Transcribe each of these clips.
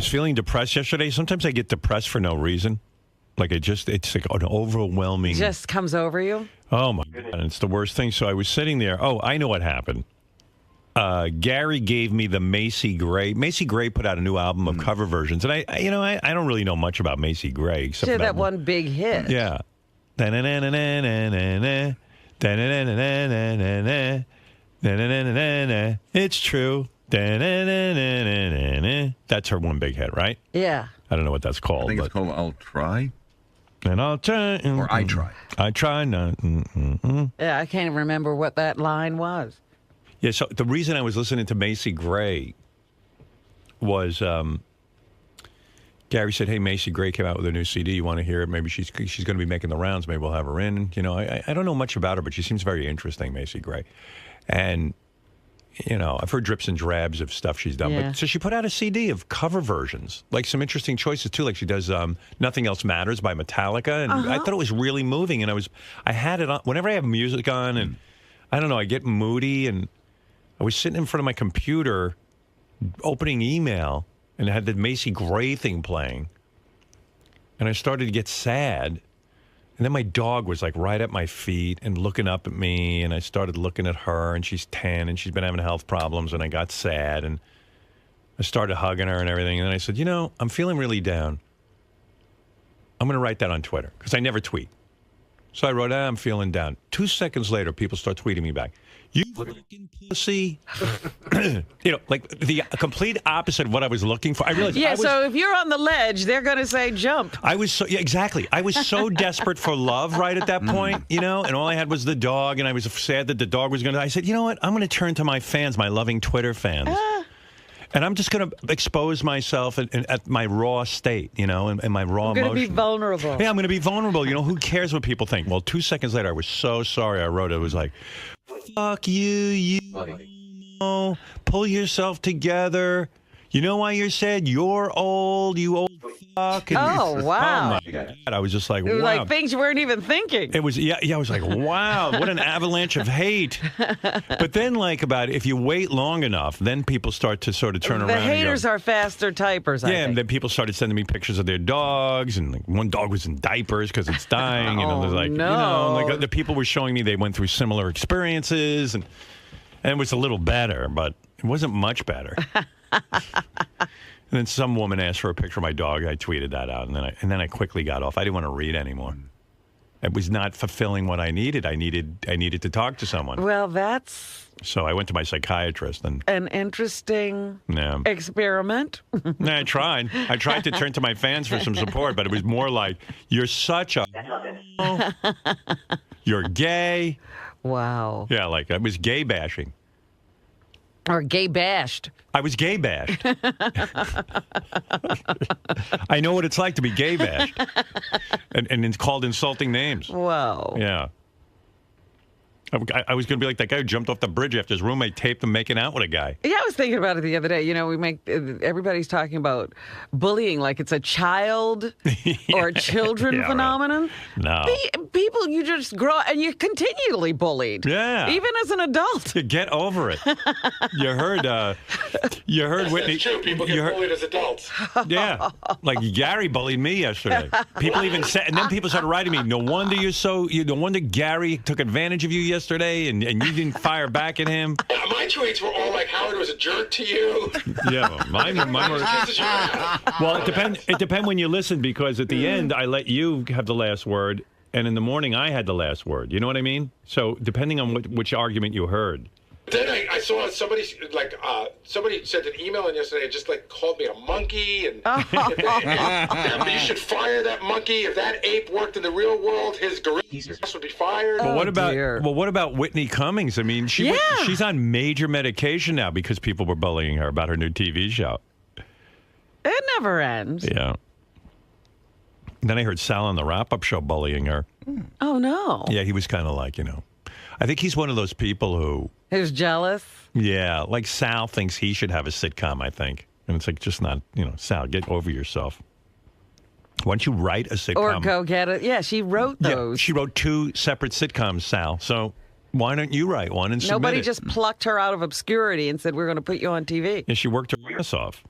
was feeling depressed yesterday. Sometimes I get depressed for no reason. Like it's like an overwhelming. It just comes over you? Oh, my God. It's the worst thing. So I was sitting there. Oh, I know what happened. Gary gave me the Macy Gray. Macy Gray put out a new album of cover versions. And I don't really know much about Macy Gray. Except She had for that one big hit. Yeah. It's true. That's her one big hit, right? Yeah. I don't know what that's called. I think it's called I'll Try. And I'll try. Or I Try. I try not. Yeah, I can't remember what that line was. Yeah, so the reason I was listening to Macy Gray was Gary said, hey, Macy Gray came out with a new CD. You want to hear it? Maybe she's going to be making the rounds. Maybe we'll have her in. You know, I don't know much about her, but she seems very interesting, Macy Gray. And, you know, I've heard drips and drabs of stuff she's done. Yeah. But so she put out a CD of cover versions, like some interesting choices, too. Like she does Nothing Else Matters by Metallica. And I thought it was really moving. And I had it on. Whenever I have music on and, I don't know, I get moody. And I was sitting in front of my computer opening email. And it had the Macy Gray thing playing. And I started to get sad. And then my dog was like right at my feet and looking up at me. And I started looking at her. And she's 10 and she's been having health problems. And I got sad. And I started hugging her and everything. And then I said, you know, I'm feeling really down. I'm going to write that on Twitter. Because I never tweet. So I wrote, I'm feeling down. 2 seconds later, people start tweeting me back. You fucking pussy. You know, like the complete opposite of what I was looking for. I realized. Yeah, so if you're on the ledge, they're going to say jump. I was so, yeah, exactly. I was so desperate for love right at that point, you know, and all I had was the dog, and I was sad that the dog was going to. I said, you know what? I'm going to turn to my fans, my loving Twitter fans. And I'm just going to expose myself at my raw state, you know, and my raw emotion. I'm going to be vulnerable. Yeah, I'm going to be vulnerable. You know, who cares what people think? Well, 2 seconds later, I was so sorry I wrote it. It was like, fuck you, know, pull yourself together. You know why you're sad? You're old, you old fuck. And, oh, wow. Oh, my God. I was just like, it was wow. like things you weren't even thinking. It was, yeah, I was like, wow, what an avalanche of hate. But then, like, if you wait long enough, then people start to sort of turn around. The haters are faster typers, I think. And then people started sending me pictures of their dogs, and like, one dog was in diapers because it's dying. You know, there's like, no. you know, like the people were showing me they went through similar experiences, and it was a little better, but it wasn't much better. And then some woman asked for a picture of my dog. I tweeted that out, and then I quickly got off. I didn't want to read anymore. It was not fulfilling what I needed. I needed to talk to someone. Well, that's so I went to my psychiatrist and an interesting experiment. I tried. I tried to turn to my fans for some support, but it was more like, "You're such a you're gay." Wow. Yeah, like I was gay bashing. Or gay bashed. I was gay bashed. I know what it's like to be gay bashed. And it's called insulting names. Wow. Yeah. I was going to be like that guy who jumped off the bridge after his roommate taped him making out with a guy. Yeah, I was thinking about it the other day. You know, everybody's talking about bullying like it's a child or a children phenomenon. Right. No. People, you just grow and you're continually bullied. Yeah. Even as an adult. Get over it. You heard Whitney. That's true. People get bullied as adults. Yeah. Like Gary bullied me yesterday. People even said, and then people started writing me, no wonder Gary took advantage of you yesterday and you didn't fire back at him. My tweets were all like, Howard was a jerk to you. Yeah, mine were. Well, it depends when you listen, because at the end I let you have the last word, and in the morning I had the last word. You know what I mean? So depending on which argument you heard. Then I saw somebody sent an email in yesterday and just like called me a monkey and you should fire that monkey. If that ape worked in the real world, his gorilla would be fired. Well, what about Whitney Cummings? I mean, she's on major medication now because people were bullying her about her new TV show. It never ends. Yeah. Then I heard Sal on the wrap-up show bullying her. Oh, no. Yeah, he was kind of like, you know, I think he's one of those people who... Who's jealous? Yeah, like Sal thinks he should have a sitcom, I think. And it's like, just not, you know, Sal, get over yourself. Why don't you write a sitcom? Or go get it. Yeah, she wrote those. Yeah, she wrote 2 separate sitcoms, Sal. So why don't you write one and submit it? Nobody just plucked her out of obscurity and said, we're going to put you on TV. Yeah, she worked her ass off.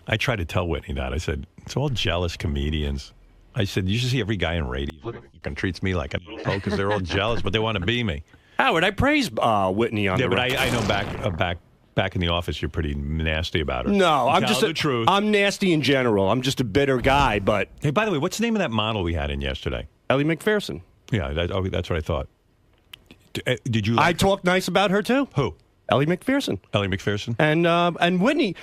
I tried to tell Whitney that. I said, it's all jealous comedians. I said, you should see every guy in radio fucking treats me like an asshole because they're all jealous, but they want to be me. Howard, I praise Whitney on the but record. I know back in the office, you're pretty nasty about her. No, I'm Tell just the truth. I'm nasty in general. I'm just a bitter guy, but Hey, by the way, what's the name of that model we had in yesterday? Ellie McPherson. Yeah, that's what I thought. Did you? I talked nice about her too. Who? Ellie McPherson. Ellie McPherson. And Whitney.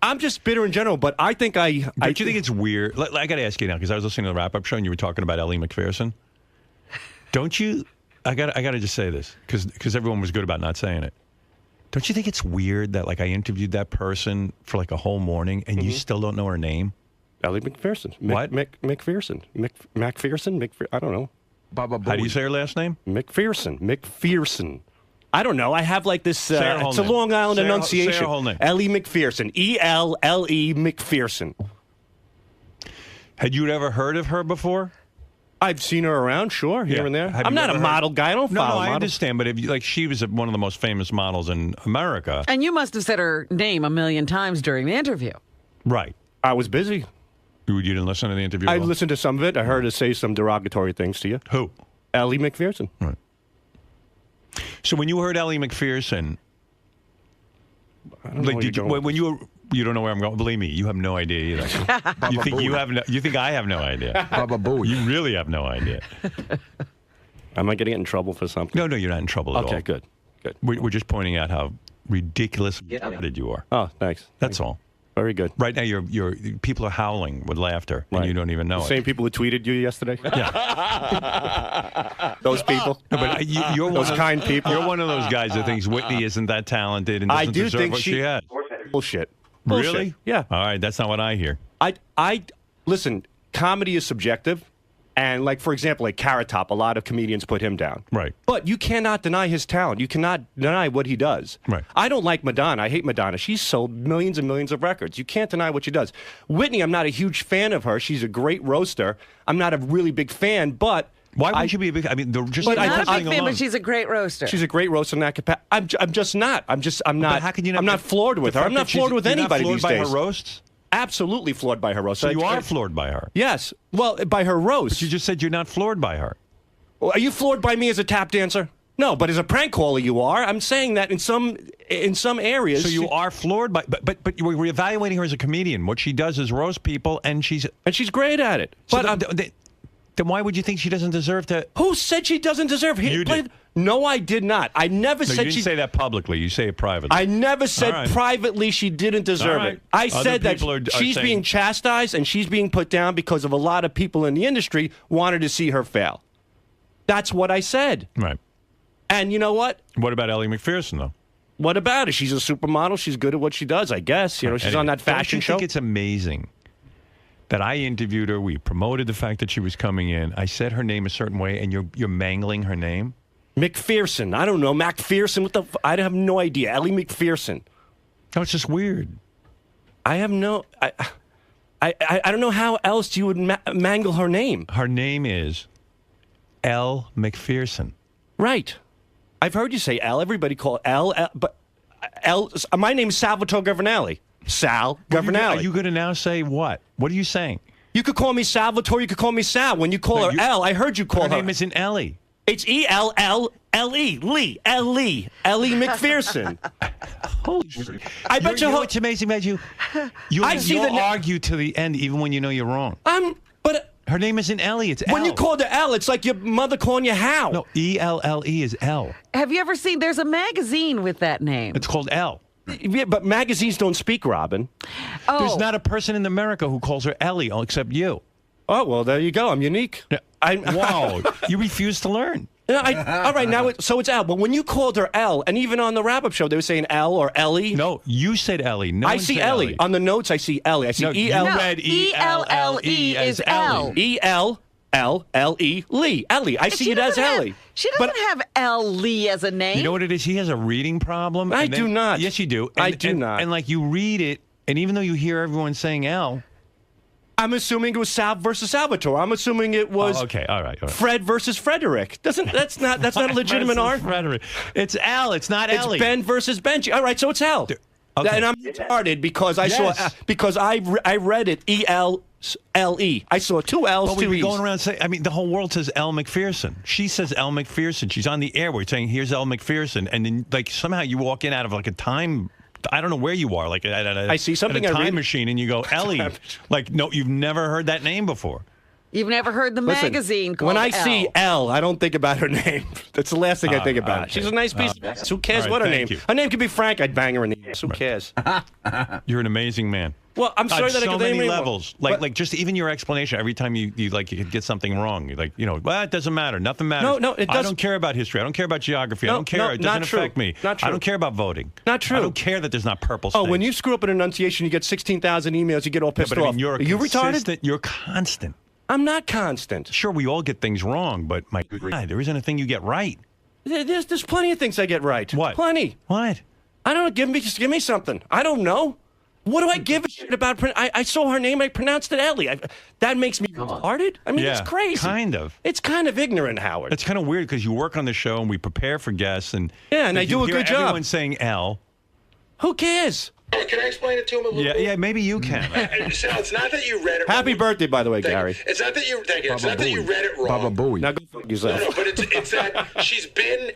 I'm just bitter in general, but I think Don't you think it's weird? I got to ask you now because I was listening to the wrap-up show and you were talking about Ellie McPherson. Don't you? I got to just say this because everyone was good about not saying it. Don't you think it's weird that I interviewed that person for a whole morning and you still don't know her name? Ellie McPherson. What? McPherson. McPherson? I don't know. Baba How do you say her last name? McPherson. I don't know. I have this. It's a name. Long Island enunciation. Say her whole name. Ellie McPherson. ELLE McPherson. Had you ever heard of her before? I've seen her around, sure, here and there. Have I'm you not a ever model guy. I don't No, follow I models. understand, but if you, she was one of the most famous models in America. And you must have said her name a million times during the interview. Right. I was busy. You didn't listen to the interview? I at all? listened to some of it. I heard her say some derogatory things to you. Who? Ellie McPherson. Right. So when you heard Ellie McPherson, I don't know where you're going with when you don't know where I'm going. Believe me, you have no idea either. You think I have no idea. Baba Booey. You really have no idea. Am I going to get in trouble for something? No, you're not in trouble at all. Okay, good. We're just pointing out how ridiculous you are. Oh, thanks. That's all. Very good. Right now, your people are howling with laughter, and Right. you don't even know The it. same people who tweeted you yesterday? Yeah. Those people? No, but you're Those kind people? You're one of those guys that thinks Whitney isn't that talented and doesn't I do deserve think what she has. Bullshit. Really? Bullshit. Yeah. All right, that's not what I hear. I listen, comedy is subjective. And for example, Carrot Top, a lot of comedians put him down. Right. But you cannot deny his talent. You cannot deny what he does. Right. I don't like Madonna. I hate Madonna. She's sold millions and millions of records. You can't deny what she does. Whitney, I'm not a huge fan of her. She's a great roaster. I'm not a really big fan, but Why wouldn't you be a big? I mean, just But Not a listening big fan, alone. but she's a great roaster. she's a great roaster in that capacity. I'm just not. I'm not. But how can you not? I'm not floored with the her. fact I'm not that floored with you're anybody not floored these by days. her roasts. Absolutely floored by her roast. So you are floored by her. Yes. Well, by her roast. You just said you're not floored by her. Are you floored by me as a tap dancer? No, but as a prank caller, you are. I'm saying that in some areas. So you are floored by, but we're evaluating her as a comedian. What she does is roast people, and she's great at it. So But then why would you think she doesn't deserve to? who said she doesn't deserve? You did. No, I did not. I never No, you said didn't she. say that publicly. You say it privately. I never said All right. privately she didn't deserve All right. it. I Other said that people are she's saying- being chastised and she's being put down because of a lot of people in the industry wanted to see her fail. That's what I said. Right. And you know what? What about Ellie McPherson though? What about it? She's a supermodel. She's good at what she does, I guess. She's Anyway, on that fashion don't you show. think it's amazing that I interviewed her? We promoted the fact that she was coming in. I said her name a certain way, and you're mangling her name. McPherson. I don't know. McPherson. What the? I have no idea. Ellie McPherson. No, it's just weird. I have no. I don't know how else you would mangle her name. Her name is L. McPherson. Right. I've heard you say L. Everybody call L. But L. My name's Salvatore Governale. Sal Governale. Are you going to now say what? What are you saying? You could call me Salvatore. You could call me Sal. When you call her L, I heard you call Her her. name isn't Ellie. It's ELLLE. Lee. Ellie McPherson. Holy shit. I bet you. What's amazing about you? You'll argue to the end, even when you know you're wrong. But Her name isn't Ellie. It's when L. you call her L, it's like your mother calling you Hal. No, ELLE is L. Have you ever seen? There's a magazine with that name. It's called L. Yeah, but magazines don't speak, Robin. Oh, There's not a person in America who calls her Ellie except you. Oh, well, there you go. I'm unique. Wow. You refuse to learn. All right, now so it's L. But when you called her L, and even on the wrap-up show, they were saying L or Ellie. No, you said Ellie. No I one see said Ellie. On the notes, I see Ellie. I see No, E-L. you read ELLE as is L. Ellie. E-L-L-E. Lee. Ellie. I see it as Ellie. She doesn't have L. Lee as a name. You know what it is? He has a reading problem. I and then- do not. Yes, you do. I do not. And you read it, and even though you hear everyone saying L. I'm assuming it was Sal versus Salvatore. I'm assuming it was Okay, all right. Fred versus Frederick. That's not a legitimate Versus art. Frederick. It's L. It's not It's Ellie. Ben versus Benji. All right, so it's L. Okay. And I'm retarded because I Yes. saw because I read it ELLE. I saw two L's, Well, two we're E's. going around saying, I mean, the whole world says Elle Macpherson. She says Elle Macpherson. She's on the air. We're saying, here's Elle Macpherson. And then, like, somehow you walk in out of, like, a time, I don't know where you are, like, I see something, at a I read- time machine, and you go, Ellie. Like, no, you've never heard that name before. You've never heard the Listen, magazine called when I Elle. see L, I don't think about her name. That's the last thing I think about. okay. She's a nice piece of ass. Who cares All right, what her thank name? you. Her name could be Frank. I'd bang her in the ass. Who cares? You're an amazing man. Well, I'm sorry On that I so could many name her. levels. But- Like just even your explanation every time you get something wrong. You're like, well, it doesn't matter. Nothing matters. No, it I does- don't care about history. I don't care about geography. I No, don't care. no, It not doesn't true. affect me. Not true. I don't care about voting. Not true. I don't care that there's not purple Oh, states. when you screw up an enunciation, you get 16,000 emails. You get all pissed but I off. mean, you're Are you retarded? consistent. You're constant. I'm not constant. Sure, we all get things wrong, but my God, there isn't a thing you get right. There's plenty of things I get right. What? Plenty. What? I don't know. Give me something. I don't know. What do I give a shit about? I saw her name. I pronounced it Ellie. That makes me retarded. I mean, Yeah, it's crazy. kind of. It's kind of ignorant, Howard. It's kind of weird because you work on the show and we prepare for guests and Yeah, and like, I do you a hear good job. Everyone saying L. Who cares? Can I explain it to him a little bit? Yeah, maybe you can. Sal, it's not that you read it Happy wrong. birthday, by the way, Thank you. Gary. It's not that you. Thank you. It's not that you read it wrong. Baba Booey. Now go fuck No, yourself. no, but it's that she's been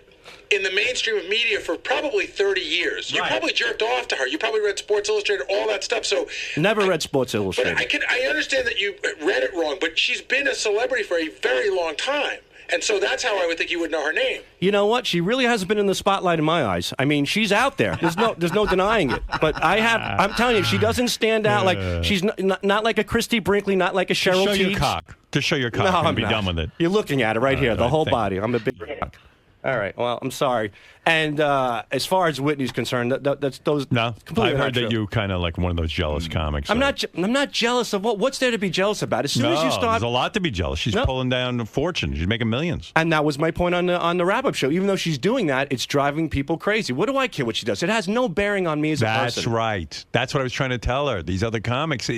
in the mainstream of media for probably 30 years. You probably jerked off to her. You probably read Sports Illustrated, all that stuff. So Never read Sports But Illustrated. I understand that you read it wrong, but she's been a celebrity for a very long time. And so that's how I would think you would know her name. You know what? She really hasn't been in the spotlight in my eyes. I mean, she's out there. There's no denying it. But I'm telling you, she doesn't stand out like she's not like a Christy Brinkley, not like a Cheryl Show your Teague. cock. Just show your cock No, and I'm be not. done with it. You're looking at it right here, the right, whole thank you. body. I'm a big cock. All right. Well, I'm sorry. And as far as Whitney's concerned, that's those. No, completely I not heard that true. you kind of like one of those jealous comics. I'm not jealous of what's there to be jealous about. As soon as you start, there's a lot to be jealous. She's No. pulling down a fortune. She's making millions. and that was my point on the wrap-up show. Even though she's doing that, it's driving people crazy. What do I care what she does? It has no bearing on me as a That's person. right. That's what I was trying to tell her. These other comics,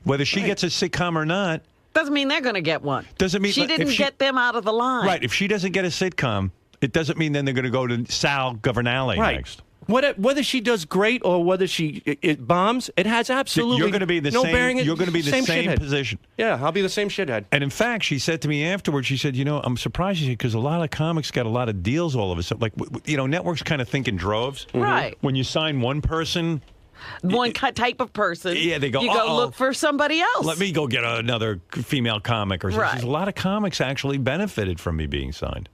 whether she gets a sitcom or not, Doesn't mean they're going to get one. Doesn't mean- she if didn't she- get them out of the line. right? If she doesn't get a sitcom, it doesn't mean then they're going to go to Sal Governale Right. next. Whether she does great or whether it bombs, it has absolutely You're going to be the no same. bearing. You're going to be the same shithead. position. Yeah, I'll be the same shithead. And in fact, she said to me afterwards, she said, I'm surprised because a lot of comics got a lot of deals all of a sudden. Like, networks kind of think in droves. Right. When you sign one person, One type of person. Yeah, they go, You go "Uh-oh. look for somebody else. let me go get another female comic or something. Right. She says, a lot of comics actually benefited from me being signed.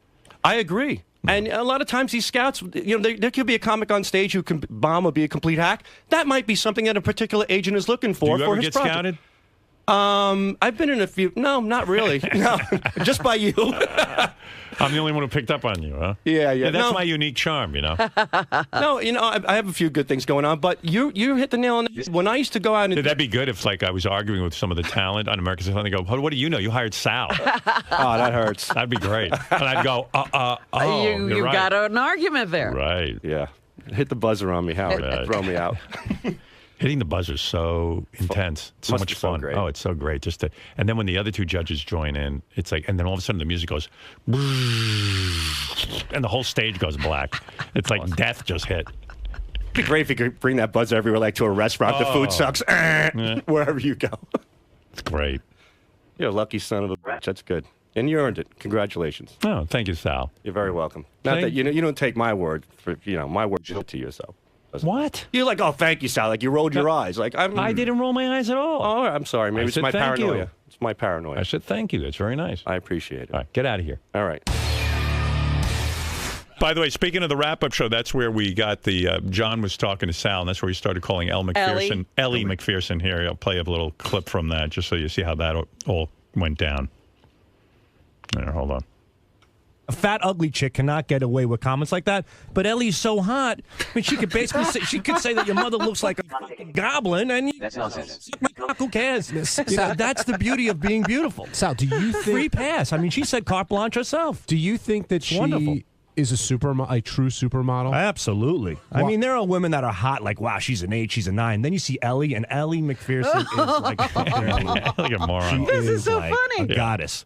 I agree. And a lot of times these scouts, there could be a comic on stage who can bomb or be a complete hack. That might be something that a particular agent is looking Do for you for ever his get project. scouted? I've been in a few. No, not really. No, just by you. I'm the only one who picked up on you, huh? Yeah. That's No. my unique charm, No, I have a few good things going on, but you hit the nail on the head. When I used to go out and That'd be good if, like, I was arguing with some of the talent on America's Got Talent. They go, what do you know? You hired Sal. oh, that hurts. That'd be great. And I'd go, you you're right. got an argument there. Right. Yeah, hit the buzzer on me, Howard. Right. Throw me out. Hitting the buzzer is so intense. It's so Must much be so fun. great. Oh, it's so great. And then when the other two judges join in, it's like, and then all of a sudden the music goes, and the whole stage goes black. It's like death just hit. It'd be great if you could bring that buzzer everywhere, like to a restaurant. The food sucks. Wherever you go. It's great. You're a lucky son of a bitch. That's good. And you earned it. Congratulations. Oh, thank you, Sal. You're very welcome. Not that you don't take my word for my word to you. So What? you're like, oh, thank you, Sal. Like you rolled your eyes. Like I didn't roll my eyes at all. Oh, I'm sorry. Maybe I it's said my thank you. paranoia. It's my paranoia. I said thank you. That's very nice. I appreciate it. All right, get out of here. All right. By the way, speaking of the wrap-up show, that's where we got the John was talking to Sal, and that's where he started calling Elle McPherson. Ellie McPherson here. I'll play a little clip from that just so you see how that all went down. There, hold on. A fat, ugly chick cannot get away with comments like that. But Ellie's so hot. I mean, she could basically say that your mother looks like a fucking goblin, and that's nonsense. Suck my cock, who cares? That's the beauty of being beautiful. Sal, do you think Free pass? I mean, she said carte blanche herself. Do you think that she Wonderful. is a true supermodel? Absolutely. I mean, there are women that are hot, like, wow, she's an 8, she's a 9. Then you see Ellie, and Ellie McPherson is like, Like a moron. This is so like funny. a goddess.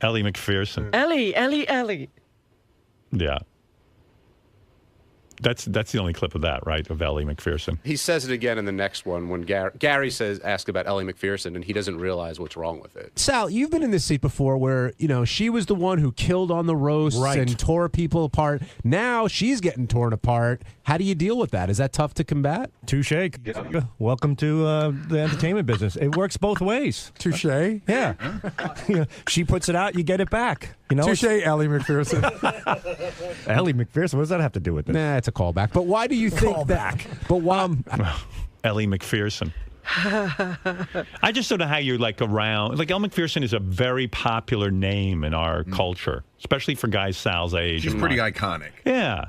Ellie McPherson. Ellie. Yeah. That's the only clip of that, right? Of Ellie McPherson. He says it again in the next one when Gary asks about Ellie McPherson, and he doesn't realize what's wrong with it. Sal, you've been in this seat before where, she was the one who killed on the roasts and tore people apart. Now she's getting torn apart. How do you deal with that? Is that tough to combat? Touche. Welcome to the entertainment business. It works both ways. Touche. Yeah. She puts it out, you get it back. Touche, Ellie McPherson. Ellie McPherson, what does that have to do with this? Nah, it's a callback. But why do you think that? But why? Ellie McPherson. I just don't know how you're around. Ellie McPherson is a very popular name in our culture, especially for guys Sal's age. She's pretty iconic. Yeah.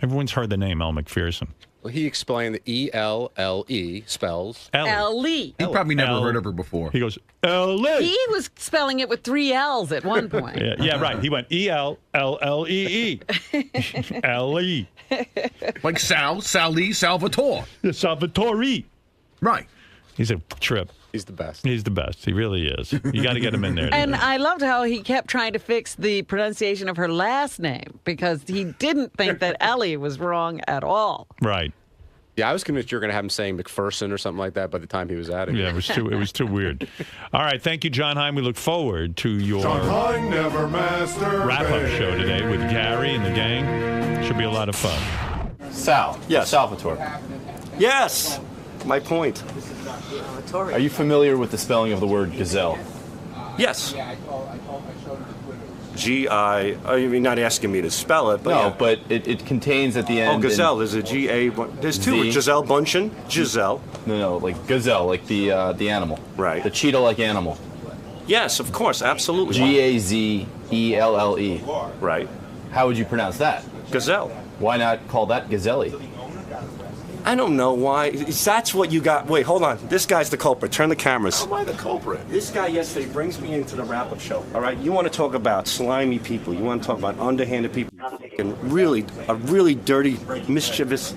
Everyone's heard the name Elle McPherson. Well, he explained that ELLE spells Ellie. He probably never heard of her before. He goes, Ellie. He was spelling it with 3 L's at one point. Yeah, right. He went ELLEE. Ellie. Like Sally, Salvatore. Salvatore. Right. He's a trip. He's the best. He's the best. He really is. You got to get him in there. And I loved how he kept trying to fix the pronunciation of her last name because he didn't think that Ellie was wrong at all. Right. Yeah, I was convinced you were going to have him saying McPherson or something like that by the time he was at it. Yeah, it was too weird. All right, thank you, John Hein. We look forward to your wrap-up show today with Gary and the gang. Should be a lot of fun. Sal. Yes. Salvatore. Yes. My point. Are you familiar with the spelling of the word gazelle? Yes. G-I... You're not asking me to spell it, but No, yeah. but it contains at the end... Oh, gazelle. There's a G-A... There's two. Z. Giselle Bundchen. Giselle. No, like gazelle, like the animal. Right. The cheetah-like animal. Yes, of course. Absolutely. Gazelle. Right. How would you pronounce that? Gazelle. Why not call that gazelle? I don't know why. That's what you got. Wait, hold on. This guy's the culprit. Turn the cameras. How am I the culprit? This guy yesterday brings me into the wrap-up show. All right, you want to talk about slimy people. You want to talk about underhanded people. And really, a really dirty, mischievous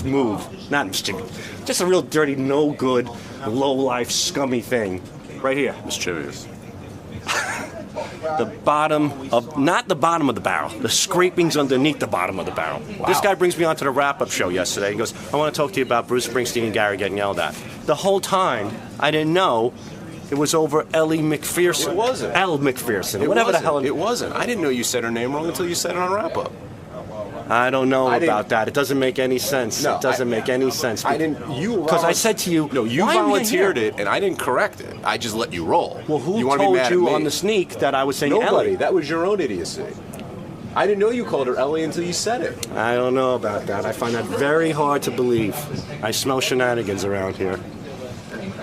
move. Not mischievous. Just a real dirty, no good, low-life, scummy thing. Right here. Mischievous. The bottom of, not the bottom of the barrel, the scrapings underneath the bottom of the barrel. Wow. This guy brings me onto the wrap-up show yesterday. He goes, I want to talk to you about Bruce Springsteen and Gary getting yelled at. The whole time, I didn't know it was over Ellie McPherson. It wasn't. Elle McPherson. Whatever the hell. It wasn't. I didn't know you said her name wrong until you said it on wrap-up. I don't know about that. It doesn't make any sense. No, it doesn't make any sense. I didn't. Because I said to you, no, you why am I volunteered here? it, and I didn't correct it. I just let you roll. Well, who you wanna be told mad at you me? on the sneak that I was saying Nobody. Ellie? That was your own idiocy. I didn't know you called her Ellie until you said it. I don't know about that. I find that very hard to believe. I smell shenanigans around here.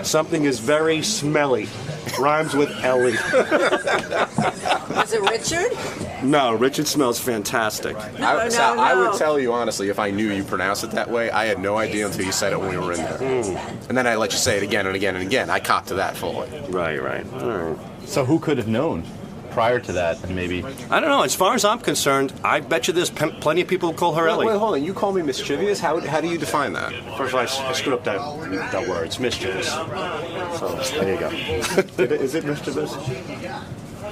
Something is very smelly. Rhymes with Ellie. Is it Richard? No, Richard smells fantastic. I would tell you honestly, if I knew you pronounced it that way, I had no idea until you said it when we were in there. And then I let you say it again and again and again. I copped to that fully. Right. All right. So who could have known prior to that? And maybe... I don't know. As far as I'm concerned, I bet you there's plenty of people who call her Ellie. Wait, hold on. You call me mischievous? How do you define that? First of all, I screwed up that word. It's mischievous. So there you go. Is it mischievous?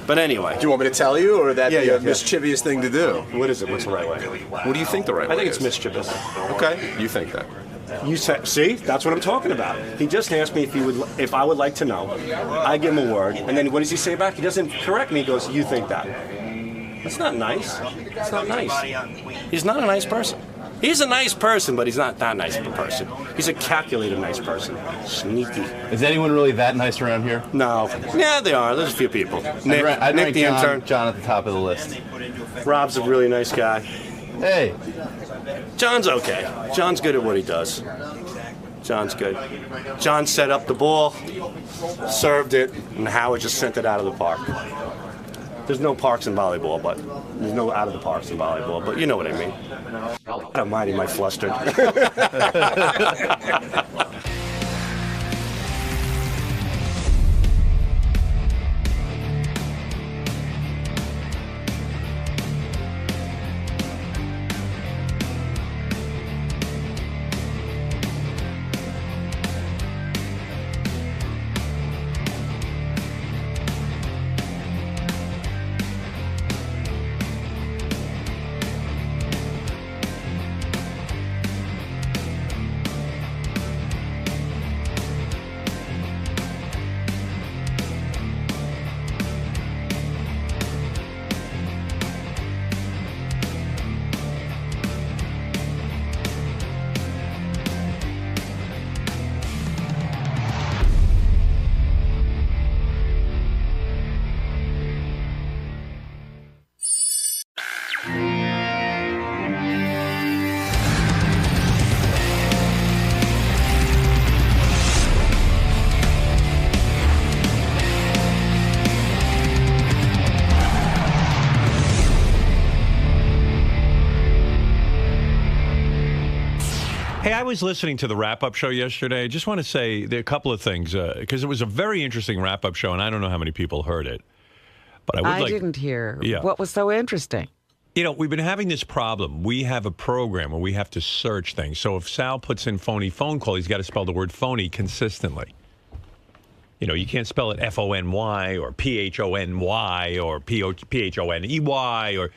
But anyway. Do you want me to tell you, or that be a yeah. mischievous thing to do? What is it? What's the right way? What do you think the right way is? I think it's mischievous. Okay, you think that. You said, see, that's what I'm talking about. He just asked me if I would like to know. I give him a word, and then what does he say back? He doesn't correct me. He goes, "You think that?" That's not nice. It's not nice. He's not a nice person. He's a nice person, but he's not that nice of a person. He's a calculated nice person. Sneaky. Is anyone really that nice around here? No. Yeah, they are. There's a few people. Nick, I'd Nick rank the intern. John at the top of the list. Rob's a really nice guy. Hey. John's okay. John's good at what he does. John's good. John set up the ball, served it, and Howard just sent it out of the park. There's no parks in volleyball, but there's no out of the parks in volleyball, but you know what I mean. God almighty, am I flustered. Hey, I was listening to the wrap-up show yesterday. I just want to say a couple of things, because it was a very interesting wrap-up show, and I don't know how many people heard it. But I didn't hear. Yeah. What was so interesting? You know, we've been having this problem. We have a program where we have to search things. So if Sal puts in phony phone call, he's got to spell the word phony consistently. You know, you can't spell it F-O-N-Y or P-H-O-N-Y or P-H-O-N-E-Y or...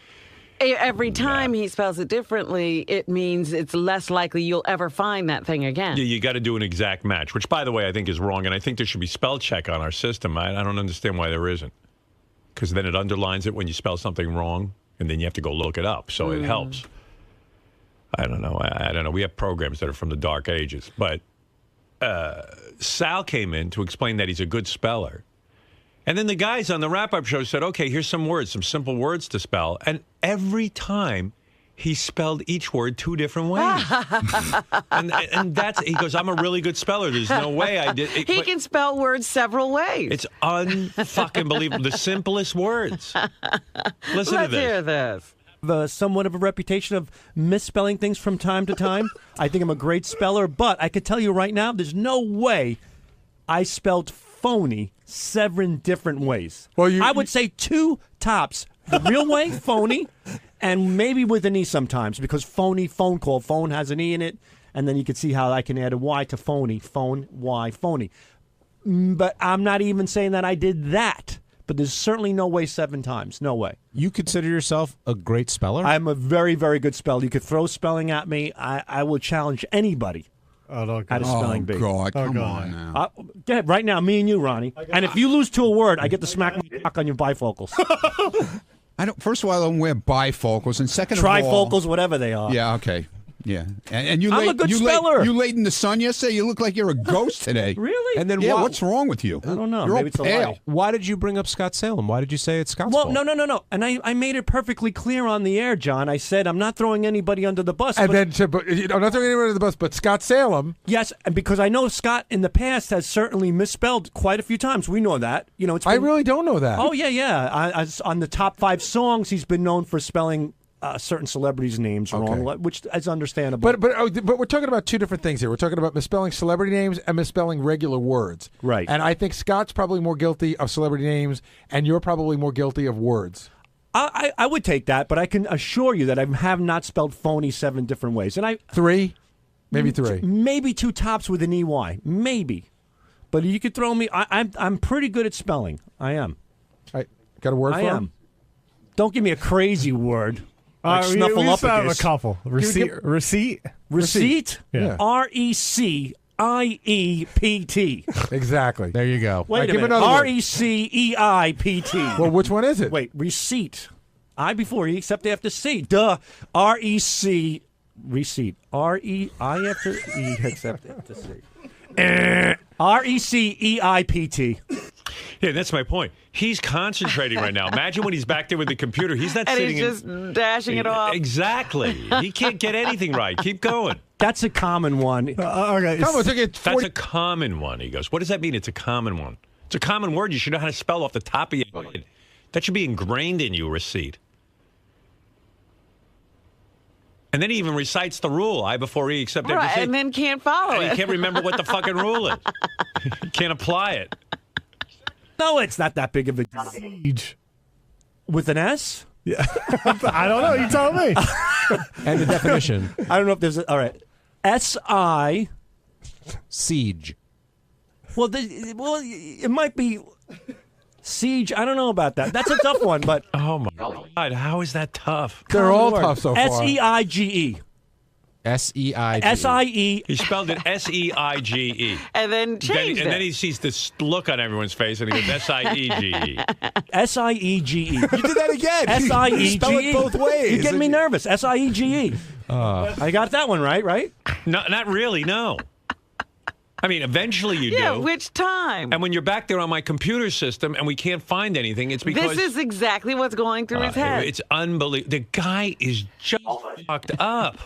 Every time he spells it differently, it means it's less likely you'll ever find that thing again. Yeah, you got to do an exact match, which, by the way, I think is wrong. And I think there should be spell check on our system. I don't understand why there isn't. Because then it underlines it when you spell something wrong, and then you have to go look it up. So it helps. I don't know. I don't know. We have programs that are from the dark ages. But Sal came in to explain that he's a good speller. And then the guys on the wrap-up show said, okay, here's some words, some simple words to spell. And every time he spelled each word 2 different ways. and that's, he goes, I'm a really good speller. There's no way I did. He can spell words several ways. It's unfucking believable. The simplest words. Listen to Let's this. hear this. Somewhat of a reputation of misspelling things from time to time. I think I'm a great speller, but I could tell you right now, there's no way I spelled phony 7 different ways. Well, I would say 2 tops. The real way, phony, and maybe with an E sometimes, because phony, phone call, phone has an E in it, and then you can see how I can add a Y to phony, phone, Y, phony. But I'm not even saying that I did that. But there's certainly no way 7 times. No way. You consider yourself a great speller? I'm a very, very good speller. You could throw spelling at me. I will challenge anybody. Oh, no, How does spelling be? God, Oh, come God. on now. Go ahead, right now, me and you, Ronnie. And if you lose to a word, I get to smack my cock on your bifocals. I don't. First of all, I don't wear bifocals, and second of all, Trifocals, whatever they are. Yeah, okay. Yeah, and you I'm laid, a good you speller. You laid in the sun yesterday. You look like you're a ghost today. Really? And then Yeah, why- what's wrong with you? I don't know. You're Maybe all it's a pale. lie. Why did you bring up Scott Salem? Why did you say it's Scott's Well, fault? no. And I made it perfectly clear on the air, John. I said I'm not throwing anybody under the bus. And but then, I'm not throwing anyone under the bus, but Scott Salem. yes, and because I know Scott in the past has certainly misspelled quite a few times. We know that. You know, it's I been- really don't know that. Oh, yeah. On the top 5 songs, he's been known for spelling certain celebrities' names wrong, which is understandable. But we're talking about 2 different things here. We're talking about misspelling celebrity names and misspelling regular words. Right. And I think Scott's probably more guilty of celebrity names, and you're probably more guilty of words. I would take that, but I can assure you that I have not spelled phony 7 different ways. And 3? Maybe 3. Maybe 2 tops with an EY. Maybe. But you could throw me. I'm pretty good at spelling. I am. All right. Got a word for I him? am. Don't give me a crazy word. Like we have a snuffleupagus. couple. Receipt? Receipt? Yeah. RECIEPT. Exactly. There you go. Wait a give minute. another word. RECEIPT. Well, which one is it? Wait, receipt. I before E except after C. Duh. REC. Receipt. REI after E except after C. RECEIPT. Yeah, that's my point. He's concentrating right now. Imagine when he's back there with the computer. He's not And sitting he's just dashing it off. Exactly. He can't get anything right. Keep going. That's a common one. Okay. Come on, That's a common one, he goes. What does that mean? It's a common one. It's a common word. You should know how to spell off the top of your head. That should be ingrained in you, receipt. And then he even recites the rule, I before E except after C. And then can't follow And it. he can't remember what the fucking rule is. He can't apply it. No, it's not that big of a Siege. with an S. Yeah. I don't know. You tell me. And the definition. I don't know if there's a, all right. SI. Siege. Well, it might be siege. I don't know about that. That's a tough one, but Oh my God, how is that tough? They're all tough so far. SEIGE. SEIGE. SIE. He spelled it SEIGE. And then changed And then it. he sees this look on everyone's face and he goes SIEGE. SIEGE. You did that again. SIEGE. Spell it both ways. You're getting me nervous. SIEGE. I got that one right? No, not really, no. I mean, eventually you Yeah, do. which time? And when you're back there on my computer system and we can't find anything, it's because... This is exactly what's going through his head. It's unbelievable. The guy is just fucked up.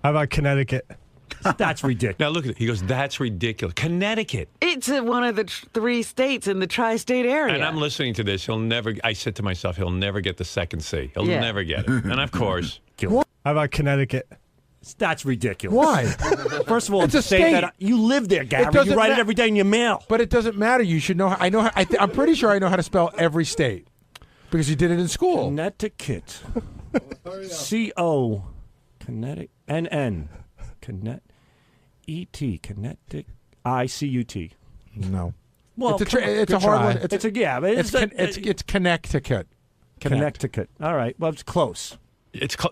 How about Connecticut? That's ridiculous. Now look at it. He goes, that's ridiculous. Connecticut. It's one of the 3 states in the tri-state area. And I'm listening to this. I said to myself, he'll never get the second C. He'll never get it. And of course... How about Connecticut? That's ridiculous. Why? First of all, It's a say state. that you live there, Gary. You doesn't write ma- it every day in your mail. But it doesn't matter. You should know. I know. I'm pretty sure I know how to spell every state because you did it in school. Connecticut. C-O. Connecticut. N-N. E-T. Connecticut. I-C-U-T. No. Well, it's a good hard try. one. It's a yeah, but It's Connecticut. Connecticut. All right. Well, it's close.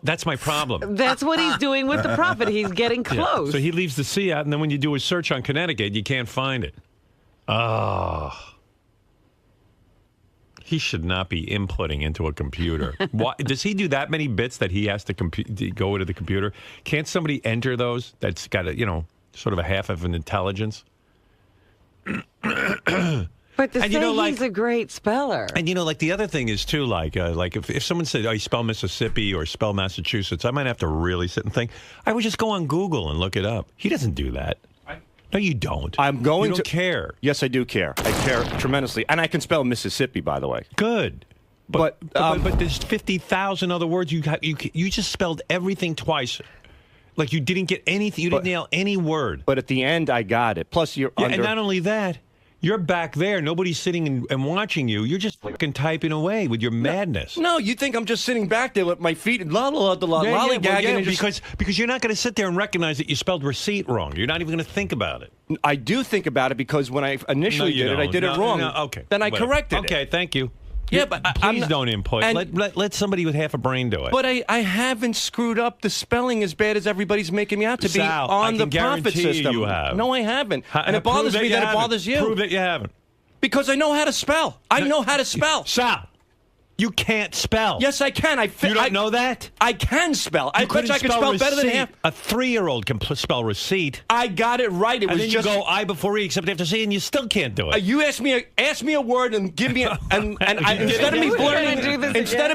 That's my problem. That's what he's doing with the prophet. He's getting Yeah. close. So he leaves the C out, and then when you do a search on Connecticut, you can't find it. Oh. He should not be inputting into a computer. Why, does he do that many bits that he has to go into the computer? Can't somebody enter those that's got a, sort of a half of an intelligence? But to say he's a great speller. And like the other thing is too, like if someone said, "Oh, you spell Mississippi or spell Massachusetts," I might have to really sit and think. I would just go on Google and look it up. He doesn't do that. No, you don't. I'm going you don't care. Yes, I do care. I care tremendously, and I can spell Mississippi, by the way. Good. But there's 50,000 other words you just spelled everything twice. Like you didn't get anything. You didn't nail any word. But at the end, I got it. Plus, you're under. And not only that, you're back there. Nobody's sitting and watching you. You're just fucking typing away with your madness. No, you think I'm just sitting back there with my feet lollygagging. Because you're not going to sit there and recognize that you spelled receipt wrong. You're not even going to think about it. I do think about it because when I initially did it, I did it wrong. Okay. Then I Whatever. corrected it. Okay, thank you. Yeah, but please don't input. Let somebody with half a brain do it. But I haven't screwed up the spelling as bad as everybody's making me out to be Sal, on I the can profit guarantee system. you have. No, I haven't. And it Prove bothers me that it bothers you. Prove that you haven't. Because I know how to spell. I know how to spell. Sal, you can't spell. Yes, I can. You don't know that? I can spell. I bet you I can spell better than half. A 3-year-old can spell receipt. I got it right. It and was then just you go I before E except after C, and you still can't do it. You ask me a word and give me instead of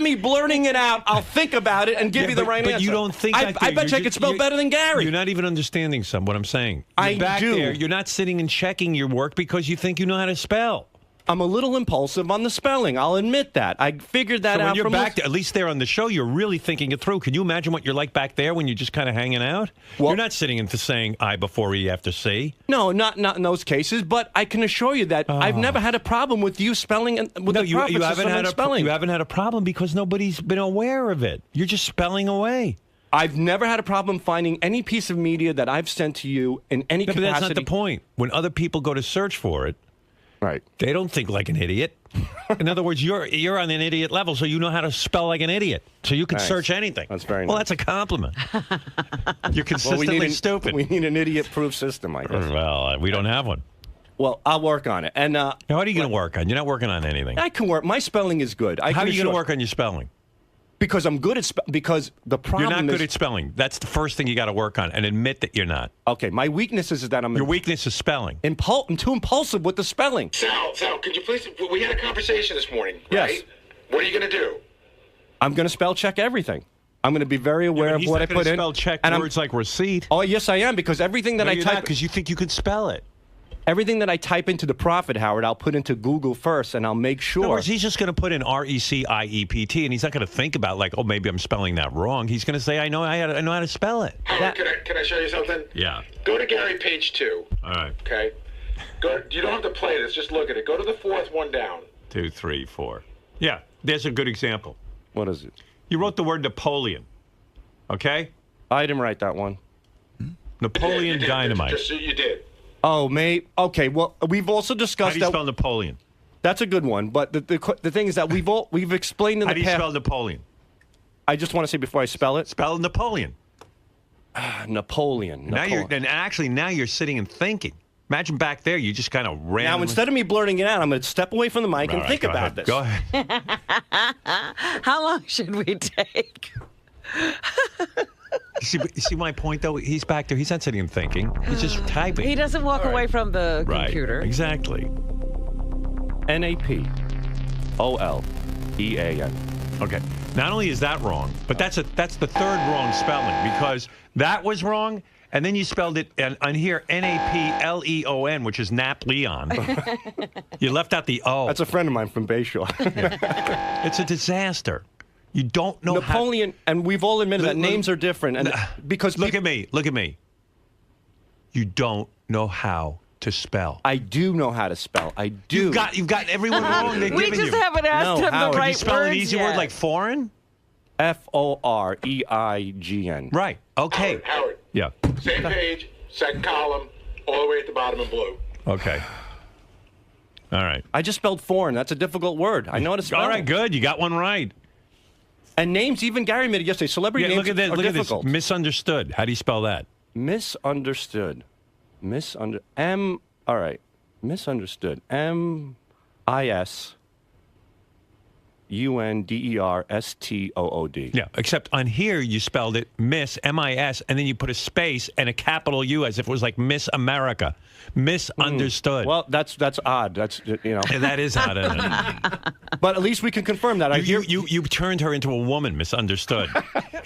me blurting it out, I'll think about it and give you the right answer. But you don't think I bet you I could spell better than Gary. You're not even understanding what I'm saying. I You're back do. there. You're not sitting and checking your work because you think you know how to spell. I'm a little impulsive on the spelling. I'll admit that. I figured that out. When you're back there, at least there on the show, you're really thinking it through. Can you imagine what you're like back there when you're just kind of hanging out? Well, you're not sitting and saying I before E after C. No, not in those cases. But I can assure you that I've never had a problem with you spelling with the profit system and spelling. You haven't had a problem because nobody's been aware of it. You're just spelling away. I've never had a problem finding any piece of media that I've sent to you in any capacity. But that's not the point. When other people go to search for it, right? They don't think like an idiot. In other words, you're on an idiot level, so you know how to spell like an idiot. So you can search anything. That's very nice. Well, that's a compliment. You're consistently stupid. We need an idiot-proof system, I guess. Well, we don't have one. Well, I'll work on it. And now, what are you going to work on? You're not working on anything. I can work. My spelling is good. How are you going to work on your spelling? Because I'm good at because the problem You're not good at spelling. That's the first thing you got to work on, and admit that you're not. Okay, my weakness is that Your weakness is spelling. I'm too impulsive with the spelling. Sal, could you please? We had a conversation this morning, yes. Right? What are you going to do? I'm going to spell check everything. I'm going to be very aware of what I put in. Spell check words like receipt. Oh, yes, I am, because everything that I type because you think you can spell it. Everything that I type into the Prophet, Howard, I'll put into Google first, and I'll make sure. In other words, he's just going to put in RECIEPT, and he's not going to think about like, oh, maybe I'm spelling that wrong. He's going to say, I know how to spell it. Howard, can I show you something? Yeah. Go to Gary page 2. All right. Okay. You don't have to play this. Just look at it. Go to the fourth one down. 2, 3, 4. Yeah, there's a good example. What is it? You wrote the word Napoleon. Okay. I didn't write that one. Napoleon Dynamite. You did. Oh, mate. Okay. Well, we've also discussed. How do you spell Napoleon? That's a good one. But the thing is that we've explained in the past. How do you spell Napoleon? I just want to say before I spell it. Spell Napoleon. Napoleon. Now you're sitting and thinking. Imagine back there, you just kind of ran. Now instead of me blurting it out, I'm going to step away from the mic and think about this. Go ahead. How long should we take? You see my point, though? He's back there. He's not sitting and thinking. He's just typing. He doesn't walk away from the computer. Exactly. Napolean. Okay. Not only is that wrong, but that's the third wrong spelling, because that was wrong, and then you spelled it on here Napleon, which is Napoleon. You left out the O. That's a friend of mine from Bayshore. It's a disaster. You don't know Napoleon, and we've all admitted that names are different. And because look at me. You don't know how to spell. I do know how to spell. I do. You've got everyone wrong. We just haven't asked him the right words. Can you spell an easy word like foreign? Foreigen. Right. Okay. Howard. Yeah. Same page, second column, all the way at the bottom in blue. Okay. All right. I just spelled foreign. That's a difficult word. I know how to spell. All right, good. You got one right. And names, even Gary made it yesterday. Celebrity names look at this, are look difficult. At this. Misunderstood. How do you spell that? Misunderstood. All right. Misunderstood. MISUNDERSTOOD. Yeah, except on here you spelled it Miss, M-I-S, and then you put a space and a capital U as if it was like Miss America. Misunderstood. Well, that's odd. That's, That is odd, isn't it? But at least we can confirm that. You turned her into a woman, misunderstood.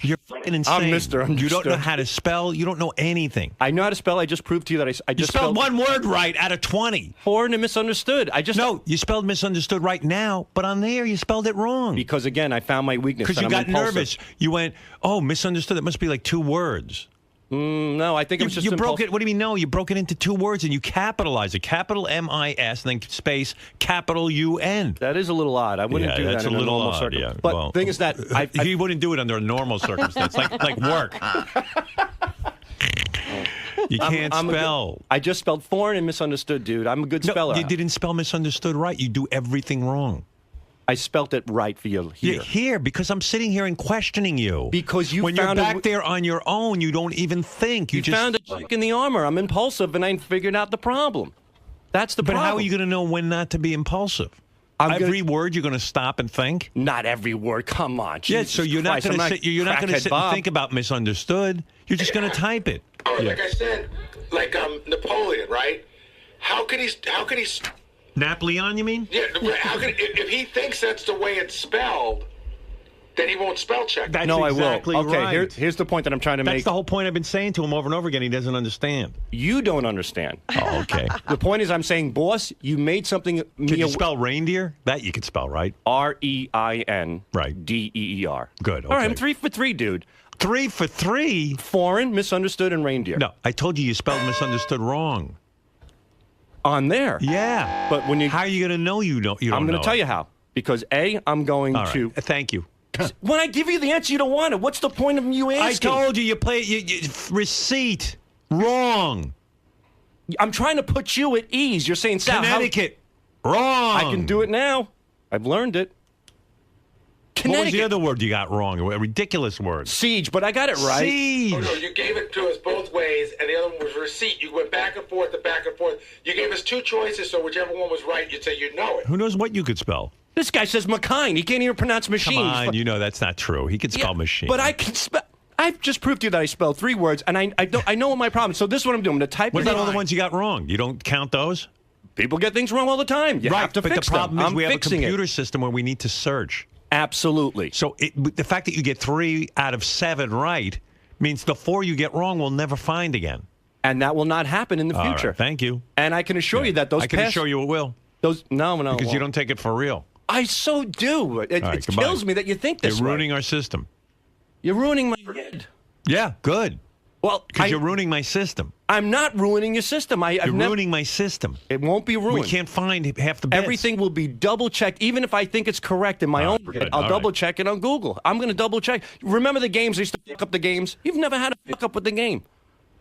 You're fucking insane. I'm Mr. Understood. You don't know how to spell. You don't know anything. I know how to spell. I just proved to you that I just spelled one word right out of 20. Foreign and misunderstood. No, you spelled misunderstood right now, but on there you spelled it wrong. Because, again, I found my weakness. Because you got nervous. You went, oh, misunderstood. That must be like 2 words. No, I think it was just you broke it. What do you mean? No, you broke it into 2 words and you capitalized it. Capital M-I-S, and then space capital U-N. That is a little odd. I wouldn't do that in a normal circumstance. But the thing is that he wouldn't do it under a normal circumstance, like work. You can't spell. I just spelled foreign and misunderstood, dude. I'm a good speller. You didn't spell misunderstood right. You do everything wrong. I spelt it right for you here. You're here because I'm sitting here and questioning you. Because you when found you're back there on your own, you don't even think. You just found a chick in the armor. I'm impulsive, and I figured out the problem. That's the problem. But how are you going to know when not to be impulsive? Every word you're going to stop and think? Not every word. Come on. Jesus so you're not going to sit. You're not going to sit and think about misunderstood. You're just going to type it. Like I said, like Napoleon, right? How could he? Napoleon, you mean? Yeah. How could if he thinks that's the way it's spelled, then he won't spell check. That's no, exactly I will. Okay, right. here's the point that I'm trying to make. That's the whole point I've been saying to him over and over again. He doesn't understand. You don't understand. Oh, okay. The point is, I'm saying, boss, you made something. Can you spell reindeer? That you could spell, right? R-E-I-N. Right. D-E-E-R. Good. Okay. All right, I'm 3 for 3, dude. 3 for 3? Foreign, misunderstood, and reindeer. No, I told you spelled misunderstood wrong. On there. Yeah. But when you... How are you going to know you don't know? I'm going to tell you how. Because, A, I'm going to... Thank you. When I give you the answer, you don't want it. What's the point of you asking? I told you receipt. Wrong. I'm trying to put you at ease. You're saying, Sal, Connecticut. Wrong. I can do it now. I've learned it. What was the other word you got wrong? A ridiculous word. Siege, but I got it right. Siege. Oh, no, you gave it to us both ways, and the other one was receipt. You went back and forth and back and forth. You gave us 2 choices, so whichever one was right, you'd say you'd know it. Who knows what you could spell? This guy says McKine. He can't even pronounce machine. Come on, you know that's not true. He can spell machine. But I can spell. I've just proved to you that I spelled 3 words, and I know what my problem is. So this is what I'm doing. I'm going to type What it in. about all the ones you got wrong? You don't count those? People get things wrong all the time. You have to fix them. But the problem is we have a fixing computer system where we need to search. Absolutely. So the fact that you get 3 out of 7 right means the 4 you get wrong we'll never find again. And that will not happen in the future. Right, thank you. And I can assure you that those I can assure you it will. No. Because you don't take it for real. I so do. It kills me that you think this way. You're ruining our system. You're ruining my head. Yeah, good. Well, because you're ruining my system. I'm not ruining your system. You're ruining my system. It won't be ruined. We can't find half the bits. Everything will be double checked, even if I think it's correct in my own head. I'll double check it on Google. I'm going to double check. Remember the games? I used to fuck up the games. You've never had a fuck up with the game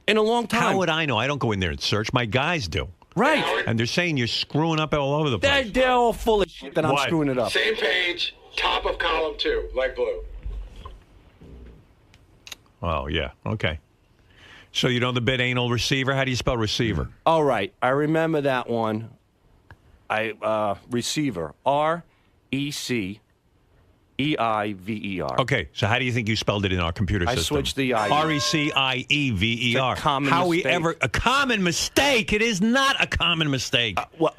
in a long time. How would I know? I don't go in there and search. My guys do. Right. And they're saying you're screwing up all over the place. They're all full of shit that I'm screwing it up. Same page, top of column 2, light blue. Oh, yeah. Okay. So you know the bit anal receiver? How do you spell receiver? All right. I remember that one. Receiver. R-E-C-E-I-V-E-R. Okay. So how do you think you spelled it in our computer system? I switched the I. R-E-C-I-E-V-E-R. It's a common mistake. A common mistake? It is not a common mistake. Well,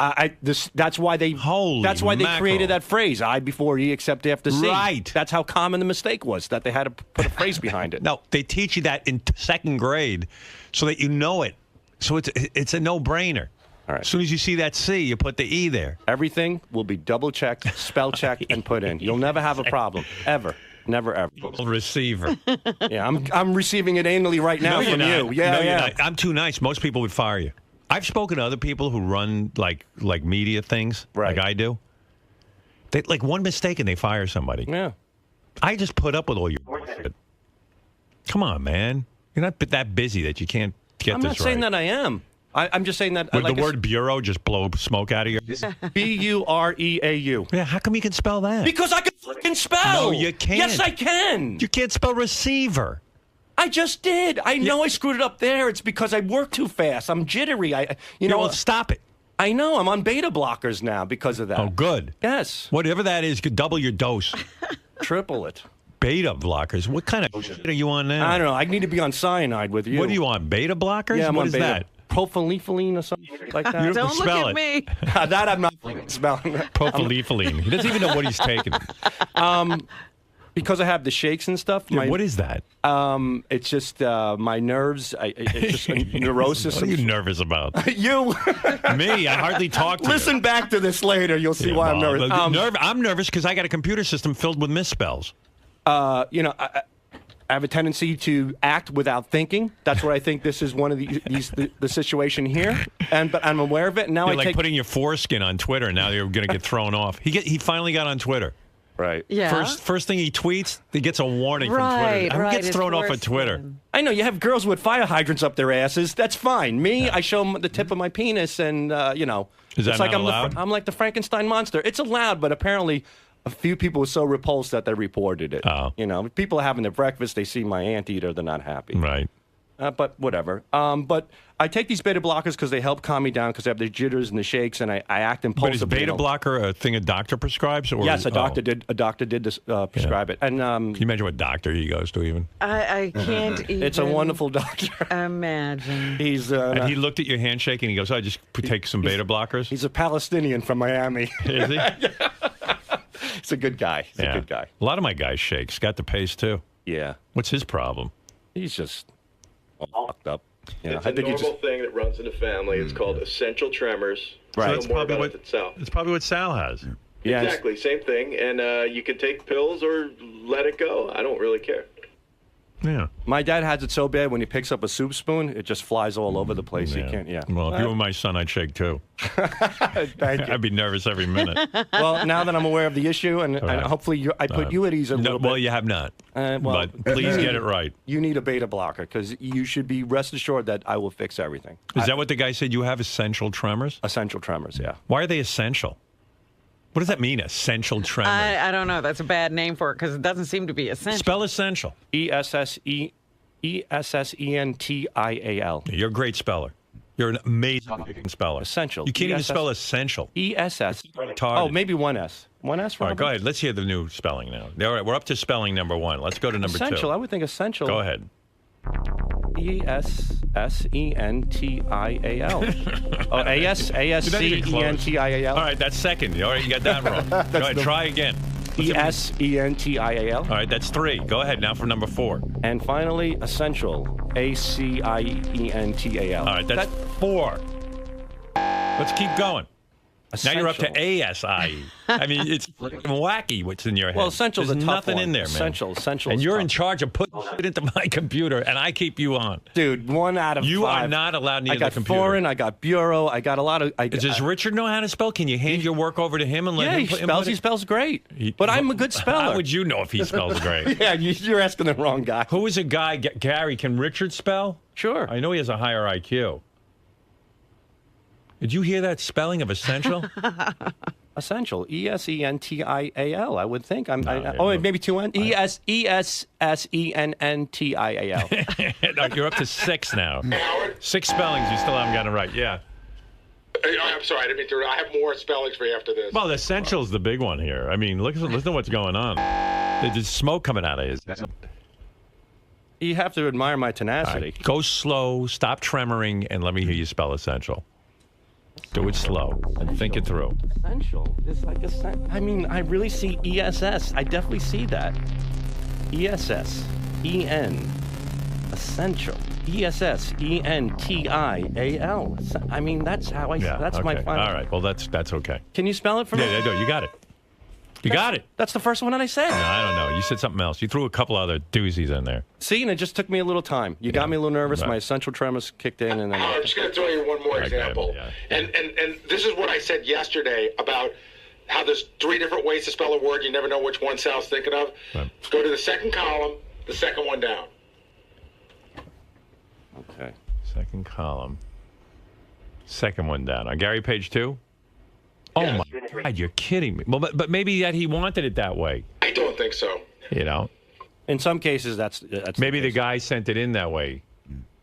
that's why they created that phrase, I before E except after C. Right. That's how common the mistake was, that they had to put a phrase behind it. No, they teach you that in 2nd grade so that you know it. So it's a no-brainer. All right. As soon as you see that C, you put the E there. Everything will be double-checked, spell-checked, and put in. You'll never have a problem, ever. Never ever. Receiver. Yeah, I'm receiving it anally right now No, you're from not. you. Yeah, no, yeah. You're not. I'm too nice. Most people would fire you. I've spoken to other people who run like media things, like I do. They like one mistake and they fire somebody. Yeah. I just put up with all your shit. Come on, man. You're not that busy that you can't get I'm this not saying right. that I am. I'm just saying that. Would the word bureau just blow smoke out of your... B-U-R-E-A-U. Yeah, how come you can spell that? Because I can fucking spell. No, you can't. Yes, I can. You can't spell receiver. I just did. I know I screwed it up there. It's because I work too fast. I'm jittery. Well, stop it. I know. I'm on beta blockers now because of that. Oh, good. Yes. Whatever that is, double your dose. Triple it. Beta blockers? What kind of shit are you on now? I don't know. I need to be on cyanide with you. What are you on? Beta blockers? Yeah, I'm what on is beta. that? Propylethylene or something like that. You Don't spell look at me. That I'm not smelling. Propylethylene. He doesn't even know what he's taking. Because I have the shakes and stuff. Yeah, what is that? It's just my nerves. It's just a neurosis. What are you nervous about? You. Me? I hardly talk to you. Listen back to this later. You'll see why I'm nervous. I'm nervous because I got a computer system filled with misspells. I have a tendency to act without thinking. That's what I think this is one of the situation here. But I'm aware of it. And now You're I like take putting your foreskin on Twitter, and now you're going to get thrown off. He finally got on Twitter. Right. Yeah. First thing he tweets, he gets a warning from Right, Twitter. Who gets it's thrown off worse of Twitter? than- I know you have girls with fire hydrants up their asses. That's fine. Me, I show them the tip of my penis, and Is that it's like not allowed? I'm like the Frankenstein monster. It's allowed, but apparently, a few people were so repulsed that they reported it. Oh. People are having their breakfast. They see my anteater. They're not happy. Right. But whatever. But I take these beta blockers because they help calm me down because I have the jitters and the shakes, and I act But is impulsive. beta blocker a thing a doctor prescribes? Or Yes, a doctor did. A doctor did prescribe it, and Can you imagine what doctor he goes to even? I can't even. it's a wonderful doctor. Imagine. He's And he looked at your handshake and he goes, "I just take some beta blockers." he's a Palestinian from Miami. Is he? He's a good guy. He's a good guy. A lot of my guys shake. Got the pace too. Yeah. What's his problem? He's just all fucked up. You know, It's a normal thing that runs in the family. It's called essential tremors. So Know that's more probably about what it Sal. It's probably what Sal has. Yeah, Exactly, same thing. And you can take pills or let it go. I don't really care. Yeah. My dad has it so bad when he picks up a soup spoon, it just flies all over the place. He can't. Yeah. Well, if you were my son, I'd shake too. Thank you. I'd be nervous every minute. Well, now that I'm aware of the issue, and Right. hopefully I put you at ease a little bit. Well, you have not. Well, but please get it right. You need a beta blocker because you should be rest assured that I will fix everything. Is that what the guy said? You have essential tremors? Essential tremors, yeah. Why are they essential? What does that mean, essential tremors? I don't know. That's a bad name for it because it doesn't seem to be essential. Spell essential. ESSENTIAL. You're a great speller. You're an amazing speller. Essential. You can't even spell essential. ESS. Retarded. Oh, maybe one S. One S. All right, Robert? go ahead. Let's hear the new spelling now. All right, we're up to spelling number one. Let's go to number Essential. two. I would think essential. Go ahead. ESSENTIAL. Oh, ASCENTIAL. All right, that's second. All right, you got that wrong. Go ahead, try again. ESENTIAL. All right, that's three. Go ahead now for number four. And finally, essential. ACIENTAL. All right, that's four. Let's keep going. Now you're up to ASIE. I mean, it's wacky what's in your head. Well, essential's There's a tough nothing one. in there, man. Essential And is you're tough. in charge of putting it into my computer, and I keep you on. Dude, 1 out of 5. You are not allowed near I the got computer. foreign, I got bureau, I got a lot of... Does Richard know how to spell? Can you hand your work over to him and let Yeah, him he put spells. input He it? spells great. But I'm a good speller. How would you know if he spells great? Yeah, you're asking the wrong guy. Who is a guy, Gary, can Richard spell? Sure. I know he has a higher IQ. Did you hear that spelling of essential? Essential. ESENTIAL, I would think. No, maybe 2 N. ESSENNTIAL. No, you're up to 6 now. 6 spellings you still haven't gotten it right. Yeah. I'm sorry, I didn't mean to. I have more spellings for you after this. Well, the essential's the big one here. I mean, listen to what's going on. There's smoke coming out of his. You have to admire my All tenacity. right, go slow, stop tremoring, and let me hear you spell essential. Do it slow and think it through. Essential. It's like I mean, I really see ESS. I definitely see that. ESS. EN. Essential. ESSENTIAL. I mean, that's how I. Yeah, that's okay. my final. All right. Well, that's okay. Can you spell it for me? Yeah, you got it. You got it. That's the first one that I said. No, I don't know. You said something else. You threw a couple other doozies in there. See, and it just took me a little time. You got me a little nervous. Right. My essential tremors kicked in, and then I'm just going to throw you one more example. And this is what I said yesterday about how there's 3 different ways to spell a word. You never know which one Sal's thinking of. Right. Go to the second column, the second one down. Okay. Second column. Second one down. On Gary, page 2? Oh, my God, you're kidding me. Well, but maybe that he wanted it that way. I don't think so. You know? In some cases, that's maybe the guy sent it in that way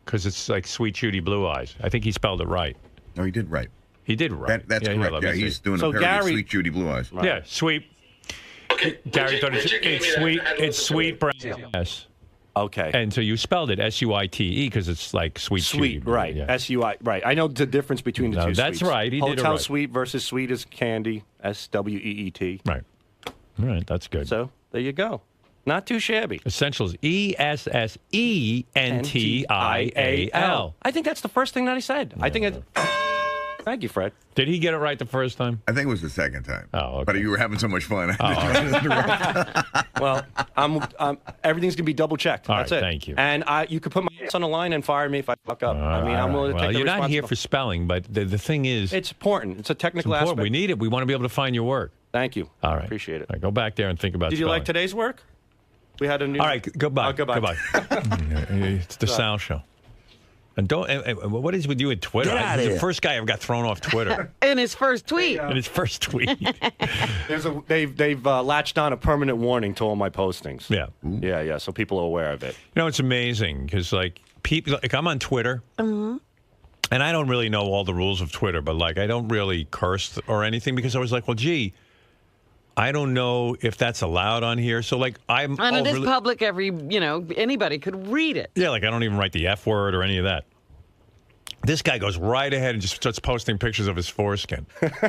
because it's like Sweet Judy Blue Eyes. I think he spelled it right. No, he did right. He did right. That's yeah, correct. Yeah, he's doing so a parody of Gary, Sweet Judy Blue Eyes. Right. Yeah, sweet. Okay. Gary thought it's sweet brown. Yes. Okay. And so you spelled it S-U-I-T-E because it's like Sweet Judy. Right. Yeah. S-U-I. Right. I know the difference between the two. That's sweets. right. He did it Hotel right. Sweet versus Sweet as Candy. S-W-E-E-T. Right. All right. That's good. So there you go. Not too shabby. Essentials. E-S-S-E-N-T-I-A-L. I think that's the first thing that I said. I think it. Thank you, Fred. Did he get it right the first time? I think it was the second time. Oh, okay. But you were having so much fun. Well, everything's gonna be double checked. All That's right, it. thank you. And you could put my ass on the line and fire me if I fuck up. I mean, I'm willing to well, take the you're not here responsibility. for spelling, but the thing is, It's important. It's a technical it's important. aspect. We need it. We want to be able to find your work. Thank you. All right. Appreciate it. All right, go back there and think about Did you spelling. like today's work? We had a new. All right, goodbye. Oh, goodbye. It's the Sal Show. And don't. What is with you at Twitter? Get outta He's the here. first guy I ever got thrown off Twitter. In his first tweet. In his first tweet. They've latched on a permanent warning to all my postings. Yeah. Yeah. So people are aware of it. You know, it's amazing because like people, like I'm on Twitter, and I don't really know all the rules of Twitter, but like I don't really curse or anything because I was like, well, gee, I don't know if that's allowed on here. So like I'm And it is overly- public. Anybody could read it. Yeah, like I don't even write the F word or any of that. This guy goes right ahead and just starts posting pictures of his foreskin.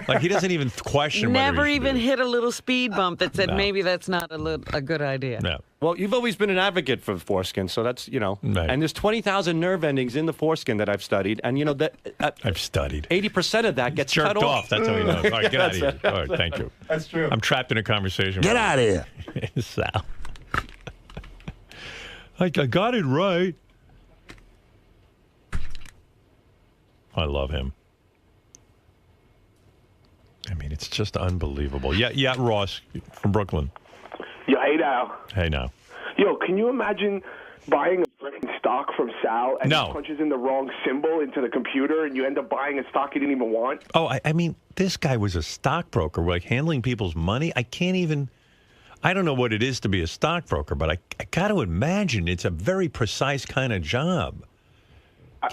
Like he doesn't even question whether Never he should even do it. hit a little speed bump that said No. maybe that's not a good idea. No. Well, you've always been an advocate for foreskin, so that's Right. And there's 20,000 nerve endings in the foreskin that I've studied, and that I've studied. 80% of that gets Jerked cut off. That's how he knows. All right, get out of That's here. it. All right, thank you. That's true. I'm trapped in a conversation. Get out of here. Sal. I got it right. I love him. I mean, it's just unbelievable. Yeah, Ross from Brooklyn. Yo, hey now. Hey now. Yo, can you imagine buying a freaking stock from Sal and No. he punches in the wrong symbol into the computer and you end up buying a stock you didn't even want? Oh, I mean, this guy was a stockbroker, like handling people's money. I don't know what it is to be a stockbroker, but I got to imagine it's a very precise kind of job.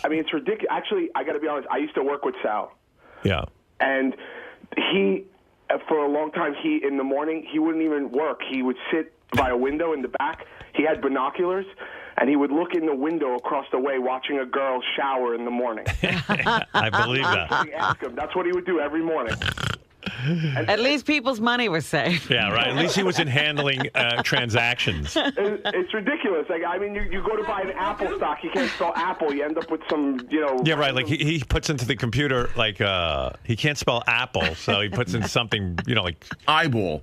I mean, it's ridiculous. Actually, I got to be honest, I used to work with Sal. Yeah. And he, for a long time, in the morning, he wouldn't even work. He would sit by a window in the back. He had binoculars, and he would look in the window across the way watching a girl shower in the morning. I believe that. Ask him. That's what he would do every morning. At least people's money was safe. Yeah, right. At least he wasn't handling transactions. It's ridiculous. Like, I mean, you go to buy an Apple stock, you can't spell Apple. You end up with some, Yeah, right. Like he puts into the computer, like he can't spell apple, so he puts in something, like eyeball.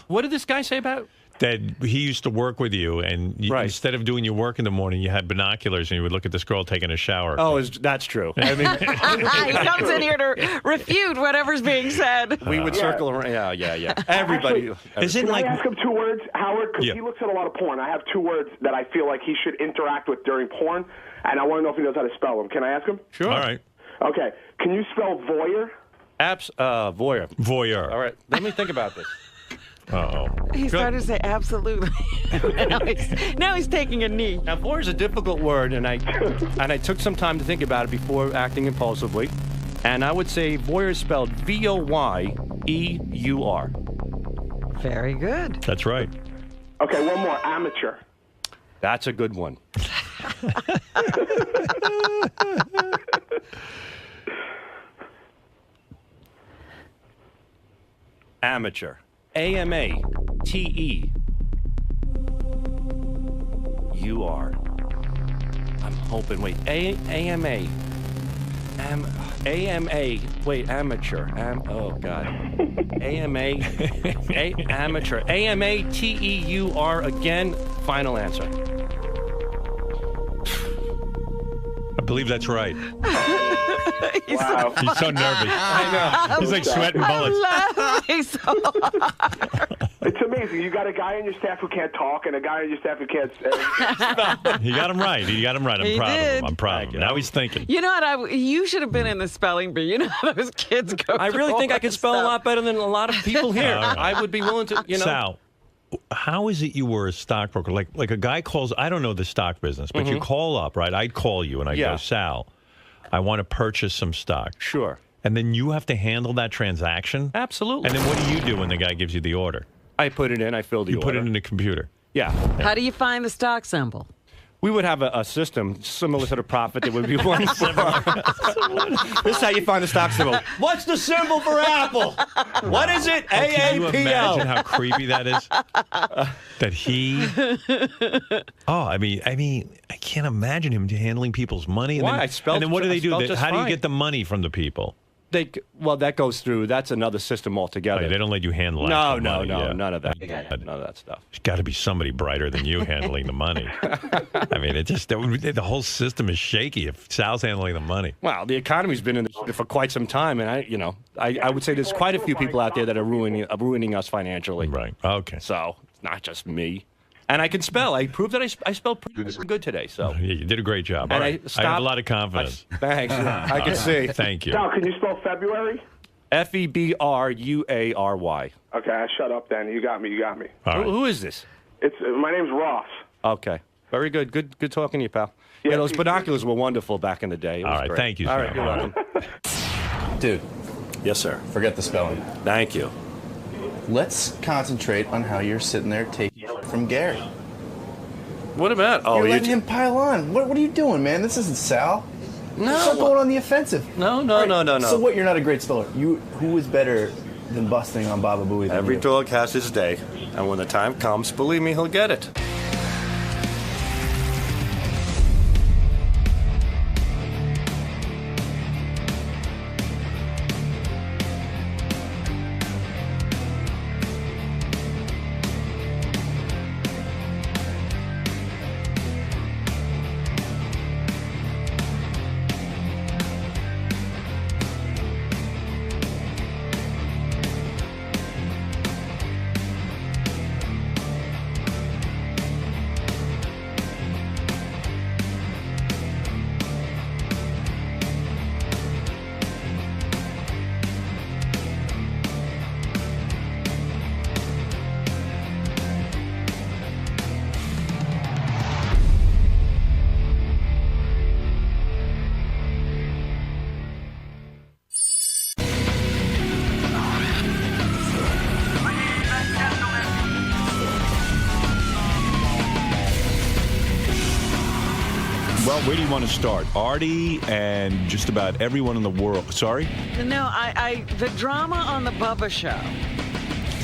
What did this guy say about? That he used to work with you, and instead of doing your work in the morning, you had binoculars, and you would look at this girl taking a shower. Oh, that's true. I mean, He comes in here to refute whatever's being said. we would circle around. Yeah. Everybody. Can I ask him 2 words, Howard? Because he looks at a lot of porn. I have 2 words that I feel like he should interact with during porn, and I want to know if he knows how to spell them. Can I ask him? Sure. All right. Okay. Can you spell voyeur? Voyeur. Voyeur. All right. Let me think about this. Uh-oh. He started to say absolutely. now he's taking a knee. Now, voyeur is a difficult word, and I took some time to think about it before acting impulsively. And I would say voyeur is spelled Voyeur. Very good. That's right. Okay, one more. Amateur. That's a good one. Amateur. AMATEUR. I'm hoping. Wait. AMA. AMA. Wait, amateur. Oh, God. AMA. Amateur. AMATEUR again. Final answer. I believe that's right. Wow. He's so nervous. I know. He's like sweating bullets. It's amazing. You got a guy on your staff who can't talk and a guy on your staff who can't say. He got him right. He got him right. I'm proud of him. I'm proud of him. Now he's thinking. You know what? You should have been in the spelling bee. You know how those kids go. I really think I could spell a lot better than a lot of people here. Right. I would be willing to, Sal, how is it you were a stockbroker? Like a guy calls, I don't know the stock business, but you call up, right? I'd call you and I go, Sal, I want to purchase some stock. Sure. And then you have to handle that transaction? Absolutely. And then what do you do when the guy gives you the order? I put it in. I fill the order. You put it in the computer? Yeah. How do you find the stock symbol? We would have a system similar to the Prophet that would be one for. This is how you find the stock symbol. What's the symbol for Apple? What is it? AAPL. Can you imagine how creepy that is? That he. Oh, I mean, I can't imagine him handling people's money. And Why? Then, I spelled. And then what do they do? How do you get the money from the people? Well, that goes through. That's another system altogether. Oh, they don't let you handle No, money. no, Yeah. none of that. None of that stuff. There's got to be somebody brighter than you handling the money. I mean, the whole system is shaky if Sal's handling the money. Well, the economy's been in this for quite some time, and I would say there's quite a few people out there that are ruining us financially. Right. Okay. So it's not just me. And I can spell. I proved that I spelled pretty good today. So yeah, you did a great job. And All right. I have a lot of confidence. Thanks. I can see. Thank you. Sal, can you spell February? FEBRUARY. Okay, I shut up then. You got me. All right. Who is this? My name's Ross. Okay. Very good. Good talking to you, pal. Yeah, those binoculars were wonderful back in the day. It was right, great. thank you, All Sal. right, you're welcome. Dude, Yes, sir. forget the spelling. Thank you. Let's concentrate on how you're sitting there taking from Gary. What about? Oh, You're letting him pile on. What are you doing, man? This isn't Sal. No. Stop going on the offensive. No. So what? You're not a great speller. Who is better than busting on Baba Booey? Than Every you? dog has his day, and when the time comes, believe me, he'll get it. Well, where do you want to start? Artie and just about everyone in the world. Sorry? No, the drama on the Bubba show.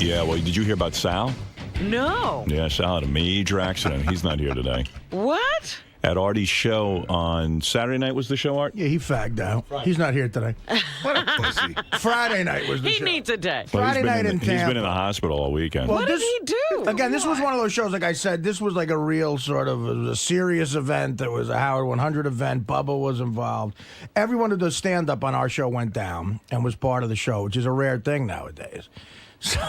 Yeah, well, did you hear about Sal? No. Yeah, Sal had a major accident. He's not here today. What? At Artie's show on Saturday night was the show, Art? Yeah, he fagged out. He's not here today. What a pussy. Friday night was the He show. needs a day. Well, Friday night in He's been Tampa. in the hospital all weekend. What did he do? Again, this was one of those shows, like I said, this was like a real sort of a serious event. It was a Howard 100 event. Bubba was involved. Everyone who does stand-up on our show went down and was part of the show, which is a rare thing nowadays. So,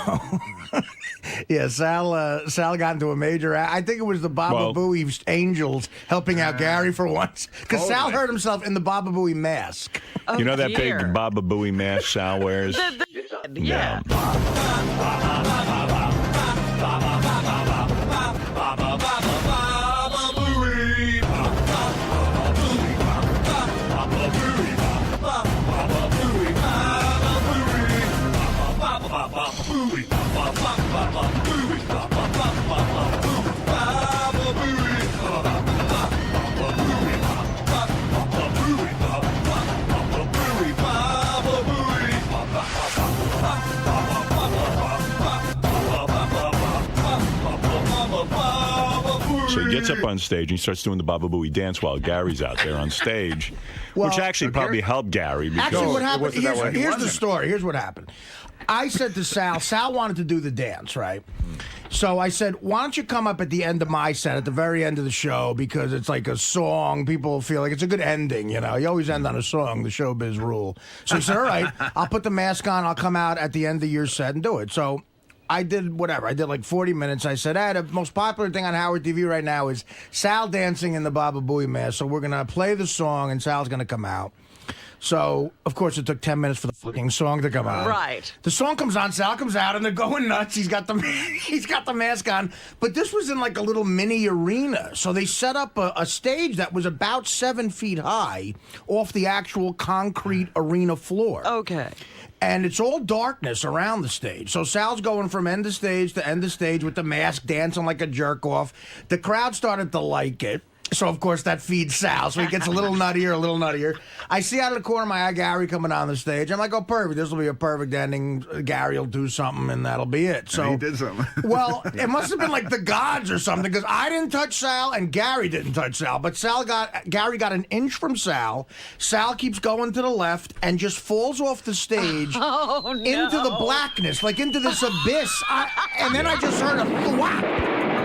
yeah, Sal got into a major. I think it was the Baba Booey Angels helping out Gary for once, because Sal hurt himself in the Baba Booey mask. Oh, you know that dear. big Baba Booey mask Sal wears? Yeah. gets up on stage and he starts doing the Baba Booey dance while Gary's out there on stage, which actually probably helped Gary. Because Actually, what happened? Here's the story. Here's what happened. I said to Sal, Sal wanted to do the dance, right? So I said, why don't you come up at the end of my set, at the very end of the show, because it's like a song. People feel like it's a good ending, you know. You always end on a song, the showbiz rule. So he said, all right, I'll put the mask on. I'll come out at the end of your set and do it. So I did whatever. I did like 40 minutes. I said, the most popular thing on Howard TV right now is Sal dancing in the Baba Booey mask. So we're going to play the song, and Sal's going to come out. So, of course, it took 10 minutes for the fucking song to come out. Right. The song comes on, Sal comes out, and they're going nuts. He's got the mask on. But this was in like a little mini arena. So they set up a stage that was about 7 feet high off the actual concrete arena floor. Okay. And it's all darkness around the stage. So Sal's going from end of stage to end of stage with the mask, dancing like a jerk off. The crowd started to like it. So, of course, that feeds Sal. So he gets a little nuttier, a little nuttier. I see out of the corner of my eye Gary coming on the stage. I'm like, oh, perfect. This will be a perfect ending. Gary will do something, and that'll be it. So and he did something. Well, it must have been like the gods or something, because I didn't touch Sal, and Gary didn't touch Sal. But Gary got an inch from Sal. Sal keeps going to the left and just falls off the stage into the blackness, like into this abyss. And then I just heard a thwap.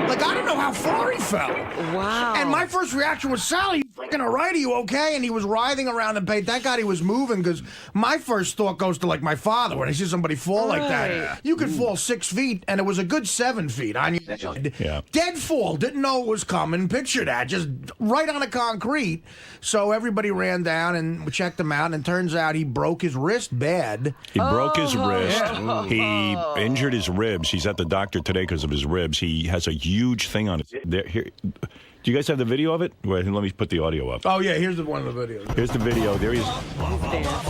Like, I don't know how far he fell. Wow. And my first reaction was, Sal, you fucking all right? Are you okay? And he was writhing around in pain. Thank God he was moving, because my first thought goes to, like, my father. When I see somebody fall like that, you could fall 6 feet, and it was a good 7 feet on your head. Yeah. Dead fall. Didn't know it was coming. Picture that. Just right on the concrete. So everybody ran down and checked him out, and it turns out he broke his wrist bad. He broke his wrist. He injured his ribs. He's at the doctor today because of his ribs. He has a huge thing on it. Here, do you guys have the video of it? Wait, let me put the audio up. Oh, yeah, here's one of the videos. Here's the video. There he is.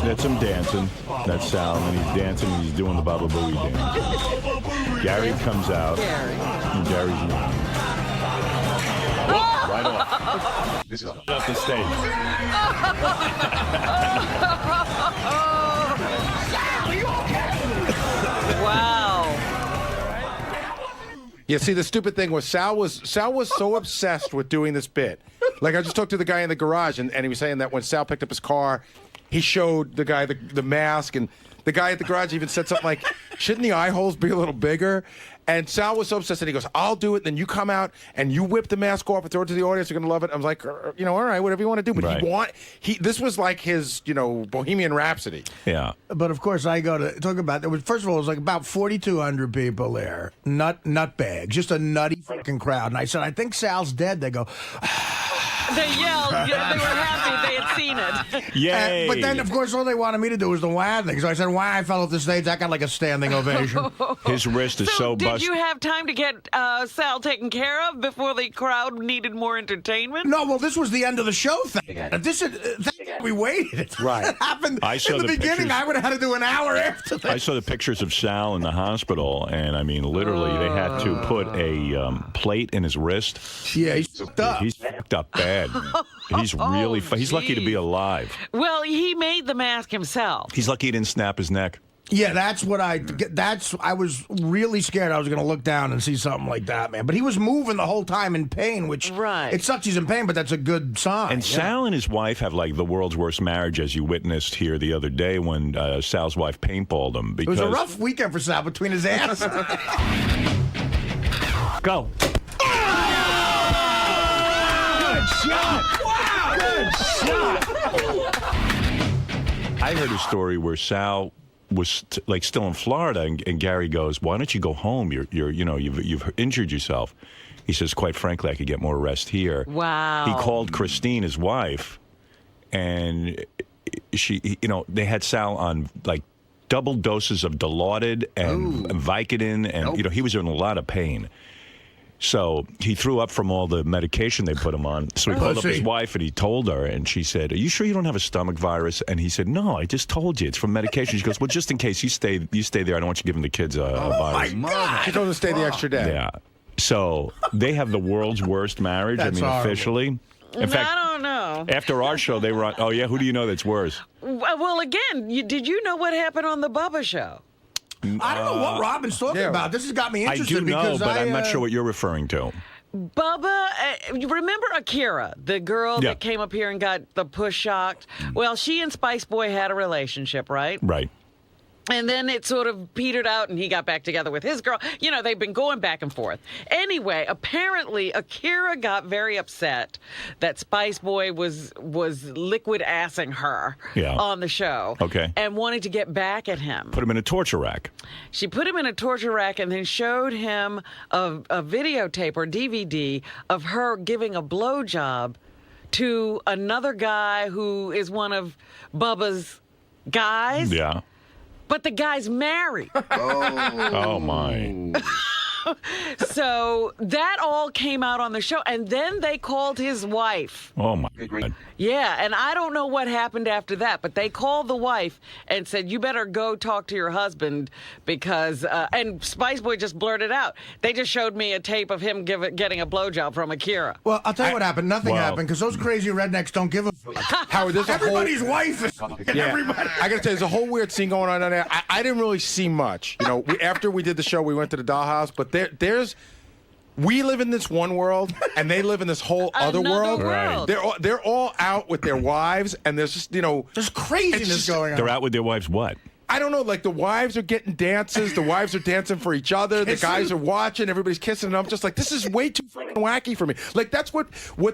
That's him dancing. That's Sal, and he's dancing, and he's doing the Baba Booey dance. Gary comes out. And Gary's right off. This is off the stage. Wow. Yeah, see, the stupid thing was Sal was so obsessed with doing this bit. Like, I just talked to the guy in the garage, and he was saying that when Sal picked up his car, he showed the guy the mask, and the guy at the garage even said something like, shouldn't the eye holes be a little bigger? And Sal was so obsessed, and he goes, I'll do it, then you come out, and you whip the mask off and throw it to the audience, you're going to love it. I was like, all right, whatever you want to do. But right. This was like his, Bohemian Rhapsody. Yeah. But, of course, I go to talk about, first of all, it was like about 4,200 people there. Nut bags. Just a nutty fucking crowd. And I said, I think Sal's dead. They go, They yelled. Yeah, they were happy they had seen it. Yay. But then, of course, all they wanted me to do was the wah thing. So I said, wah, I fell off the stage. That got like a standing ovation. His wrist is so busted. Did you have time to get Sal taken care of before the crowd needed more entertainment? No, well, this was the end of the show thing. We waited. Right. It happened I saw in the beginning. pictures. I would have had to do an hour after that. I saw the pictures of Sal in the hospital, and I mean, literally, they had to put a plate in his wrist. Yeah, he's fucked up. He's fucked up bad. He's really. He's lucky to be alive. Well, he made the mask himself. He's lucky he didn't snap his neck. Yeah, that's what I was really scared I was going to look down and see something like that, man. But he was moving the whole time in pain, which it sucks he's in pain, but that's a good sign. And Sal and his wife have like the world's worst marriage, as you witnessed here the other day when Sal's wife paintballed him. Because it was a rough weekend for Sal between his ass. Go. Good shot! Wow! Good shot! I heard a story where Sal was still in Florida, and Gary goes, "Why don't you go home? You've injured yourself." He says, "Quite frankly, I could get more rest here." Wow. He called Christine, his wife, and they had Sal on like double doses of Dilaudid and Vicodin, and he was in a lot of pain. So he threw up from all the medication they put him on. So he called up his wife and he told her, and she said, "Are you sure you don't have a stomach virus?" And he said, "No, I just told you it's from medication." She goes, "Well, just in case you stay there, I don't want you giving the kids a virus." My God. She told him to stay the extra day. Yeah. So they have the world's worst marriage. That's horrible. Officially. In fact, I don't know. After our show, they were on. Oh yeah, who do you know that's worse? Well, again, did you know what happened on the Bubba show? I don't know what Robin's talking about. This has got me interested. I do know, because but I'm not sure what you're referring to. Bubba, you remember Akira, the girl that came up here and got the push shocked? Well, she and Spice Boy had a relationship, right? Right. And then it sort of petered out and he got back together with his girl. You know, they've been going back and forth. Anyway, apparently Akira got very upset that Spice Boy was liquid assing her on the show. Okay. And wanted to get back at him. Put him in a torture rack. She put him in a torture rack and then showed him a videotape or DVD of her giving a blowjob to another guy who is one of Bubba's guys. Yeah. But the guy's married. Oh my. So that all came out on the show. And then they called his wife. Oh my God. Yeah, and I don't know what happened after that, but they called the wife and said, you better go talk to your husband because, and Spice Boy just blurted out, they just showed me a tape of him getting a blowjob from Akira. Well, I'll tell you what happened. Nothing happened because those crazy rednecks don't give a fuck. Howard, there's everybody's wife is everybody. I gotta tell you, there's a whole weird scene going on there. I didn't really see much. You know, after we did the show, we went to the dollhouse, but we live in this one world, and they live in this whole other world. Right. They're all out with their wives, and there's just there's craziness going on. They're out with their wives. What? I don't know, like the wives are getting dances, the wives are dancing for each other, the guys are watching, everybody's kissing, and I'm just like, this is way too fucking wacky for me. Like that's what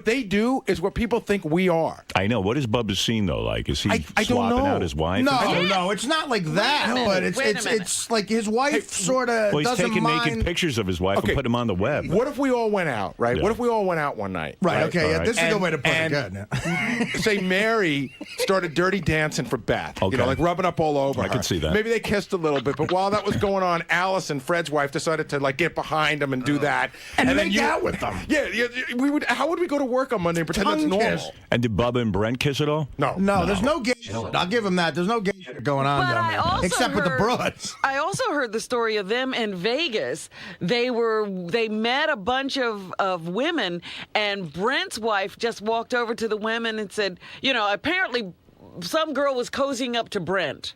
they do is what people think we are. I know. What is Bubba's scene though like? Is he I don't swapping know. out his wife? No, it's not like that. But it's like his wife sort of Well, he's doesn't taking mind. naked pictures of his wife and putting them on the web. What if we all went out, right? Yeah. What if we all went out one night? Right, okay, yeah, this is a good way to put it. Good. Say Mary started dirty dancing for Beth. Okay. You know, like rubbing up all over her. I could see that. Maybe they kissed a little bit, but while that was going on, Allison, Fred's wife, decided to like get behind him and do that. And then make out with them. Yeah, we would. How would we go to work on Monday and pretend that's normal? Kiss. And did Bubba and Brent kiss at all? No, there's no gay shit. I'll give him that. There's no gay shit going on But down I there. also Except with the broads. I also heard the story of them in Vegas. They met a bunch of women, and Brent's wife just walked over to the women and said, you know, apparently some girl was cozying up to Brent.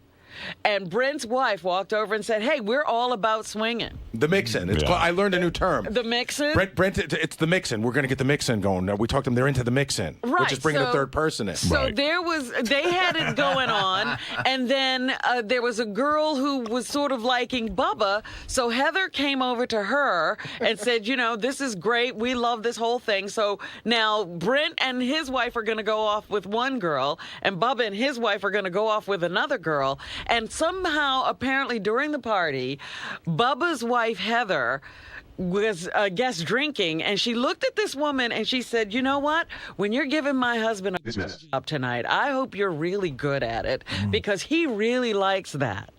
And Brent's wife walked over and said, hey, we're all about swinging. The mix-in. I learned a new term. The mix-in? Brent, it's the mix-in. We're going to get the mix-in going. We talked to them. They're into the mix-in. Right. We're just bringing a third person in. So they had it going on. And then there was a girl who was sort of liking Bubba. So Heather came over to her and said, you know, this is great. We love this whole thing. So now Brent and his wife are going to go off with one girl, and Bubba and his wife are going to go off with another girl. And somehow, apparently, during the party, Bubba's wife, Heather, was, I guess, drinking, and she looked at this woman and she said, you know what? When you're giving my husband a job tonight, I hope you're really good at it because he really likes that.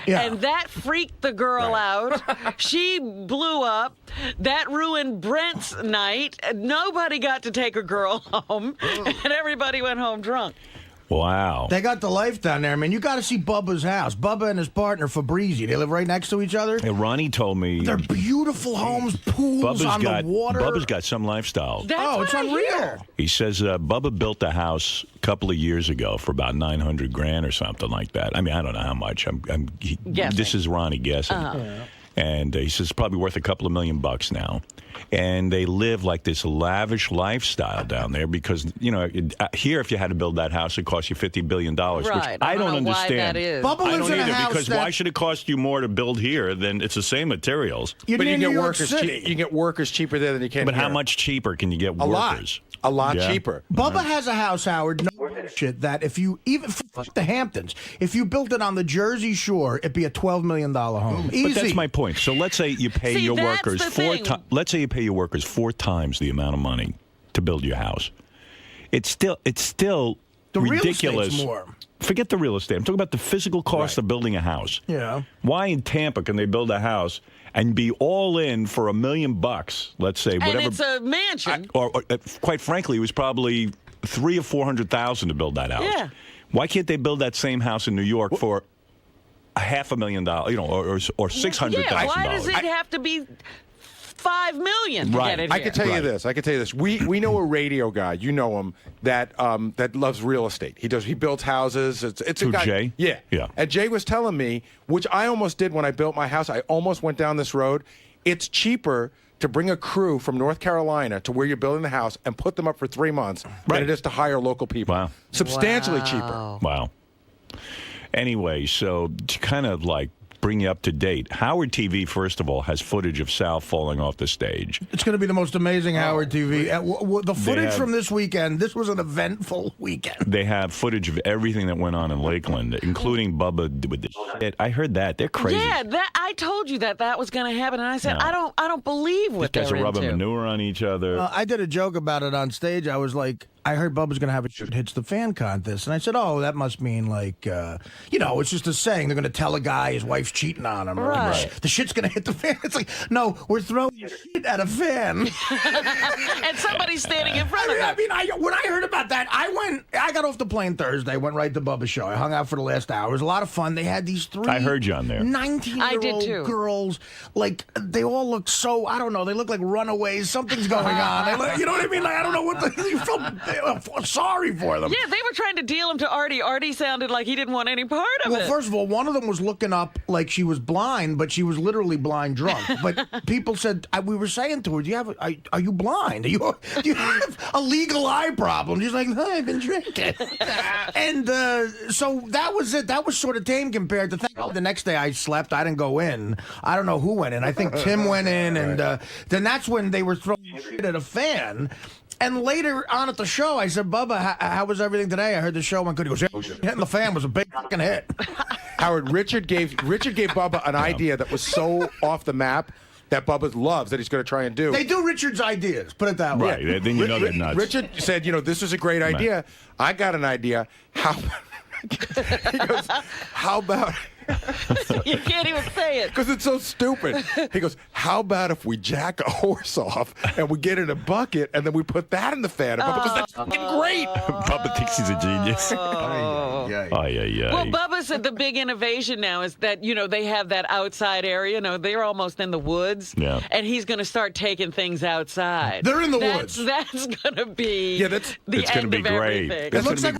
Yeah. And that freaked the girl out. She blew up. That ruined Brent's night. Nobody got to take a girl home, and everybody went home drunk. Wow. They got the life down there. I mean, you got to see Bubba's house. Bubba and his partner, Fabrizi, they live right next to each other. Hey, Ronnie told me they're beautiful homes, pools on the water. Bubba's got some lifestyle. It's unreal. He says Bubba built a house a couple of years ago for about $900,000 or something like that. I mean, I don't know how much. This is Ronnie guessing. And he says it's probably worth a couple of $1 million now. And they live like this lavish lifestyle down there because, you know, here if you had to build that house, it cost you $50 billion, which I don't understand. Why that is. Bubba I lives don't in a either house because why should it cost you more to build here than it's the same materials? But you can get workers. You can get workers cheaper there than you can. But here. how much cheaper can you get workers? A lot cheaper. Bubba has a house, Howard. No shit. That if you even the Hamptons, if you built it on the Jersey Shore, it'd be a $12 million home. Easy. But that's my point. So let's say you pay your workers let's say you pay your workers 4 times the amount of money to build your house. It's still the ridiculous. Real estate's more. Forget the real estate. I'm talking about the physical cost of building a house. Yeah. Why in Tampa can they build a house and be all in for $1 million? Let's say whatever. And it's a mansion. Or quite frankly, it was probably $300,000 or $400,000 to build that house. Yeah. Why can't they build that same house in New York for $500,000? You know, or $600,000. Yeah. Why does it have to be $5 million to get it here? I can tell you this. We know a radio guy. You know him that loves real estate. He builds houses. It's a guy. Jay? Yeah. And Jay was telling me, which I almost did when I built my house. I almost went down this road. It's cheaper to bring a crew from North Carolina to where you're building the house and put them up for 3 months than it is to hire local people. Wow. Substantially cheaper. Wow. Anyway, so to kind of like bring you up to date, Howard TV, first of all, has footage of Sal falling off the stage. It's going to be the most amazing Howard TV. The footage have- from this weekend, this was an eventful weekend. They have footage of everything that went on in Lakeland, including Bubba with the shit. I heard that. They're crazy. Yeah, I told you that was going to happen, and I said No. I don't believe These what guys they're are rubbing into. manure on each other. I did a joke about it on stage. I was like, I heard Bubba's going to have a shit hits the fan contest. And I said, oh, that must mean like, it's just a saying. They're going to tell a guy his wife's cheating on him. Or Right. the shit's going to hit the fan. It's like, no, we're throwing shit at a fan. And somebody's standing in front of them. When I heard about that, I got off the plane Thursday, went right to Bubba's show. I hung out for the last hour. It was a lot of fun. They had these 3 I heard you on there. 19-year-old girls. Like, they all look so, I don't know, they look like runaways. Something's going on. You know what I mean? Like, I don't know what you feel sorry for them. Yeah, they were trying to deal him to Artie. Artie sounded like he didn't want any part of Well, it. first of all, one of them was looking up like she was blind, but she was literally blind drunk. But people said, we were saying to her, are you blind? Do you have a legal eye problem? She's like, no, I've been drinking. And so that was it. That was sort of tame compared to the next day I slept. I didn't go in. I don't know who went in. I think Tim went in. And then that's when they were throwing shit at a fan. And later on at the show, I said, Bubba, how was everything today? I heard the show went good. He goes, yeah, hitting the fan was a big fucking hit. Howard, Richard gave Bubba an idea that was so off the map that Bubba loves that he's going to try and do. They do Richard's ideas, put it that way. Right, then you know they're nuts. Richard said, this is a great idea. I got an idea. He goes, how about... You can't even say it. Because it's so stupid. He goes, how about if we jack a horse off and we get in a bucket and then we put that in the fan? And Bubba goes, that's fucking great. Bubba thinks he's a genius. Well, Bubba said the big innovation now is that, they have that outside area. They're almost in the woods. Yeah. And he's going to start taking things outside. They're in the woods. That's going to be the it's going to end be of great. everything. It looks like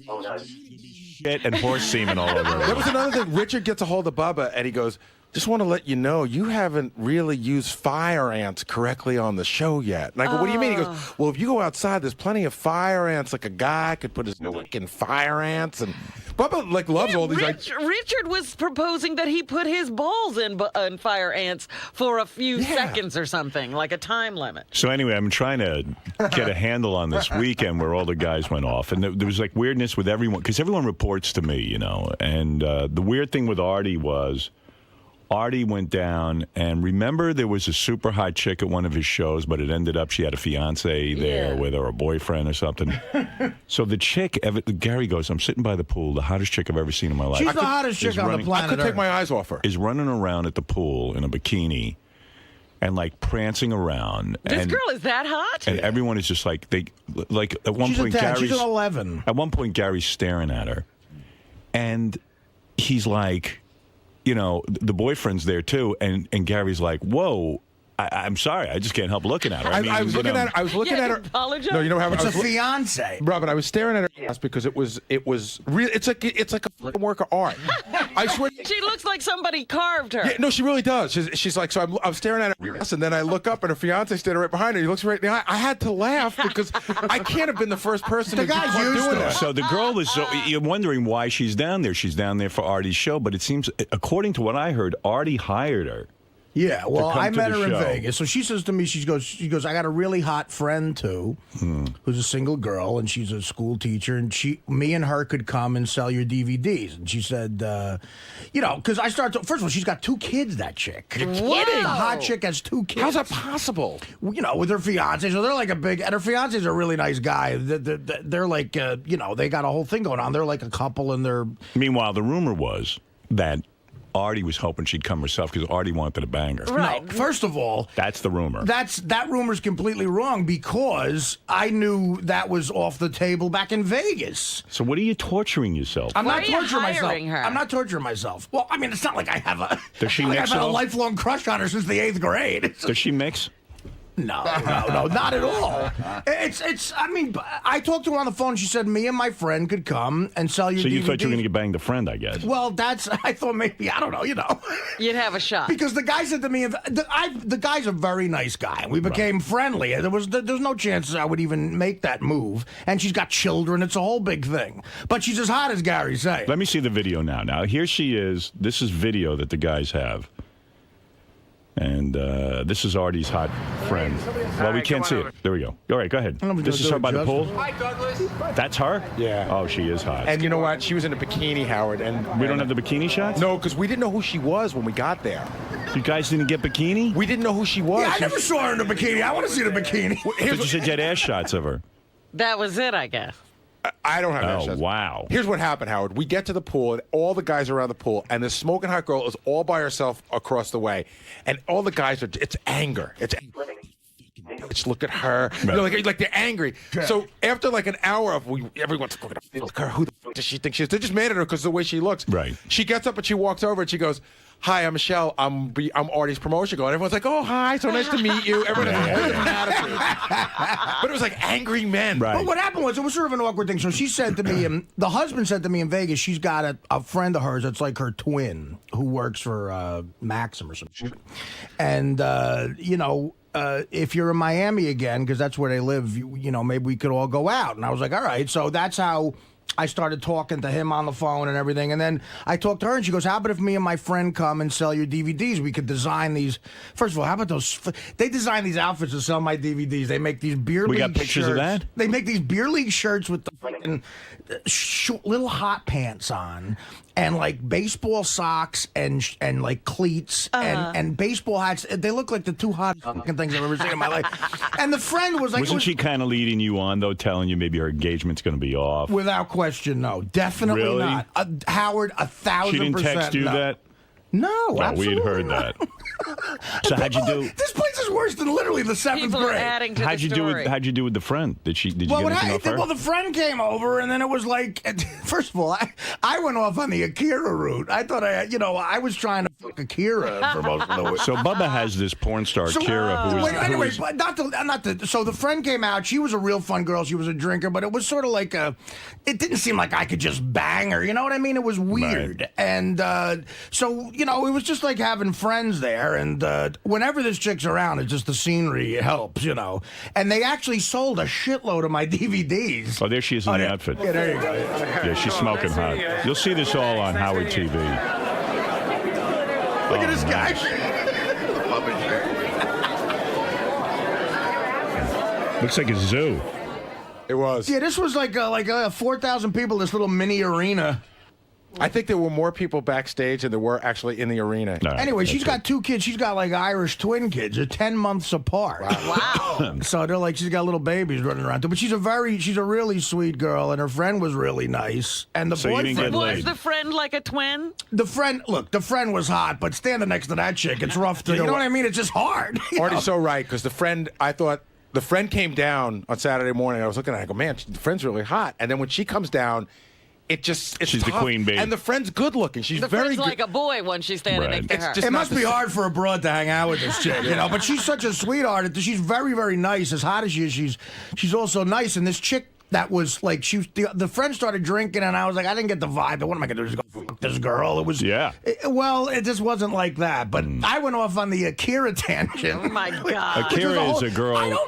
shit and horse semen all over. That was another thing. Richard gets a hold of Bubba and he goes, just want to let you know, you haven't really used fire ants correctly on the show yet. And I go, what do you mean? He goes, well, if you go outside, there's plenty of fire ants. Like a guy could put his fucking fire ants. And Bubba loves all these. Richard was proposing that he put his balls in fire ants for a few seconds or something, like a time limit. So anyway, I'm trying to get a handle on this weekend where all the guys went off. And there was like weirdness with everyone, because everyone reports to me, And the weird thing with Artie was, Artie went down, and remember there was a super hot chick at one of his shows, but it ended up she had a fiance there with her, or a boyfriend or something. So the chick, Gary goes, I'm sitting by the pool, the hottest chick I've ever seen in my life. She's the hottest chick on the planet. I could take my eyes off her. Is running around at the pool in a bikini and like prancing around. This girl is that hot? And everyone is just like, at one She's point, a 10. She's an 11. At one point, Gary's staring at her, and he's like, the boyfriend's there too, and Gary's like, whoa, I'm sorry, I just can't help looking at her. I was looking at her. Apologize. No, how it's I a fiance. Robin, I was staring at her ass because it was real. It's like a fucking work of art. I swear. She looks like somebody carved her. Yeah, no, she really does. She's like, so I'm staring at her ass, and then I look up, and her fiance standing right behind her. He looks right in the eye. I had to laugh because I can't have been the first person to guy's doing used to that. So the girl was you're wondering why she's down there. She's down there for Artie's show, but it seems, according to what I heard, Artie hired her. Yeah, well, I met her in show. Vegas. So she says to me, she goes, I got a really hot friend too, who's a single girl, and she's a school teacher, and me and her could come and sell your DVDs. And she said, because I started. First of all, she's got 2 kids. That chick. You're kidding? kidding? A hot chick has 2 kids. How's that possible? With her fiance, so they're like and her fiance's a really nice guy. They're like, they got a whole thing going on. They're like a couple, and they're. Meanwhile, the rumor was that Artie was hoping she'd come herself because Artie wanted to bang her. Right. No, first of all, that's the rumor. That rumor's completely wrong because I knew that was off the table back in Vegas. So what are you torturing yourself? I'm not Why are you torturing myself. hiring her? I'm not torturing myself. Well, I mean, it's not like I have a. Does she I've mix had at a all? lifelong crush on her since the 8th grade. Does she mix? No, not at all. I mean, I talked to her on the phone. She said me and my friend could come and sell your So you DVDs. thought you were going to get banged a friend, I guess. Well, I thought maybe, I don't know, You'd have a shot. Because the guy said to me, the guy's a very nice guy. We became friendly. There's no chance I would even make that move. And she's got children. It's a whole big thing. But she's as hot as Gary said. Let me see the video now. Now, here she is. This is video that the guys have. And this is Artie's hot friend. Well, we can't see it. There we go. All right, go ahead. This is her by the pool? Hi, Douglas. That's her? Yeah. Oh, she is hot. And you know what? She was in a bikini, Howard. And we don't have the bikini shots? No, because we didn't know who she was when we got there. You guys didn't get bikini? We didn't know who she was. Yeah, I never saw her in a bikini. I want to see the bikini. But you said you had ass shots of her. That was it, I guess. I don't have Oh, ass shots. wow. Here's what happened, Howard. We get to the pool, and all the guys are around the pool, and this smoking hot girl is all by herself across the way. And all the guys it's anger. It's bitch, look at her. You know, like they're angry. So after like an hour of everyone's going to look at her. Who the fuck does she think she is? They're just mad at her because of the way she looks. Right. She gets up and she walks over and she goes, "Hi, I'm Michelle. I'm Artie's promotion girl." And everyone's like, "Oh, hi, so nice to meet you." Everyone has a whole different attitude. But it was like angry men. But what happened was, it was sort of an awkward thing. So she said to me, the husband said to me in Vegas, she's got a friend of hers that's like her twin who works for Maxim or some shit. And, if you're in Miami again, because that's where they live, maybe we could all go out. And I was like, all right. So that's how I started talking to him on the phone and everything. And then I talked to her, and she goes, how about if me and my friend come and sell your DVDs? We could design these. First of all, how about those? They design these outfits to sell my DVDs. They make these beer league shirts. We got pictures of that? They make these beer league shirts with the fucking little hot pants on. And like baseball socks and like cleats and baseball hats. They look like the two hottest fucking things I've ever seen in my life. And the friend was like, Wasn't she kind of leading you on, though, telling you maybe her engagement's going to be off? Without question, no. Definitely Really? not. Howard, 1,000%. She didn't text you no. that? No, Well, we had absolutely heard not. that. So how'd you do? This place is worse than literally the seventh People are grade. adding to How'd the you story. how'd you do with the friend? Did you Well, get anything off her? well, the friend came over, and then it was like, first of all, I went off on the Akira route. I thought I was trying to fuck Akira for most of the week. So Bubba has this porn star, Kira, who is... Anyway, but not the. So the friend came out. She was a real fun girl. She was a drinker, but it was sort of like it didn't seem like I could just bang her. You know what I mean? It was weird, Right. and so it was just like having friends there. And whenever this chick's around, it's just the scenery helps, And they actually sold a shitload of my DVDs. Oh, there she is in the outfit. Yeah, there you go. Yeah, she's smoking hot. You'll see this all on Howard TV. Look at this guy. Looks like a zoo. It was. Yeah, this was like 4,000 people. This little mini arena. I think there were more people backstage than there were actually in the arena. Anyway, she's got two kids. She's got like Irish twin kids. They're 10 months apart. Wow. So they're like, she's got little babies running around. But she's a really sweet girl, and her friend was really nice. And the So you didn't boyfriend get Was laid. the friend like a twin? the friend was hot, but standing next to that chick, it's rough to. You know what I mean? It's just hard. Artie's so right, because I thought the friend came down on Saturday morning. I was looking at her, I go, man, the friend's really hot. And then when she comes down, it's She's the tough. queen bee. And the friend's good looking. She's The very friend's good. like a boy when she's standing Right. next to It's her. just It not must the be same. hard for a broad to hang out with this chick, But she's such a sweetheart. She's very, very nice. As hot as she is, she's also nice. And this chick that was like, the friend started drinking, and I was like, I didn't get the vibe. But what am I gonna do? Just go fuck this girl? It was it just wasn't like that. But I went off on the Akira tangent. Oh my God. Akira is a girl.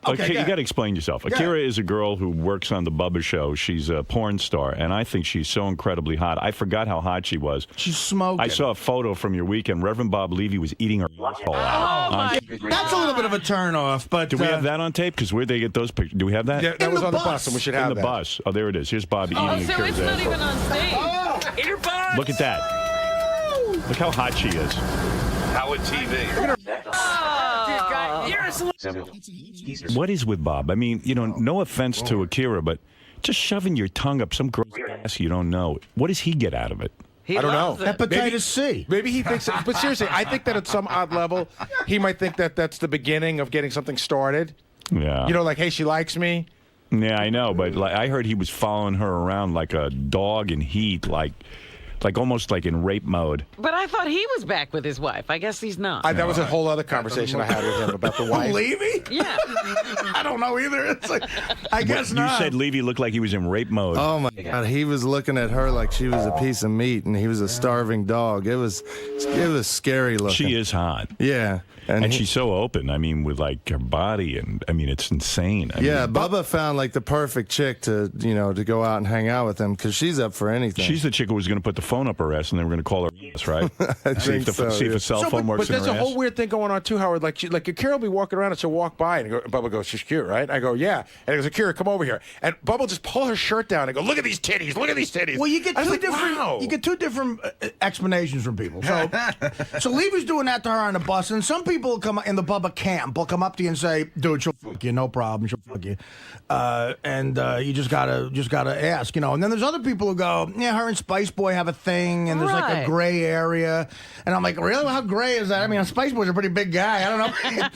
Okay, you got to explain yourself. Akira is a girl who works on the Bubba Show. She's a porn star, and I think she's so incredibly hot. I forgot how hot she was. She's smoking. I saw a photo from your weekend. Reverend Bob Levy was eating her asshole out. That's a little bit of a turnoff, but Do we have that on tape? Because where'd they get those pictures? Do we have that? Yeah, that was on the bus, and we should have in the that. bus. Oh, there it is. Here's Bob Oh, eating so Akira's it's not asshole. even on stage. Earbuds! Look at that. Look how hot she is. Howard TV. What is with Bob? I mean, no offense to Akira, but just shoving your tongue up some girl's ass you don't know. What does he get out of it? I don't know. Hepatitis C. Maybe he thinks, but seriously, I think that at some odd level, he might think that that's the beginning of getting something started. Yeah. Like, hey, she likes me. Yeah, I know, but I heard he was following her around like a dog in heat, like like almost like in rape mode. But I thought he was back with his wife. I guess he's not. That was a whole other conversation I had with him about the wife. Levy? Yeah. I don't know either. It's like, I guess You not. said Levy looked like he was in rape mode. Oh my God, he was looking at her like she was a piece of meat, and he was a starving dog. It was scary looking. She is hot. Yeah, and she's so open. I mean, with like her body, and I mean, it's insane. I mean, Bubba found like the perfect chick to go out and hang out with him because she's up for anything. she's the chick who was going to put the phone up her ass, and they were going to call her ass, right? See if a cell phone works but in there's her a ass. whole weird thing going on too, Howard. Like Akira will be walking around and she'll walk by and Bubba goes, "She's cute, right?" I go, "Yeah." And he goes, "Akira, come over here." And Bubba will just pull her shirt down and go, "Look at these titties! Look at these titties!" Well, you get I was two like, different. wow. You get two different explanations from people. So Levy's doing that to her on the bus, and some people come in the Bubba camp will come up to you and say, "Dude, she'll fuck you, no problem, she'll fuck you," and you just gotta ask, And then there's other people who go, "Yeah, her and Spice Boy have a thing, and there's like a Right. gray area," and I'm like, "Really? How gray is that?" I mean, Spice Boy's a pretty big guy. I don't know.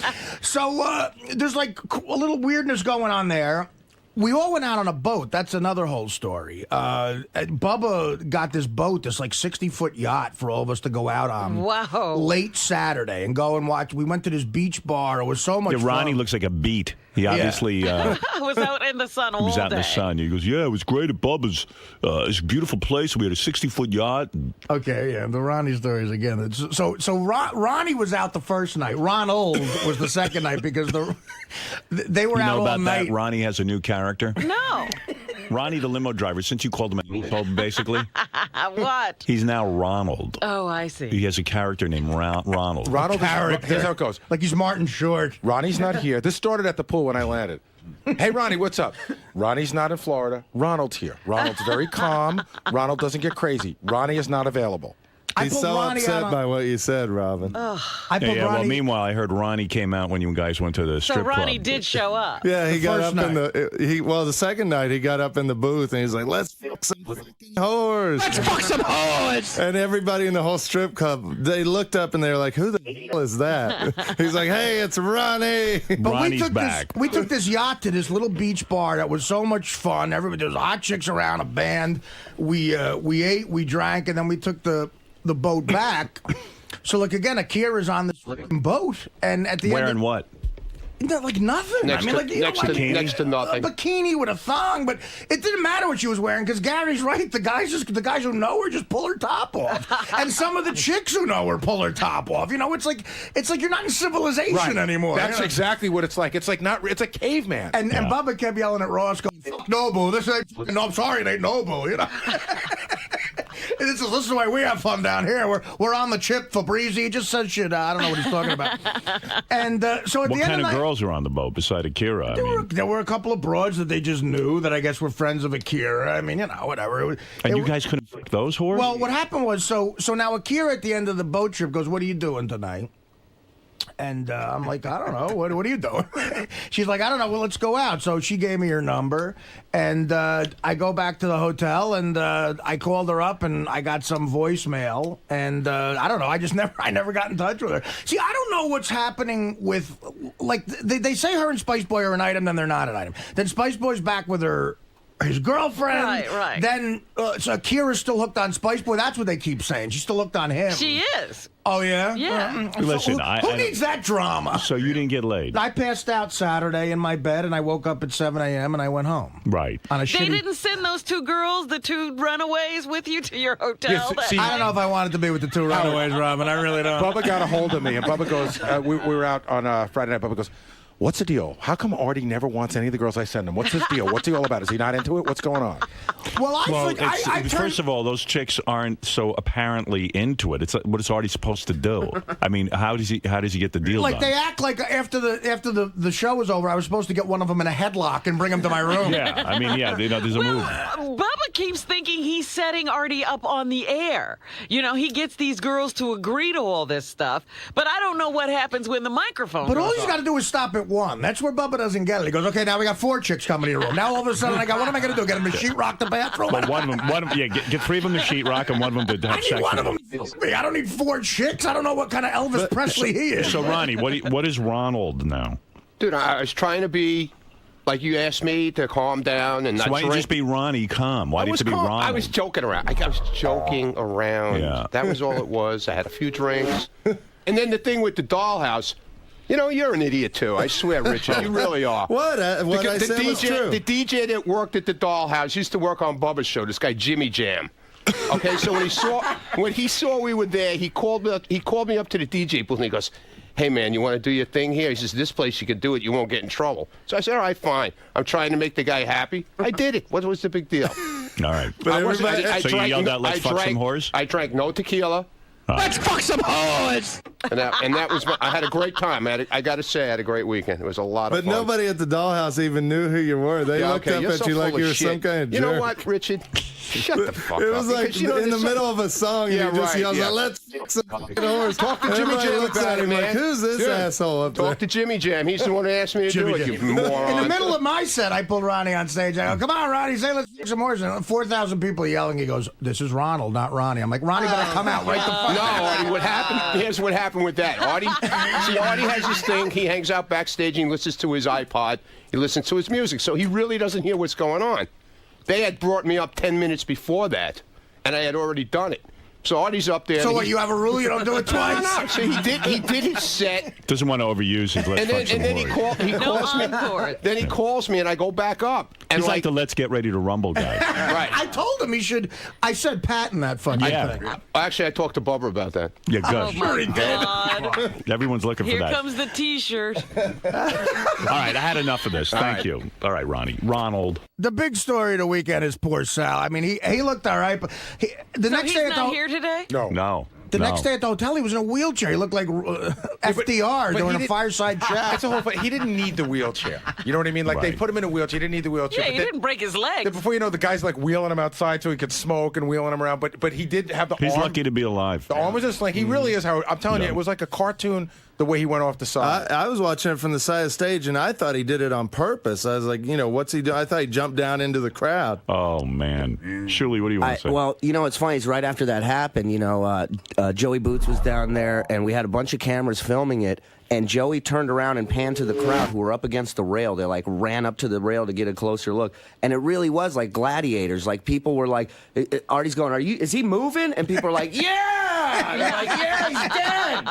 So there's like a little weirdness going on there. We all went out on a boat. That's another whole story. Bubba got this boat, this like 60-foot yacht for all of us to go out on. Wow. Late Saturday and go and watch. We went to this beach bar. It was so much fun. Ronnie looks like a beat. He obviously I was out in the sun all was out day. in the sun. He goes, "Yeah, it was great at Bubba's. It's a beautiful place. We had a 60-foot yacht." Okay, yeah, the Ronnie stories again. So Ronnie was out the first night. Ronald was the second night because they were You out know all about night. that? Ronnie has a new character. No. Ronnie, the limo driver. Since you called him an asshole, basically, What? he's now Ronald. Oh, I see. He has a character named Ronald. Ronald, here's how it goes. Like he's Martin Short. Ronnie's not here. This started at the pool when I landed. "Hey, Ronnie, what's up?" "Ronnie's not in Florida. Ronald's here. Ronald's very calm. Ronald doesn't get crazy. Ronnie is not available." He's so upset by what you said, Robin. Well, meanwhile, I heard Ronnie came out when you guys went to the So strip Ronnie club. did show up. Yeah, he The got first up in the second night he got up in the booth and he's like, "Let's fuck some fucking whores. Let's fuck some whores." And everybody in the whole strip club, they looked up and they were like, "Who the hell is that?" He's like, "Hey, it's Ronnie." But Ronnie's back. We took this yacht to this little beach bar that was so much fun. Everybody, there was hot chicks around, a band. We ate, we drank, and then we took the boat back. So look again, Akira's on this fucking boat, and at the Wearing end, what? like nothing. Next I mean, to- like you know, next to- like, next to nothing. A bikini with a thong, but it didn't matter what she was wearing because Gary's right. The guys who know her just pull her top off, and some of the chicks who know her pull her top off. It's like you're not in civilization anymore. That's exactly what it's like. It's like it's a caveman. And Bubba kept yelling at Ross, going, "Fuck Nobu, this ain't. No, I'm sorry, it ain't Nobu." This is the way we have fun down here. We're on the chip for Breezy. He just says shit. I don't know what he's talking about. And so at What the end kind of of the night, girls were on the boat beside Akira? there were a couple of broads that they just knew that I guess were friends of Akira. I mean, whatever. And you guys couldn't fuck those whores? Well, what happened was, so now Akira at the end of the boat trip goes, "What are you doing tonight?" And I'm like, "I don't know. What are you doing?" She's like, "I don't know. Well, let's go out." So she gave me her number, and I go back to the hotel, and I called her up, and I got some voicemail, and I don't know. I never got in touch with her. See, I don't know what's happening with, like, they say her and Spice Boy are an item, then they're not an item. Then Spice Boy's back with his girlfriend. Right. Then so Akira's still hooked on Spice Boy. That's what they keep saying. She's still hooked on him. She is. Oh, yeah? Yeah. Listen, who needs that drama? So you didn't get laid? I passed out Saturday in my bed, and I woke up at 7 a.m., and I went home. Right. On a They shitty... didn't send those two girls, the two runaways, with you to your hotel. I don't know if I wanted to be with the two runaways, Robin. I really don't. Bubba got a hold of me, and Bubba goes, we were out on Friday night. Bubba goes, "What's the deal? How come Artie never wants any of the girls I send him? What's his deal? What's he all about? Is he not into it? What's going on?" Well, I first of all, those chicks aren't so apparently into it. It's what it's already supposed to do. I mean, how does he get the deal Like done? they act like after the show was over, I was supposed to get one of them in a headlock and bring him to my room. Yeah, I mean, there's a move. Bubba keeps thinking he's setting Artie up on the air. He gets these girls to agree to all this stuff, but I don't know what happens when the microphone But goes all he's off. got to do is stop at one. That's where Bubba doesn't get it. He goes, "Okay, now we got 4 chicks coming to your room." Now all of a sudden I got, what am I going to do? Get him to sheetrock the bathroom? But one of them, get 3 of them to sheetrock and one of them to have I need sex one of with them. I don't need 4 chicks. I don't know what kind of Elvis Presley he is. So Ronnie, what is Ronald now? Dude, I was trying to be Like you asked me to calm down and So not why don't you drink. just be Ronnie calm? Why do you have to be calm. Ronald? I was joking around. I was joking around. Yeah. That was all it was. I had a few drinks. And then the thing with the dollhouse, you know, you're an idiot too. I swear, Richard, you really are. What I said was true. The DJ that worked at the dollhouse used to work on Bubba's show. This guy Jimmy Jam. Okay, so when he saw we were there, he called me up to the DJ booth and he goes, "Hey man, you want to do your thing here?" He says, "This place you can do it. You won't get in trouble." So I said, "All right, fine. I'm trying to make the guy happy." I did it. What was the big deal? All right. So you yelled out, "Let's fuck some whores"? I drank no tequila. Let's fuck some whores. And that was I had a great time. I got to say, I had a great weekend. It was a lot of But fun. nobody at the dollhouse even knew who you were. They looked up you're at so you like full you of were shit. some kind of You jerk. know what, Richard? Shut the fuck It up. was like Because, you know, in the there's middle of a song, and Yeah, he just right, yells yeah. out, "Let's fuck some fucking whores." Talk to Jimmy Everybody Jam looks about at it, him man. like, "Who's this Dude, asshole up there?" Talk to Jimmy Jam. He's the one who asked me to do it, you moron. In the middle of my set, I pulled Ronnie on stage. I go, "Come on, Ronnie, say let's fuck some horses." And 4,000 people yelling. He goes, "This is Ronald, not Ronnie." I'm like, "Ronnie, better come out right the fuck No, out." Artie, what happened? Here's what happened with that. Artie has this thing. He hangs out backstage and he listens to his iPod. He listens to his music. So he really doesn't hear what's going on. They had brought me up 10 minutes before that, and I had already done it. So Artie's up there. So and what, you have a rule you don't do it twice? No. So he did his set. Doesn't want to overuse his "Let's fuck some Then he whores." calls me. Then he calls me, and I go back up. And He's like the "Let's get ready to rumble" guy. right. I told him he should. I said patent that fucking Yeah. thing. Actually, I talked to Bubba about that. Yeah, good. Oh my God. Everyone's looking Here for that. comes the T-shirt. All right, I had enough of this. Thank you. All right, Ronnie. Ronald. The big story of the weekend is poor Sal. I mean, he looked all right, but the So next he's day at not the here today? No. The next day at the hotel, he was in a wheelchair. He looked like FDR but doing he a didn't- fireside chat. That's a whole. He didn't need the wheelchair. You know what I mean? Like they Right. put him in a wheelchair. He didn't need the wheelchair. Yeah, but he then- didn't break his then leg. before you know, the guy's like wheeling him outside so he could smoke and wheeling him around. But he did have the He's arm. lucky to be alive. The arm was just like he really is. How I'm telling you, it was like a cartoon. The way he went off the side. I was watching it from the side of the stage, and I thought he did it on purpose. I was like, what's he doing? I thought he jumped down into the crowd. Oh, man. Shuli, what do you want to say? Well, what's funny is right after that happened, Joey Boots was down there, and we had a bunch of cameras filming it. And Joey turned around and panned to the crowd who were up against the rail. They ran up to the rail to get a closer look, and it really was like gladiators. Like people were like, "Artie's going, is he moving?" And people are like, "Yeah!" And they're like, "Yeah, he's dead."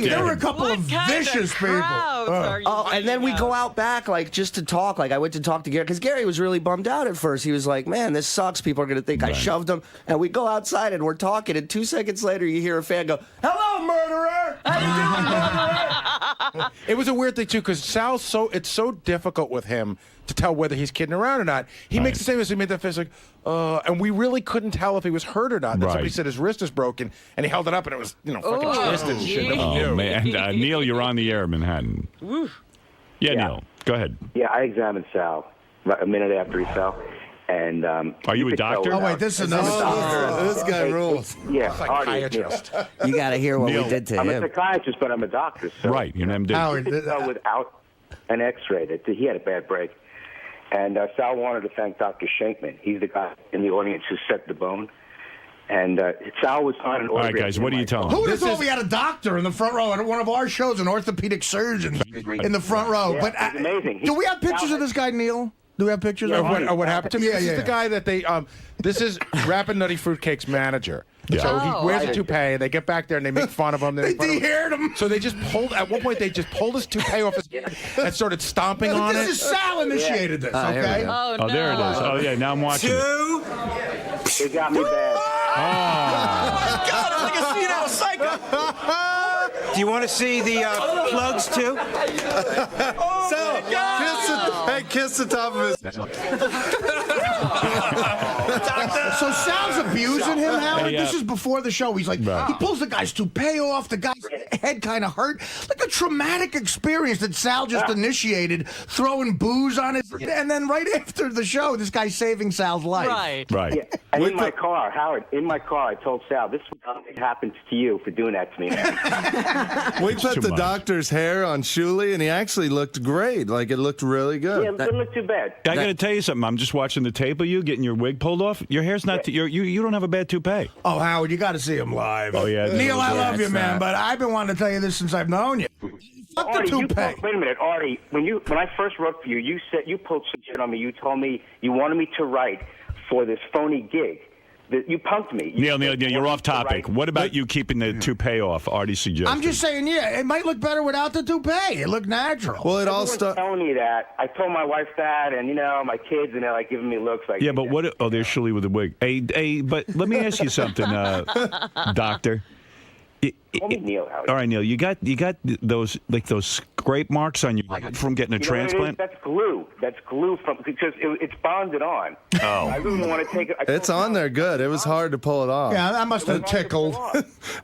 There were a couple of vicious people. And then we go out back, just to talk. I went to talk to Gary, because Gary was really bummed out at first. He was like, "Man, this sucks. People are going to think I shoved him." And we go outside, and we're talking, and 2 seconds later, you hear a fan go, "Hello, murderer! How you doing, murderer?" It was a weird thing too, because it's so difficult with him to tell whether he's kidding around or not. He makes the same as he made that face like, and we really couldn't tell if he was hurt or not. And somebody said his wrist is broken, and he held it up, and it was fucking twisted and shit. Nobody knew. Oh, man. Neil, you're on the air in Manhattan. Yeah, Neil, go ahead. Yeah, I examined Sal a minute after he fell. And are you a doctor? Oh wait, this is another doctor. This guy rules. Yeah, psychiatrist. You got to hear what we did to I'm him. a psychiatrist, but I'm a doctor. So Right, you're an MD. Howard, without an X-ray, that he had a bad break. And Sal wanted to thank Dr. Shankman. He's the guy in the audience who set the bone. And Sal was on an All right, guys, what are you telling Who me? would have thought we had a doctor in the front row at one of our shows, an orthopedic surgeon in the front row? Yeah, But it's amazing. Do we have pictures of this guy, Neil? Do we have pictures of What happened to me? Yeah, This yeah. is the guy that they. This is Rapid Nutty Fruitcake's manager. Yeah. So he wears a toupee, and they get back there and they make fun of him. They de-haired him. So they just pulled. At one point, they just pulled his toupee off his head and started stomping on it. This is Sal initiated this, here we okay? go. Oh, there it is. Oh, yeah, now I'm watching it. It got me bad. Oh. God, I'm like a senile psycho. Do you want to see the plugs too? Kiss the top of his. So Sal's abusing him, Howard? Hey, This is before the show. He's like, he pulls the guy's toupee off. The guy's head kind of hurt. Like a traumatic experience that Sal just initiated, throwing booze on his. And then right after the show, this guy's saving Sal's life. Right. Right. Yeah. And in my car, Howard, I told Sal, this happened to you for doing that to me. We put the doctor's hair on Shuli, and he actually looked great. Like, it looked really good. Yeah, it didn't look too bad. I got to tell you something. I'm just watching the tape of you getting your wig pulled off. Your hair's not. You don't have a bad toupee. Oh, Howard, you got to see him live. Oh, yeah. Neil, I love you, man, but I've been wanting to tell you this since I've known you. Fuck the Artie, toupee. Wait a minute, Artie. When I first wrote for you, you said you pulled some shit on me. You told me you wanted me to write for this phony gig. You punked me. Neil, you're off topic. What about you keeping the toupee off? Artie's suggestion. I'm just saying, yeah, it might look better without the toupee. It looked natural. Well, it all Everyone's started. telling me that. I told my wife that, and my kids, and they're like giving me looks like. Yeah, but what? Oh, there's Shirley with the wig. Hey, but let me ask you something, Doctor. Call me Neil, Howard. All right, Neil, you got those scrape marks on your from getting a transplant. That's glue. That's glue because it's bonded on. Oh. I really don't want to take it. It's on there good. It was hard to pull it off. Yeah, that must have tickled.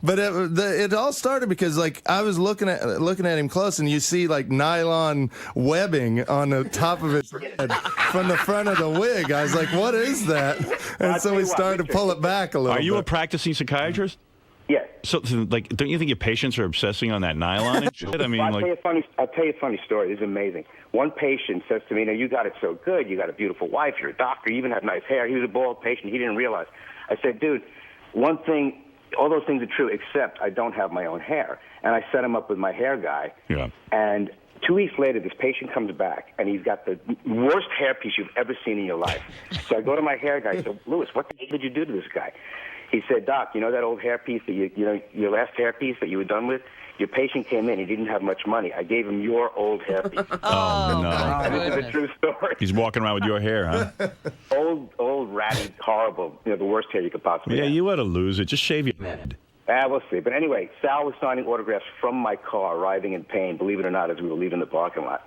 But it all started because I was looking at him close, and you see nylon webbing on the top of his head from the front of the wig. I was like, "What is that?" And so we started to pull it back a little. Are you bit. a practicing psychiatrist? Yeah. So, don't you think your patients are obsessing on that nylon and shit? I mean, I'll tell you a funny story. This is amazing. One patient says to me, "You got it so good. You got a beautiful wife. You're a doctor. You even have nice hair." He was a bald patient. He didn't realize. I said, "Dude, one thing, all those things are true, except I don't have my own hair." And I set him up with my hair guy. Yeah. And 2 weeks later, this patient comes back, and he's got the worst hairpiece you've ever seen in your life. So I go to my hair guy. I said, "Louis, what the hell did you do to this guy?" He said, "Doc, you know that old hairpiece that your last hairpiece that you were done with? Your patient came in. He didn't have much money. I gave him your old hairpiece." Oh, no. And this is a true story. He's walking around with your hair, huh? Old, ratty, horrible. The worst hair you could possibly Yeah, have. you ought to lose it. Just shave your head. We'll see. But anyway, Sal was signing autographs from my car, writhing in pain, believe it or not, as we were leaving the parking lot.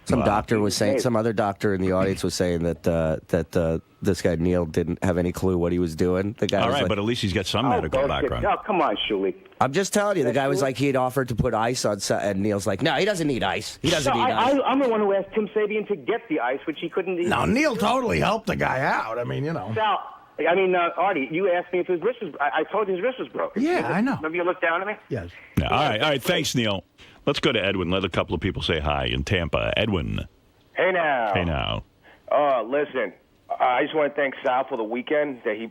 Some doctor was saying, some other doctor in the audience was saying that this guy Neil didn't have any clue what he was doing. The guy All was right, like, but at least he's got some medical background. Oh, come on, Shuli. I'm just telling you, the guy was like he'd offered to put ice on, and Neil's like, no, he doesn't need ice. He doesn't need ice. I'm the one who asked Tim Sabian to get the ice, which he couldn't. No, Neil totally helped the guy out. I mean, Sal, Artie, you asked me if his wrist was. I told you his wrist was broken. Yeah, I know. Remember you looked down at me? Yes. Yeah, all right. Thanks, Neil. Let's go to Edwin. Let a couple of people say hi in Tampa. Edwin. Hey now. Hey now. Listen, I just want to thank Sal for the weekend. That he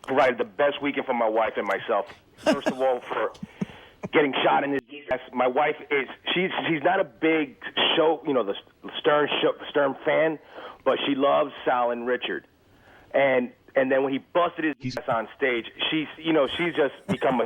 provided the best weekend for my wife and myself. First of all, for getting shot in his ass. My wife she's not a big show, the Stern fan, but she loves Sal and Richard. And then when he busted his ass on stage, she's just become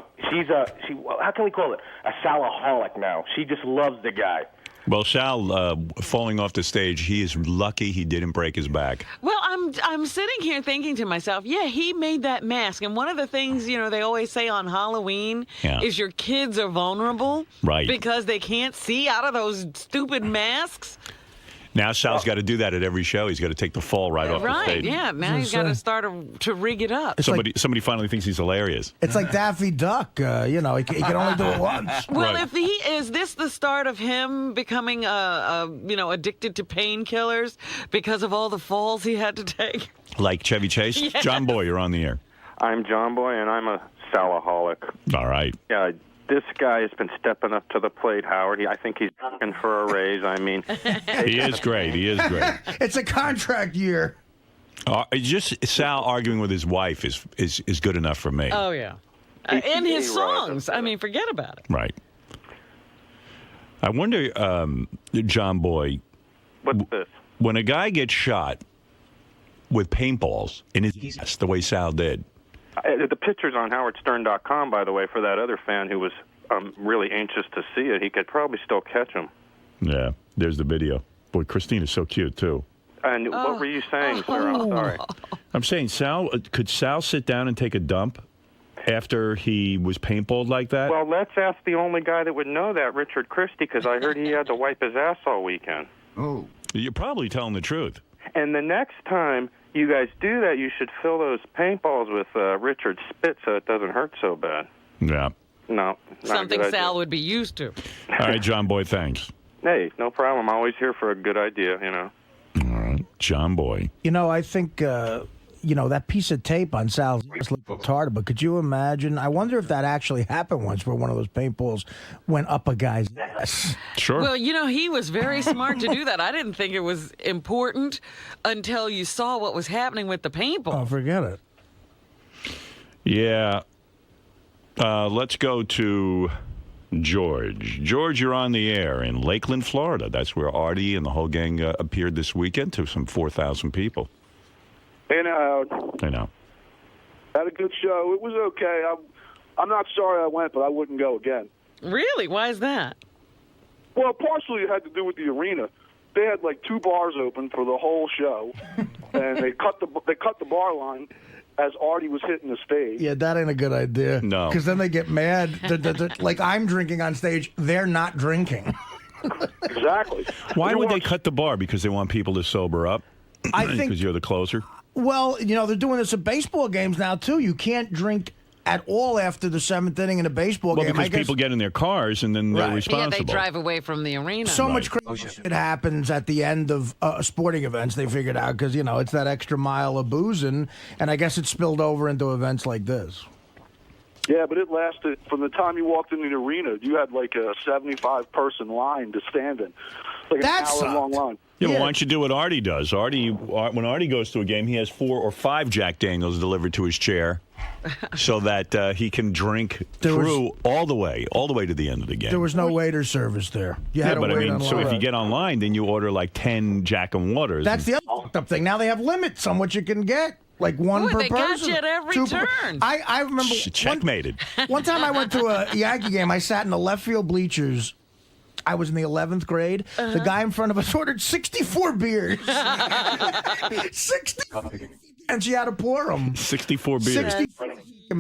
how can we call it? A Salaholic now. She just loves the guy. Well, Sal falling off the stage, he is lucky he didn't break his back. Well, I'm sitting here thinking to myself, yeah, he made that mask. And one of the things, they always say on Halloween is your kids are vulnerable. Right. Because they can't see out of those stupid masks. Now Sal's got to do that at every show. He's got to take the fall right off the Right, stage. yeah. Now he's got to start to rig it up. Somebody finally thinks he's hilarious. It's like Daffy Duck. He can only do it once. Well, if is this the start of him becoming addicted to painkillers because of all the falls he had to take? Like Chevy Chase? Yeah. John Boy, you're on the air. I'm John Boy, and I'm a Salaholic. All right. Yeah, this guy has been stepping up to the plate, Howard. I think he's looking for a raise. I mean, he is great. He is great. It's a contract year. Just Sal arguing with his wife is good enough for me. Oh, yeah. And his songs. I mean, forget about it. Right. I wonder, John Boy. What's this? When a guy gets shot with paintballs in his ass, the way Sal did. The picture's on howardstern.com, by the way, for that other fan who was really anxious to see it. He could probably still catch him. Yeah, there's the video. Boy, Christina's so cute, too. And what were you saying, sir? I'm sorry. I'm saying, could Sal sit down and take a dump after he was paintballed like that? Well, let's ask the only guy that would know that, Richard Christie, because I heard he had to wipe his ass all weekend. Oh. You're probably telling the truth. And the next time you guys do that, you should fill those paintballs with Richard spit so it doesn't hurt so bad. Yeah. No. Something Sal would be used to. All right, John Boy, thanks. Hey, no problem. I'm always here for a good idea, All right, John Boy. I think, that piece of tape on Sal's looked retarded, but could you imagine? I wonder if that actually happened once where one of those paintballs went up a guy's ass. Sure. Well, he was very smart to do that. I didn't think it was important until you saw what was happening with the paintball. Oh, forget it. Yeah. Let's go to George. George, you're on the air in Lakeland, Florida. That's where Artie and the whole gang appeared this weekend to some 4,000 people. Hey, now, I know. had a good show. It was okay. I'm not sorry I went, but I wouldn't go again. Really? Why is that? Well, partially it had to do with the arena. They had like 2 bars open for the whole show, and they cut the bar line as Artie was hitting the stage. Yeah, that ain't a good idea. No. Because then they get mad. Like I'm drinking on stage, they're not drinking. Exactly. Why would they cut the bar? Because they want people to sober up? I think- Because you're the closer? Well, they're doing this at baseball games now, too. You can't drink at all after the 7th inning in a baseball Well, game. because people get in their cars and then they're Right. responsible. Yeah, they drive away from the arena. So much crazy shit happens at the end of sporting events, they figured out, because, it's that extra mile of boozing, and I guess it spilled over into events like this. Yeah, but it lasted from the time you walked in the arena. You had like a 75-person line to stand in, like an hour-long line. Yeah, but why don't you do what Artie does? When Artie goes to a game, he has 4 or 5 Jack Daniels delivered to his chair so that he can drink all the way to the end of the game. There was no waiter service there. You had to but wait online. so if you get online, then you order like 10 Jack and Waters. That's the other fucked up thing. Now they have limits on what you can get. Like one per they got person. you at every 2 turn. I remember checkmated. One time I went to a Yankee game. I sat in the left field bleachers. I was in the 11th grade. The guy in front of us ordered 64 beers. 60. And she had to pour them. 64 beers. 64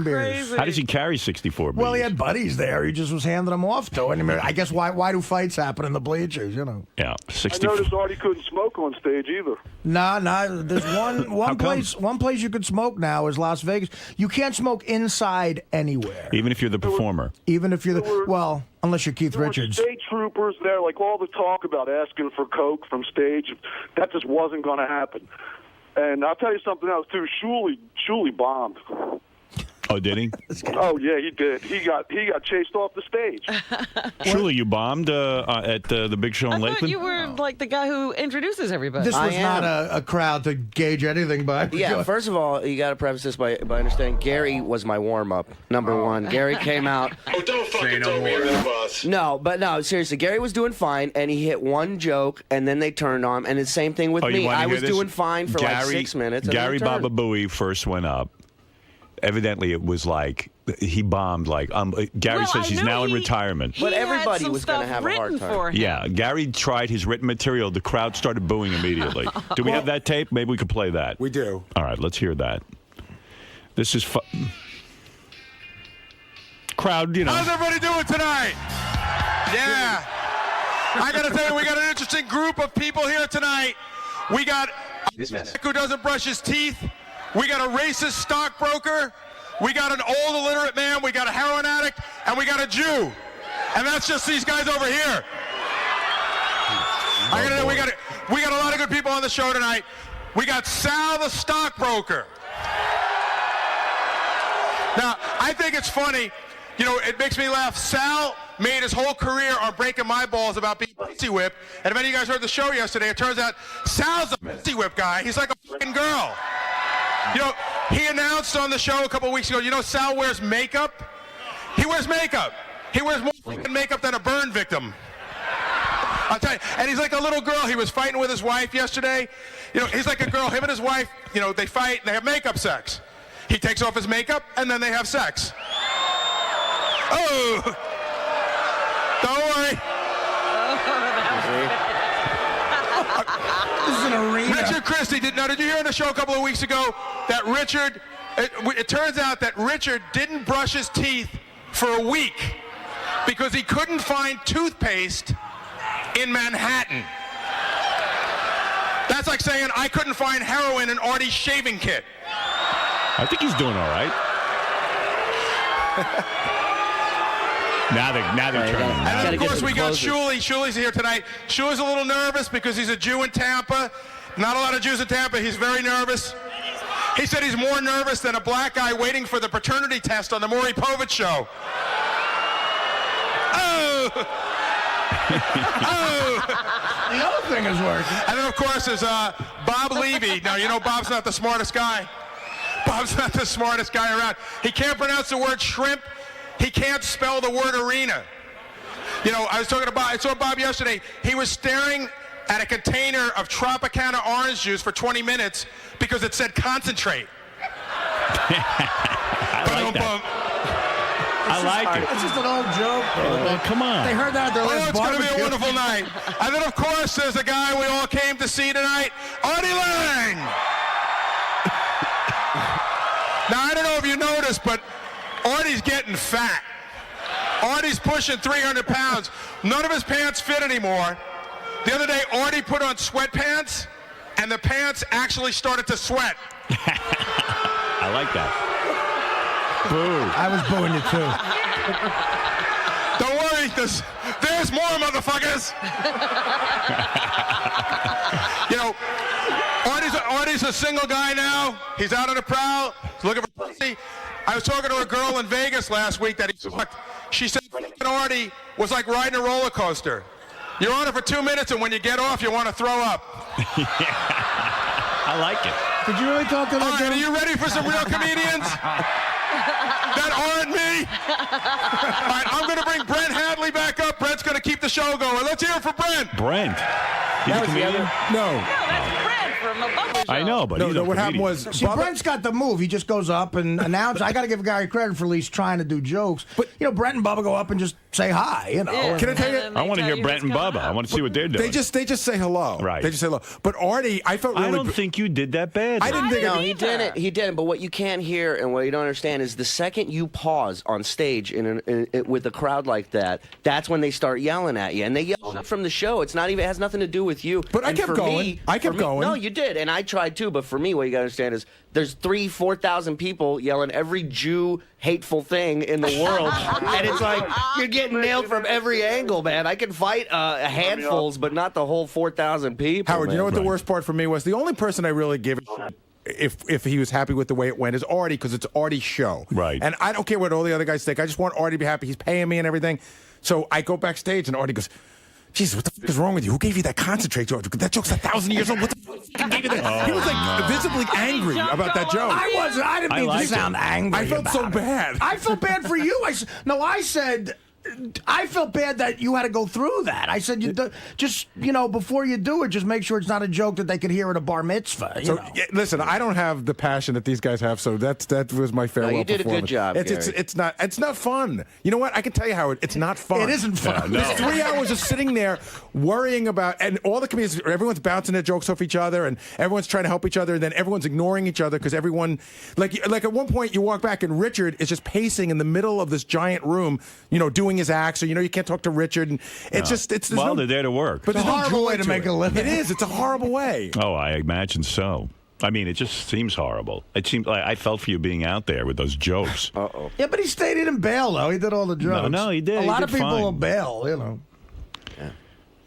beers. How does he carry 64 beers? Well, he had buddies there. He just was handing them off to. And I guess why do fights happen in the bleachers? Yeah, I 64. noticed Artie couldn't smoke on stage either. No. There's one place. One place you could smoke now is Las Vegas. You can't smoke inside anywhere. Even if you're the performer. Even if you're unless you're Keith Richards. Stage troopers there, like all the talk about asking for coke from stage, that just wasn't going to happen. And I'll tell you something else too. Shuley bombed. Oh, did he? Oh yeah, he did. He got chased off the stage. Truly, you bombed at the big show in I thought Lakeland? you were like the guy who introduces everybody. This was not a crowd to gauge anything by. Yeah, first of all, you got to preface this by understanding Gary was my warm-up, number one. Gary came out. Oh, don't fucking throw me under the bus. No, seriously, Gary was doing fine, and he hit one joke, and then they turned on him, and the same thing with me. I was doing fine for like 6 minutes. And Gary then they turned. Baba Booey first went up. Evidently, it was like he bombed. Gary says he's now in retirement. But everybody was going to have a hard time. Yeah, Gary tried his written material. The crowd started booing immediately. Do we have that tape? Maybe we could play that. We do. All right, let's hear that. This is crowd. How's everybody doing tonight? Yeah. I got to tell you, we got an interesting group of people here tonight. We got who doesn't brush his teeth. We got a racist stockbroker. We got an old illiterate man. We got a heroin addict, and we got a Jew. And that's just these guys over here. I gotta know, we got a lot of good people on the show tonight. We got Sal the stockbroker. Now, I think it's funny. It makes me laugh. Sal made his whole career on breaking my balls about being pussy whipped. And if any of you guys heard the show yesterday, it turns out Sal's a pussy whip guy. He's like a fucking girl. He announced on the show a couple of weeks ago, Sal wears makeup? He wears makeup. He wears more fucking makeup than a burn victim. I'll tell you. And he's like a little girl. He was fighting with his wife yesterday. He's like a girl. Him and his wife, they fight and they have makeup sex. He takes off his makeup and then they have sex. Oh! Don't worry. This is an arena. Richard Christie, did you hear on the show a couple of weeks ago that Richard, it turns out that Richard didn't brush his teeth for a week because he couldn't find toothpaste in Manhattan. That's like saying I couldn't find heroin in Artie's shaving kit. I think he's doing all right. Now they're turning. And then, of course, we got Shuley. Shuley's here tonight. Shuley's a little nervous because he's a Jew in Tampa. Not a lot of Jews in Tampa. He's very nervous. He said he's more nervous than a black guy waiting for the paternity test on the Maury Povich show. Oh! The other thing is working. And then, of course, there's Bob Levy. Now, Bob's not the smartest guy. Bob's not the smartest guy around. He can't pronounce the word shrimp. He can't spell the word arena. You know, I saw Bob yesterday. He was staring at a container of Tropicana orange juice for 20 minutes because it said concentrate. I like that. I like it. It's just an old joke. Well, come on. They heard that at their last It's going to be barbecue. a wonderful night. And then, of course, there's a guy we all came to see tonight, Artie Lang. Now, I don't know if you noticed, but Artie's getting fat. Artie's pushing 300 pounds. None of his pants fit anymore. The other day, Artie put on sweatpants, and the pants actually started to sweat. I like that. Boo. I was booing you, too. Don't worry, there's more, motherfuckers. You know, Artie's a single guy now. He's out on the prowl. He's looking for pussy. I was talking to a girl in Vegas last week that he fucked. She said Artie was like riding a roller coaster. You're on it for 2 minutes, and when you get off, you want to throw up. I like it. Did you really talk to that All right, girl? are you ready for some real comedians? That aren't me? All right, I'm going to bring Brent Hadley back up. Brent's going to keep the show going. Let's hear it for Brent. Brent. He's a comedian? No. That's Brent from the Bubba Show. I know, but he's No, a what happened comedian. was See, Brent's got the move. He just goes up and announces. I got to give Gary credit for at least trying to do jokes. But Brent and Bubba go up and just say hi. You know. Yeah. Can I tell you? And then I want to they hear tell Brent and who's coming Bubba. I up. want to see what they're doing. They just say hello. Right. They just say hello. But Artie, I felt really. I don't think you did that bad. I didn't think. No, he didn't. He didn't. But what you can't hear and what you don't understand is the second you pause on stage with a crowd like that, that's when they start yelling at you, and they yell from the show. It's not even. It has nothing to do with you. But I And kept for going. me- I kept for me- going. No, you did, and I tried too. But for me, what you got to understand is there's 3,000-4,000 people yelling every Jew hateful thing in the world, and it's like you're getting nailed from every angle, man. I can fight handfuls, but not the whole 4,000 people. Howard, man. you know what the worst part for me was? The only person I really give a shit if he was happy with the way it went is Artie, because it's Artie's show. Right. And I don't care what all the other guys think. I just want Artie to be happy. He's paying me and everything. So I go backstage and Artie goes, Jesus, what the fuck is wrong with you? Who gave you that concentrate joke? That joke's 1,000 years old. What the fuck gave you that? He was like visibly angry about that joke. I wasn't. I didn't mean to sound angry. I felt so about it. bad. I felt bad for you. I said. I felt bad that you had to go through that. I said, just before you do it, just make sure it's not a joke that they could hear at a bar mitzvah. You know? Yeah, listen, I don't have the passion that these guys have, so that was my farewell. you did a good performance. job, It's not fun. You know what? I can tell you, Howard, it's not fun. It isn't fun. There's 3 hours of sitting there worrying about, and all the comedians, everyone's bouncing their jokes off each other, and everyone's trying to help each other, and then everyone's ignoring each other because everyone, like at one point, you walk back and Richard is just pacing in the middle of this giant room, doing his act. So you can't talk to Richard, and it's well, they're there to work. But It's a there's no horrible joy way to make a living. It is. It's a horrible way. Oh, I imagine so. I mean, it just seems horrible. It seems like I felt for you being out there with those jokes. Uh-oh. Yeah, but he stayed in bail though. He did all the jokes. No, he did. A He lot did of people fine. will bail.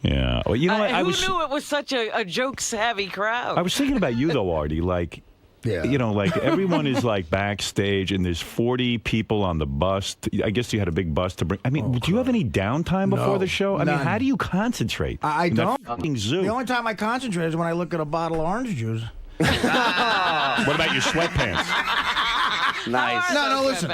Yeah. Well, you know what? Who knew it was such a joke-savvy crowd? I was thinking about you though, Artie. Like, like everyone is like backstage, and there's 40 people on the bus. I guess you had a big bus to bring. I mean, do you have any downtime before the show? I mean, None. how do you concentrate? I in that don't. fucking zoo. The only time I concentrate is when I look at a bottle of orange juice. What about your sweatpants? Nice. No, listen.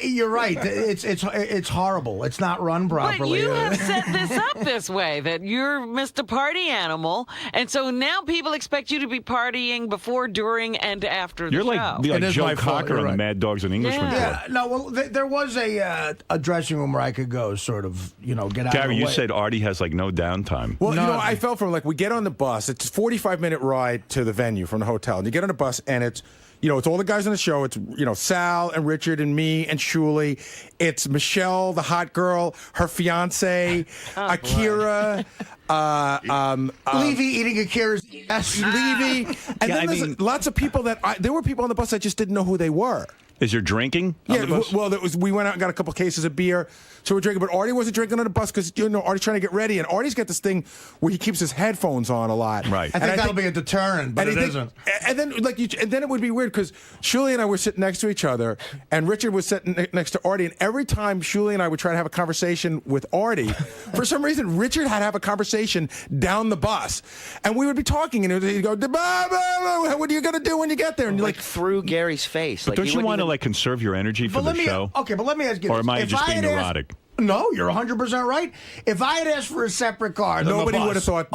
You're right. It's horrible. It's not run But properly. you have set this up this way, that you're Mr. Party Animal, and so now people expect you to be partying before, during, and after the You're show. like Joe Cocker on the Mad Dogs and Englishmen. Yeah. No. Well, there was a dressing room where I could go, sort of, get out. Gary, of the you way. said Artie has like no downtime. Well, I felt for him, like we get on the bus. It's a 45-minute ride to the venue from the hotel. And you get on the bus, and it's all the guys on the show. It's, Sal and Richard and me and Shuli. It's Michelle, the hot girl, her fiance, Akira, Levy eating Akira's ass. Levy. And then there's lots of people there were people on the bus that just didn't know who they were. Is there drinking on Yeah, the bus? well, we went out and got a couple cases of beer, so we're drinking. But Artie wasn't drinking on the bus because Artie's trying to get ready, and Artie's got this thing where he keeps his headphones on a lot. Right. I think that'll be a deterrent, but it isn't. And then, and then it would be weird because Shuli and I were sitting next to each other, and Richard was sitting next to Artie, and every time Shuli and I would try to have a conversation with Artie, for some reason Richard had to have a conversation down the bus, and we would be talking, and he'd go, "What are you gonna do when you get there?" And you're like through Gary's face. But Like, don't he you wouldn't want to even- conserve your energy for But the show? but let me ask you Or this. am I If just I being had asked- neurotic? No, you're 100% right. If I had asked for a separate car, Nobody would have thought.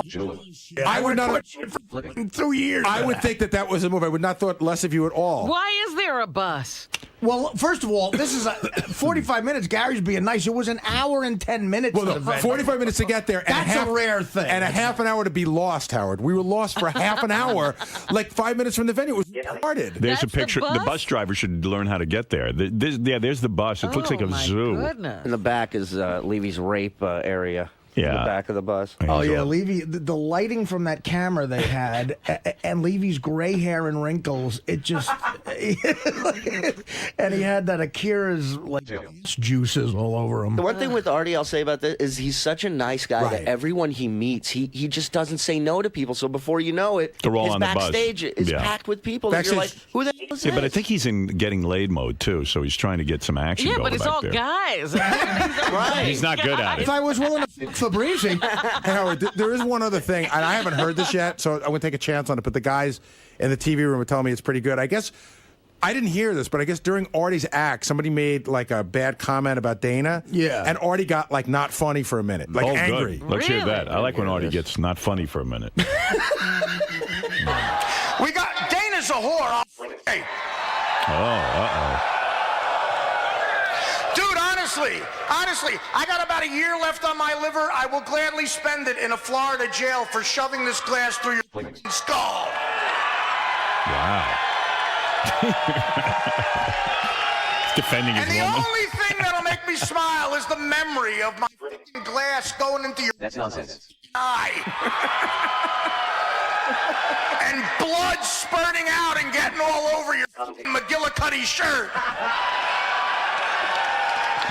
I would not have for 2 years. I would think that was a move. I would not thought less of you at all. Why is there a bus? Well, first of all, this is 45 minutes. Gary's being nice. It was an hour and 10 minutes. Well, no, 45 minutes to get there. And That's a rare thing. And a half an hour to be lost, Howard. We were lost for half an hour, like 5 minutes from the venue. It was retarded. There's a picture. The bus driver should learn how to get there. There's the bus. It looks like a zoo. In the back is Levy's rape area. Yeah. In the back of the bus. Oh, yeah, Levy, the lighting from that camera they had, and Levy's gray hair and wrinkles, it just, and he had that Akira's, like, juices all over him. The one thing with Artie I'll say about this is he's such a nice guy that everyone he meets, he just doesn't say no to people. So before you know it, They're all his on the bus. backstage is packed with people. And you're like, who the hell is Yeah, but I this? think he's in getting laid mode too, so he's trying to get some action Yeah, going but it's back all there. guys. Right. He's not good at If it. I was willing to Fabrizi. Hey, Howard, there is one other thing, and I haven't heard this yet, so I'm going to take a chance on it, but the guys in the TV room are telling me it's pretty good. I guess, I didn't hear this, but I guess during Artie's act, somebody made, like, a bad comment about Dana. Yeah. And Artie got, like, not funny for a minute. Like, angry. Good. Let's hear that. I like when Artie gets not funny for a minute. We got Dana's a whore. Hey, Uh-oh. dude, honestly, I got about a year left on my liver. I will gladly spend it in a Florida jail for shoving this glass through your skull. Wow. Defending his And the woman. only thing that'll make me smile is the memory of my freaking glass going into your eye. And blood spurting out and getting all over your McGillicuddy shirt.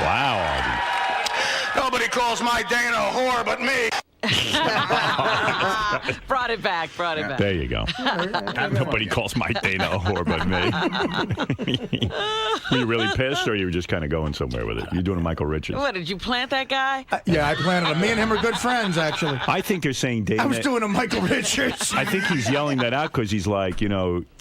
Wow, Artie. Nobody calls my Dana a whore but me. Brought it back. There you go. Nobody calls my Dana a whore but me. Were you really pissed, or you were just kind of going somewhere with it? You're doing a Michael Richards. What, did you plant that guy? Yeah, I planted him. Me and him are good friends, actually. I think they're saying Dana. I was doing a Michael Richards. I think he's yelling that out because he's like,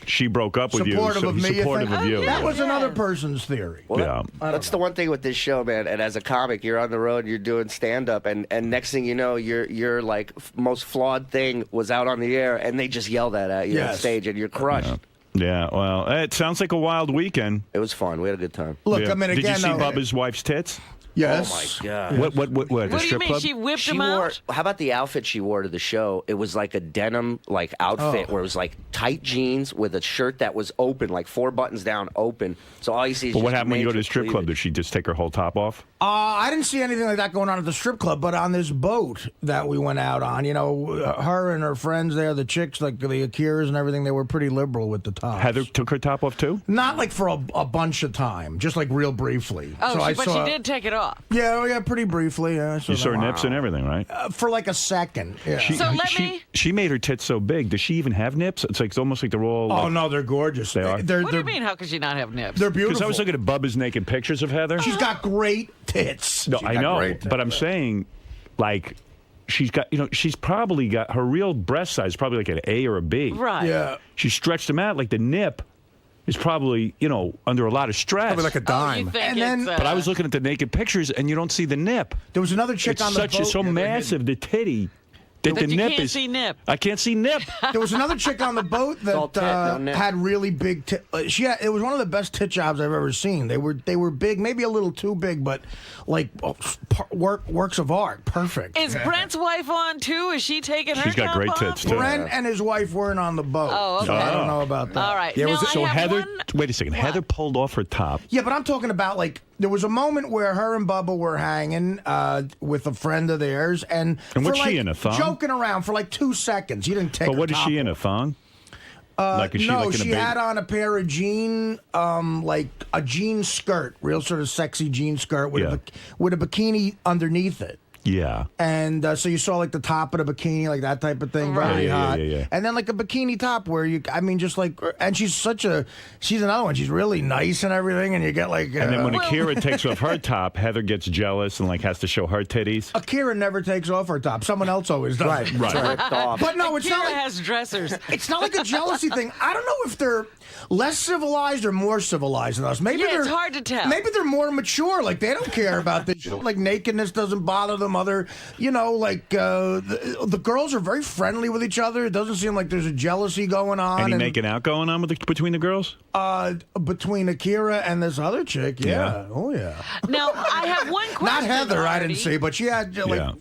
she broke up with Supportive you, so of he's me. supportive of you. That was another person's theory. Well, that's the one thing with this show, man. And as a comic, you're on the road, you're doing stand-up, and next thing you know, your like most flawed thing was out on the air, and they just yell that at you on stage, and you're crushed. Yeah, well, it sounds like a wild weekend. It was fun. We had a good time. Look, I mean, Did you again, see though- Bubba's wife's tits? Yes. Oh my God. What? The What do you strip mean? club? She whipped She him wore. out? How about the outfit she wore to the show? It was like a denim like outfit where it was like tight jeans with a shirt that was open, like 4 buttons down, open. So all you see is. But what just happened when you go to the major strip club? cleavage. Did she just take her whole top off? I didn't see anything like that going on at the strip club, but on this boat that we went out on, her and her friends there, the chicks, like the Akiras and everything, they were pretty liberal with the tops. Heather took her top off too? Not like for a bunch of time, just like real briefly. Oh, So but she did take it off. Yeah, pretty briefly. Yeah, You saw her nips and everything, right? for like a second. Yeah. She made her tits so big. Does she even have nips? It's almost like they're all. Oh no, they're gorgeous. They are? What do you mean? How could she not have nips? They're beautiful. Because I was looking at Bubba's naked pictures of Heather. She's got great tits. No, I know, but I'm saying, like, she's got, she's probably got her real breast size is probably like an A or a B. Right. Yeah. She stretched them out like the nip is probably, under a lot of stress. Probably like a dime. think But I was looking at the naked pictures and you don't see the nip. There was another chick It's on the boat. so massive, the titty. That the you nip can't is. see nip. I can't see nip. There was another chick on the boat all that tit, no nip. had really big. It was one of the best tit jobs I've ever seen. They were big, maybe a little too big, but like works of art, perfect. Is Brent's wife on too? Is she taking her She's got top great off? tits, too. Brent and his wife weren't on the boat. Oh, okay. So I don't know about that. All right. Yeah, now, so I have Heather. one- Wait a second. Heather pulled off her top. Yeah, but I'm talking about like there was a moment where her and Bubba were hanging with a friend of theirs, and And what's for, she like, in, a thong? Joking around for like 2 seconds. You didn't take. But her what is top she in, off. a thong? Like, is she no, like in a she big- had on a pair of like a jean skirt, real sort of sexy jean skirt with Yeah. with a bikini underneath it. Yeah. And so you saw like the top of the bikini, like that type of thing, very hot. Yeah. And then like a bikini top where just like, and she's another one. She's really nice and everything, and you get like. And then when Akira takes off her top, Heather gets jealous and like has to show her titties. Akira never takes off her top. Someone else always does. Right. But no, it's not. Akira has dressers. It's not like a jealousy thing. I don't know if they're less civilized or more civilized than us. Maybe it's hard to tell. Maybe they're more mature. Like they don't care about this. Like nakedness doesn't bother them. The girls are very friendly with each other. It doesn't seem like there's a jealousy going on. Any making out going on between the girls? Between Akira and this other chick, yeah. Oh yeah. Now I have one question. Not Heather, Artie. I didn't see, but she had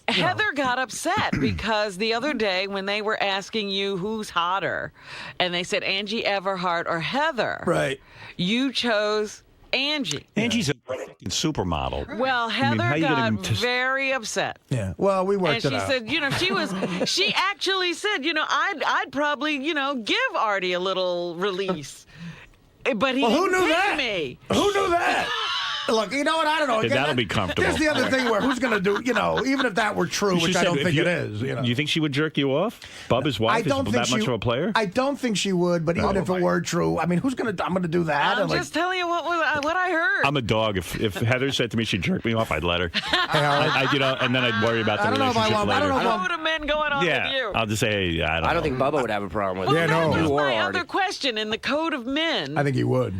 Heather got upset because the other day when they were asking you who's hotter, and they said Angie Everhart or Heather, right? You chose Angie. Angie's a supermodel. Well, Heather how you got gonna very upset. Yeah. Well, we worked and it out. And she said, she actually said, I'd probably, give Artie a little release. But he who knew didn't pick that? me. Who knew that? Look, you know what? I don't know. Yeah, Again, that'll be comfortable. There's the other thing where who's going to do, even if that were true, which I don't think it is. Do you think she would jerk you off? Bubba's wife is that much of a player? I don't think she would, but even if it were true, I mean, I'm going to do that. I'm just telling you what I heard. I'm a dog. If Heather said to me she'd jerk me off, I'd let her. And then I'd worry about the relationship later. I don't know what men going on with you. I'll just say, hey, I don't know. I don't think Bubba would have a problem with well, it. that was my other question in the code of men. I think he would.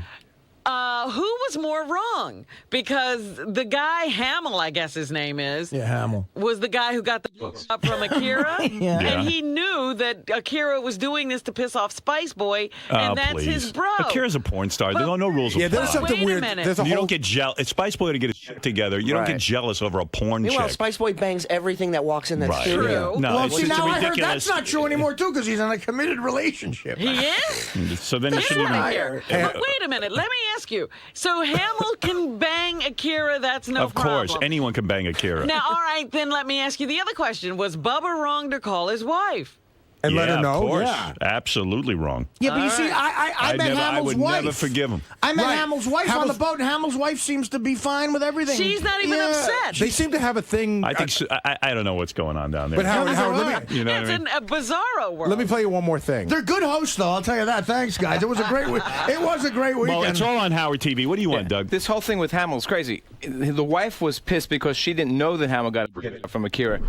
Who was more wrong? Because the guy, Hamill, I guess his name is. Yeah, Hamill. Was the guy who got the up from Akira. And he knew that Akira was doing this to piss off Spice Boy, and that's his bro. Akira's a porn star. There are no rules of there's something Wait a weird. minute. There's a you whole... don't get jealous. Spice Boy to get his shit together. You don't get jealous over a porn Meanwhile, chick. Spice Boy bangs everything that walks in that studio. No, well, it's see, just now I ridiculous. heard that's not true anymore, too, because he's in a committed relationship. He is? So then you shouldn't even... But wait a minute. Let me ask you. So Hamill can bang Akira. That's no problem. Of course. Anyone can bang Akira. Now, all right, then let me ask you the other question. Was Bubba wrong to call his wife? And let her know? Of course. Yeah. Absolutely wrong. Yeah, but you see, I met Hamill's wife. I would never forgive him. I met Hamill's wife on the boat, and Hamill's wife seems to be fine with everything. She's not even upset. They seem to have a thing. I think I don't know what's going on down there. But Howard, let me, it's a bizarro world. Let me play you one more thing. They're good hosts, though. I'll tell you that. Thanks, guys. It was a great week. It was a great weekend. Well, it's all on Howard TV. What do you want, Doug? This whole thing with Hamill's crazy. The wife was pissed because she didn't know that Hamill got it from Akira.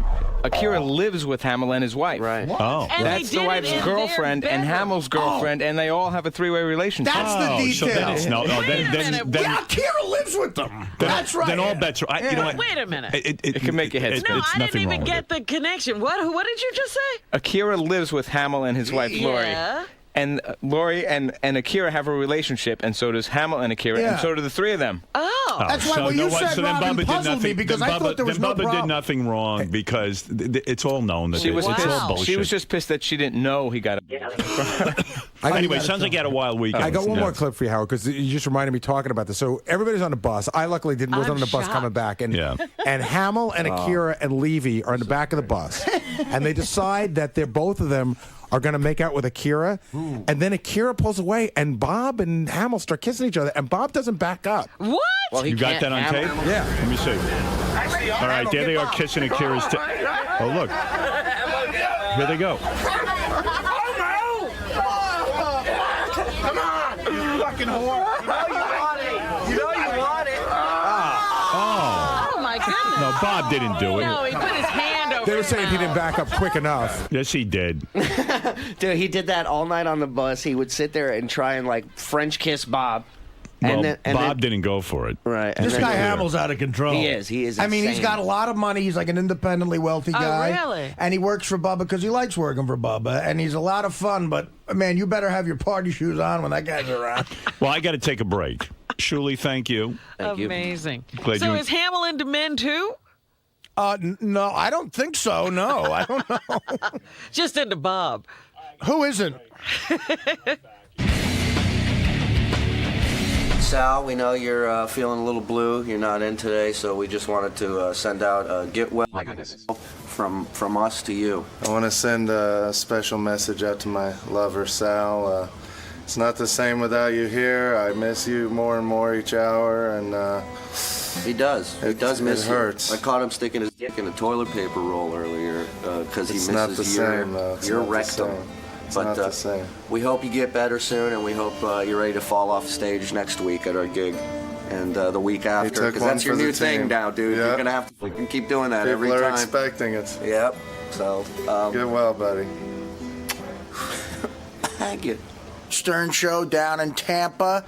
Akira lives with Hamill and his wife. Right. Oh. And that's the wife's girlfriend and Hamill's girlfriend, and they all have a three-way relationship. That's the detail. So then it's then Akira lives with them. That's right. Then all bets are. You know what? Wait a minute. It can make your head spin. No, it's I didn't nothing even wrong get the connection. What did you just say? Akira lives with Hamill and his wife, Lori. Yeah. And Lori and Akira have a relationship, and so does Hamill and Akira, and so do the three of them. Oh. That's why when you said Robin puzzled me because I thought there was no Bubba problem. did nothing wrong because it's all known that She was it's all pissed. bullshit. She was just pissed that she didn't know he got it. Anyway, sounds like you had a wild weekend. I got one more clip for you, Howard, because you just reminded me talking about this. So everybody's on the bus. I luckily wasn't on the bus coming back, and Hamill and Akira and Levy are in the back of the bus, and they decide that both of them are going to make out with Akira, and then Akira pulls away, and Bob and Hamill start kissing each other, and Bob doesn't back up. What? Well, You got that on tape? Yeah. Let me see. All right, there they are kissing Akira's. Oh, look. Here they go. Come on, you fucking whore. You know you want it. Oh, my goodness. No, Bob didn't do it. No, he put his hand over They were his saying he mouth. didn't back up quick enough. Yes, he did. Dude, he did that all night on the bus. He would sit there and try and like French kiss Bob. Well, Bob didn't go for it. Right. This guy Hamill's out of control. He is. He is. I mean, he's insane. got a lot of money. He's like an independently wealthy guy. Really? And he works for Bubba because he likes working for Bubba. And he's a lot of fun. But, man, you better have your party shoes on when that guy's around. Well, I got to take a break. Shuli, thank you. Amazing. Glad So you- is Hamill into men, too? No, I don't think so. No, I don't know. Just into Bob. Who isn't? Sal, we know you're feeling a little blue. You're not in today, so we just wanted to send out a get well from us to you. I want to send a special message out to my lover, Sal. It's not the same without you here. I miss you more and more each hour, and He does. He does miss it you. hurts. I caught him sticking his dick in a toilet paper roll earlier because he It's not misses the your, same, though. It's your not the rectum. same. It's But not the same. we hope you get better soon, and we hope you're ready to fall off stage next week at our gig. And the week after, took because one that's your for the new thing team. now, dude. Yep. You're going to have to keep doing that every People are time. expecting it. Yep. So, Get well, buddy. thank you. Stern Show down in Tampa.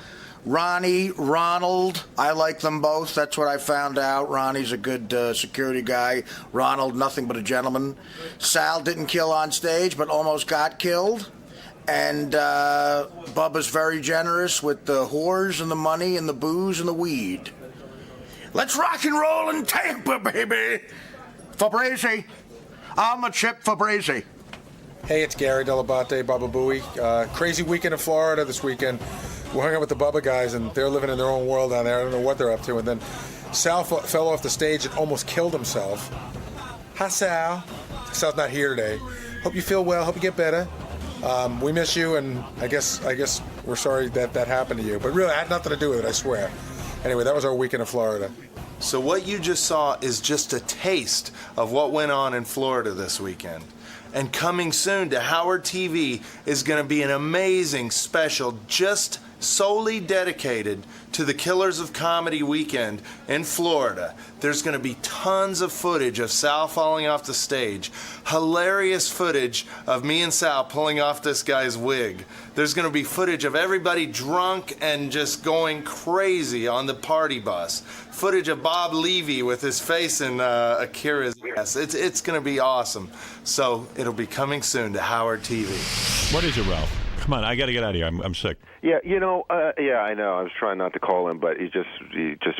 Ronnie, Ronald, I like them both. That's what I found out. Ronnie's a good security guy. Ronald, nothing but a gentleman. Sal didn't kill on stage, but almost got killed. And Bubba's very generous with the whores and the money and the booze and the weed. Let's rock and roll in Tampa, baby. Fabrizi. I'm a Chip Fabrizi. Hey, it's Gary Delabate, Bubba Booey. Crazy weekend in Florida this weekend. We hung out with the Bubba guys, and they're living in their own world down there. I don't know what they're up to. And then Sal fell off the stage and almost killed himself. Hi, Sal. Sal's not here today. Hope you feel well. Hope you get better. We miss you, and I guess we're sorry that happened to you. But really, it had nothing to do with it, I swear. Anyway, that was our weekend in Florida. So what you just saw is just a taste of what went on in Florida this weekend. And coming soon to Howard TV is going to be an amazing special just solely dedicated to the Killers of Comedy weekend in Florida. There's going to be tons of footage of Sal falling off the stage, hilarious footage of me and Sal pulling off this guy's wig. There's going to be footage of everybody drunk and just going crazy on the party bus. Footage of Bob Levy with his face in Akira's ass. It's going to be awesome. So it'll be coming soon to Howard TV. What is it, Ralph? Come on, I got to get out of here. I'm sick. Yeah, yeah, I know. I was trying not to call him, but he just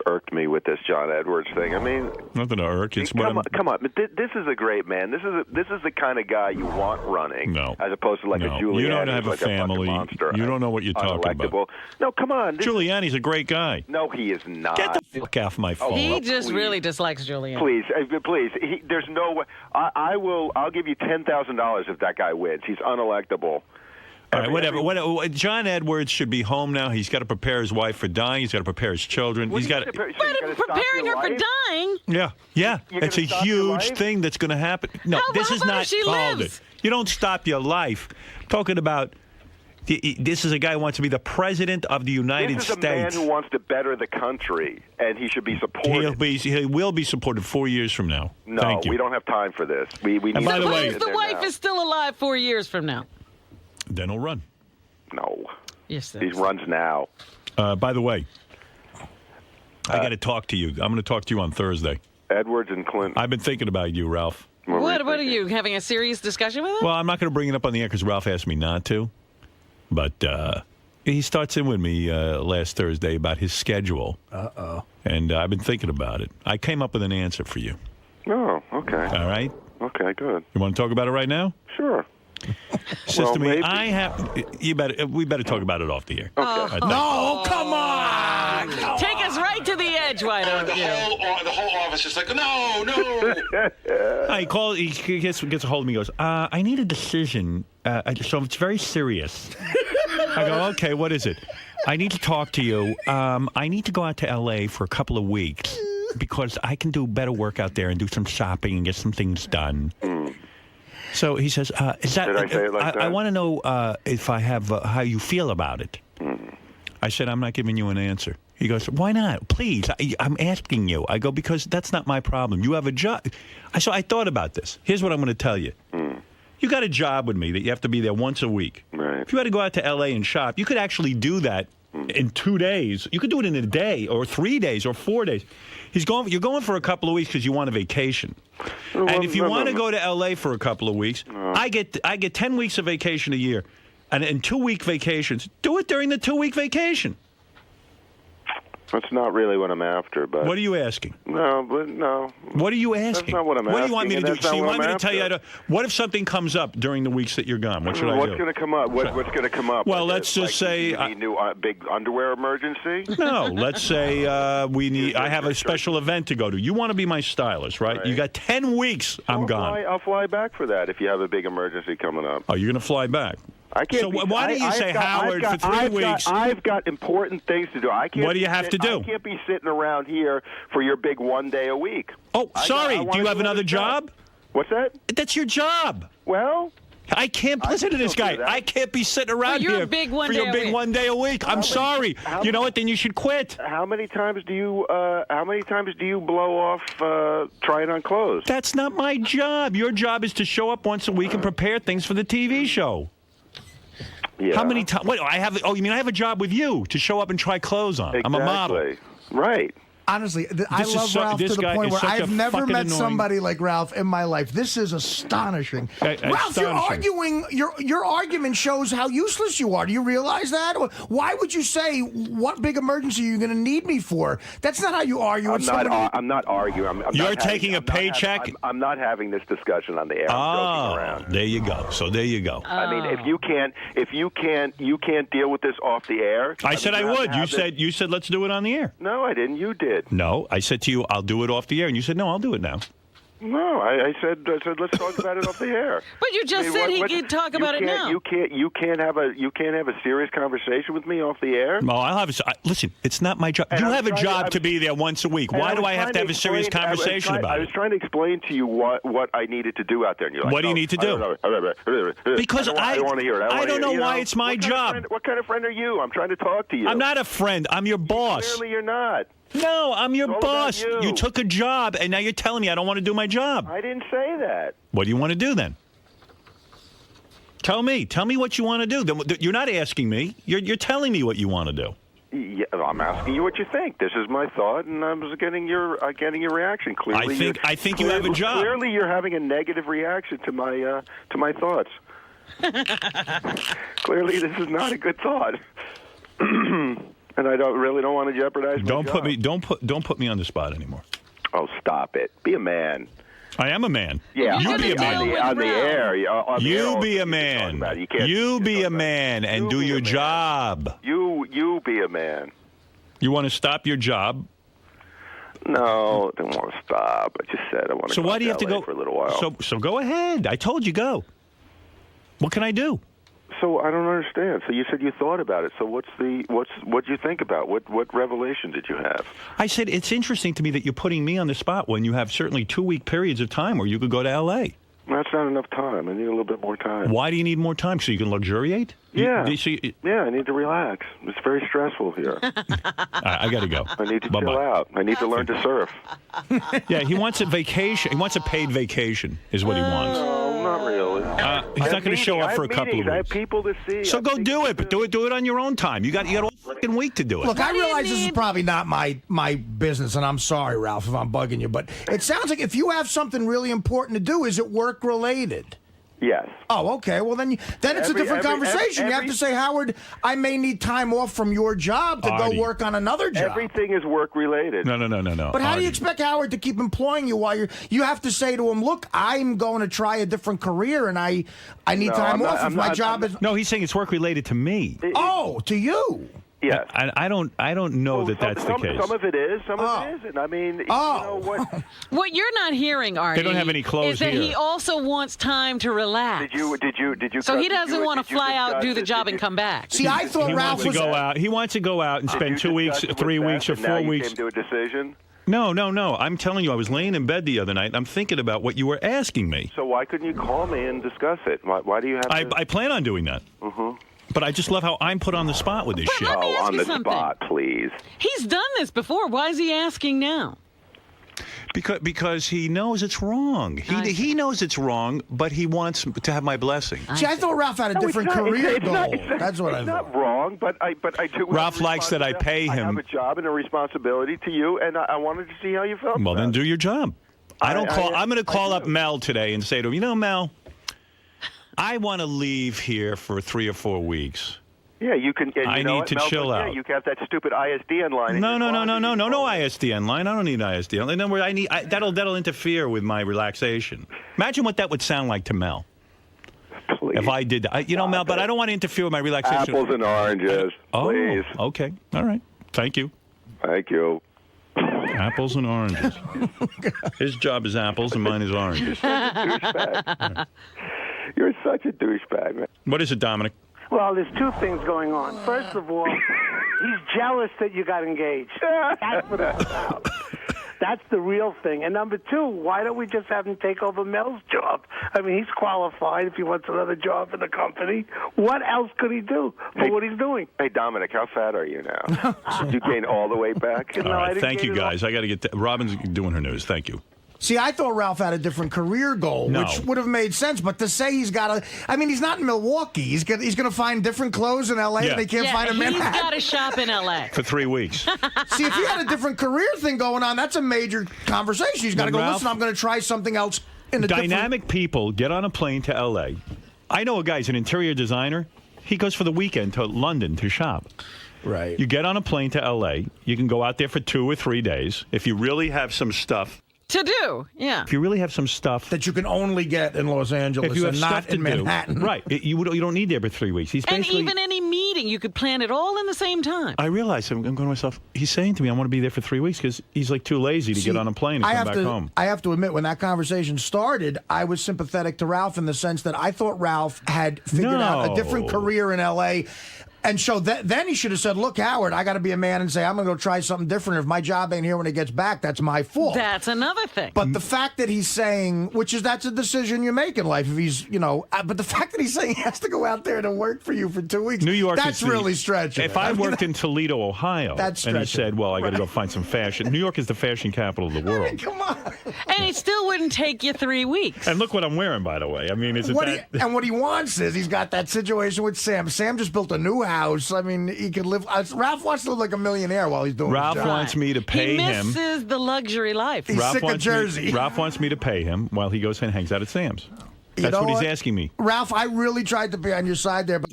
irked me with this John Edwards thing. I mean, Nothing to irk. It's come on. This is a great man. This is the kind of guy you want running. No. As opposed to like a Giuliani. You don't have like a family. Monster. You don't know what you're talking about. No, come on. Giuliani's a great guy. No, he is not. Get the fuck off my phone. He just really dislikes Giuliani. Please. There's no way. I'll give you $10,000 if that guy wins. He's unelectable. All right, whatever. John Edwards should be home now. He's got to prepare his wife for dying. He's got to prepare his children. He's got to. But preparing her for dying? Yeah. It's a huge thing that's going to happen. No, this is not called it. You don't stop your life. Talking about. This is a guy who wants to be the president of the United States. This is a man who wants to better the country, and he should be supported. He will be supported 4 years from now. No, Thank you. we don't have time for this. We need by the way, if the wife is still alive 4 years from now. Then he'll run. No. Yes, he runs now. By the way, I got to talk to you. I'm going to talk to you on Thursday. Edwards and Clinton. I've been thinking about you, Ralph. What are you, having a serious discussion with him? Well, I'm not going to bring it up on the air because Ralph asked me not to. But he starts in with me last Thursday about his schedule. Uh-oh. And I've been thinking about it. I came up with an answer for you. Oh, okay. All right? Okay, good. You want to talk about it right now? Sure. Says to me, we better talk about it off the air. Okay. No, come on! Take us right to the edge, why don't you? The whole office is like, no. He gets a hold of me and goes, I need a decision. So it's very serious. I go, okay, what is it? I need to talk to you. I need to go out to L.A. for a couple of weeks because I can do better work out there and do some shopping and get some things done. So he says, "Is that?" Did I say it like that? I want to know if I have how you feel about it. I said, "I'm not giving you an answer." He goes, "Why not? Please, I'm asking you." I go, "Because that's not my problem. You have a job." So I thought about this. Here's what I'm going to tell you. You got a job with me that you have to be there once a week. Right. If you had to go out to L.A. and shop, you could actually do that in 2 days. You could do it in a day or 3 days or 4 days. You're going for a couple of weeks because you want a vacation. And if you want to go to L.A. for a couple of weeks, I get 10 weeks of vacation a year. And in 2-week vacations, do it during the 2-week vacation. That's not really what I'm after, but... What are you asking? No. What are you asking? That's not what I'm asking. What do you want me to do? So you want me to tell you what if something comes up during the weeks that you're gone? What should I do? What's going to come up? What's going to come up? Well, let's just say... You need new big underwear emergency? No, let's say I have a special event to go to. You want to be my stylist, right? You got 10 weeks. I'm gone. I'll fly back for that if you have a big emergency coming up. Oh, you're going to fly back? I can't. So why don't you say Howard for 3 weeks? I've got important things to do. I can't. What do you have to do? I can't be sitting around here for your big 1 day a week. Oh, sorry. Do you have another job? What's that? That's your job. Well, I can't listen to this guy. I can't be sitting around you're here a big one for day your a big week. 1 day a week. I'm sorry. You know what? Then you should quit. How many times do you? How many times do you blow off trying on clothes? That's not my job. Your job is to show up once a week and prepare things for the TV show. Yeah. How many times? Wait, I have. Oh, you mean I have a job with you to show up and try clothes on? I'm a model. Right. Honestly, I This is love so- Ralph this to the guy point is where such a I've never fucking met annoying- somebody like Ralph in my life. This is astonishing. Ralph, you're astonishing. arguing. Your argument shows how useless you are. Do you realize that? Why would you say what big emergency are you going to need me for? That's not how you argue. with somebody. I'm not arguing. I'm You're not taking a paycheck? I'm not having this discussion on the air. I'm joking around. There you go. So there you go. I mean, if you can't deal with this off the air. I said I you have would. to have You said let's do it on the air. No, I didn't. You did. No, I said to you, I'll do it off the air, and you said no, I'll do it now. No, I said let's talk about it off the air. But you just said he could talk about it now. You can't have a serious conversation with me off the air. No, I'll have. Listen, it's not my job. You have a job to be there once a week. Why do I have to have a serious conversation about I it? was trying to explain to you what I needed to do out there, and you're like, What do you need to do? Because I don't want to hear it. I don't know why it's my job. What kind of friend are you? I'm trying to talk to you. I'm not a friend. I'm your boss. Clearly, you're not. No, I'm your It's all about boss. you. You took a job, and now you're telling me I don't want to do my job. I didn't say that. What do you want to do then? Tell me. Tell me what you want to do. You're not asking me. You're telling me what you want to do. Yeah, I'm asking you what you think. This is my thought, and I was getting your reaction. Clearly, I think you have a job. Clearly, you're having a negative reaction to my thoughts. Clearly, this is not a good thought, and I don't want to jeopardize. Don't my job. put me on the spot anymore. Oh, stop it! Be a man. I am a man. Yeah, you be a man. on the air. You be a man. You be a man and do your job. You be a man. You want to stop your job? No, I don't want to stop. I just said I want to. So why do you have to go for a little while? So go ahead. I told you go. What can I do? So I don't understand. So you said you thought about it. So what did you think about? What revelation did you have? I said it's interesting to me that you're putting me on the spot when you have certainly 2-week periods of time where you could go to L.A. That's not enough time. I need a little bit more time. Why do you need more time? So you can luxuriate? Yeah. Yeah, I need to relax. It's very stressful here. I got to go. I need to chill out. I need to learn to surf. Yeah, he wants a vacation. He wants a paid vacation is what he wants. No, not really. He's not going to show up for a couple of I weeks. have people to see. So go do it, but do it on your own time. You got all fucking week to do it. Look, I realize this is probably not my business, and I'm sorry, Ralph, if I'm bugging you, but it sounds like if you have something really important to do, is it work related? Yes. Oh, okay. Well, then it's a different conversation. You have to say, Howard, I may need time off from your job to Artie. go work on another job. Everything is work related. No. But how do Artie. you expect Howard to keep employing you while you have to say to him, look, I'm going to try a different career and I need time off if my job is... No, he's saying it's work related to me. Oh, to you. Yes. I don't know that's the case. Some of it is, some of it isn't. I mean, you know what? What you're not hearing, Artie, They don't have any clothes is that here. he also wants time to relax. Did you? So he doesn't want to did you fly out, discuss do the it? job, Did and come back. See, I thought He Ralph wants to was... go out. He wants to go out and spend 2 weeks, Discuss it 3 with weeks, or Beth, and now 4 you weeks. came to a decision. No. I'm telling you, I was laying in bed the other night. I'm thinking about what you were asking me. So why couldn't you call me and discuss it? Why do you have to? I plan on doing that. Mm-hmm. But I just love how I'm put on the spot with this shit. let me ask on you the something. spot, please. He's done this before. Why is he asking now? Because he knows it's wrong. He knows it's wrong, but he wants to have my blessing. See, I thought Ralph had a different career goal. That's what I It's thought. not wrong, but I do. Ralph likes that I pay I have him. a job and a responsibility to you, and I wanted to see how you felt. Well, then do your job. I'm going to call up Mel today and say to him, Mel, I want to leave here for 3 or 4 weeks. Yeah, you can. And I you know need what, to Mel, chill yeah, out. you can have that stupid ISDN line. No ISDN line. I don't need ISDN line. No, that'll interfere with my relaxation. Imagine what that would sound like to Mel. Please. If I did that. Mel, but I don't want to interfere with my relaxation. Apples and oranges, please. Okay. All right. Thank you. Thank you. Apples and oranges. His job is apples and mine is oranges. You're such a douchebag, man. What is it, Dominic? Well, there's two things going on. First of all, he's jealous that you got engaged. That's what it's about. That's the real thing. And number two, why don't we just have him take over Mel's job? I mean, he's qualified if he wants another job in the company. What else could he do for what he's doing? Hey, Dominic, how fat are you now? Did you gain all the way back? All right, thank you, guys. I got to get Robin's doing her news. Thank you. See, I thought Ralph had a different career goal, No. which would have made sense. But to say he's got I mean, he's not in Milwaukee. He's going to find different clothes in L.A. that they can't find in Manhattan. He's got to shop in L.A. For 3 weeks. See, if he had a different career thing going on, that's a major conversation. He's got to go, Ralph, listen, I'm going to try something else in a Dynamic people get on a plane to L.A. I know a guy, he's an interior designer. He goes for the weekend to London to shop. Right. You get on a plane to L.A. You can go out there for 2 or 3 days. If you really have some stuff. To do, yeah. If you really have some stuff that you can only get in Los Angeles if you have and not stuff to in Manhattan. do, right? You don't need there for 3 weeks. He's And basically. even any meeting, you could plan it all in the same time. I realize I'm going to myself. He's saying to me, "I want to be there for 3 weeks," because he's like too lazy to get on a plane and come back home. I have to admit, when that conversation started, I was sympathetic to Ralph in the sense that I thought Ralph had figured out a different career in L.A. And so then he should have said, look, Howard, I got to be a man and say, I'm going to go try something different. If my job ain't here when it gets back, that's my fault. That's another thing. But the fact that he's saying, that's a decision you make in life. If he's, but the fact that he's saying he has to go out there to work for you for 2 weeks, New York, that's really stretching. If I worked in Toledo, Ohio, That's and he stretching. said, well, I got to go find some fashion. New York is the fashion capital of the world. Come on. And it still wouldn't take you 3 weeks. And look what I'm wearing, by the way. I mean, is it that? And what he wants is he's got that situation with Sam. Sam just built a new house. I mean, he could live. Ralph wants to live like a millionaire while he's doing Ralph his job. wants me to pay him. He misses the luxury life. He's sick of Jersey. Ralph wants me to pay him while he goes and hangs out at Sam's. That's know what he's what? asking me. Ralph, I really tried to be on your side there, but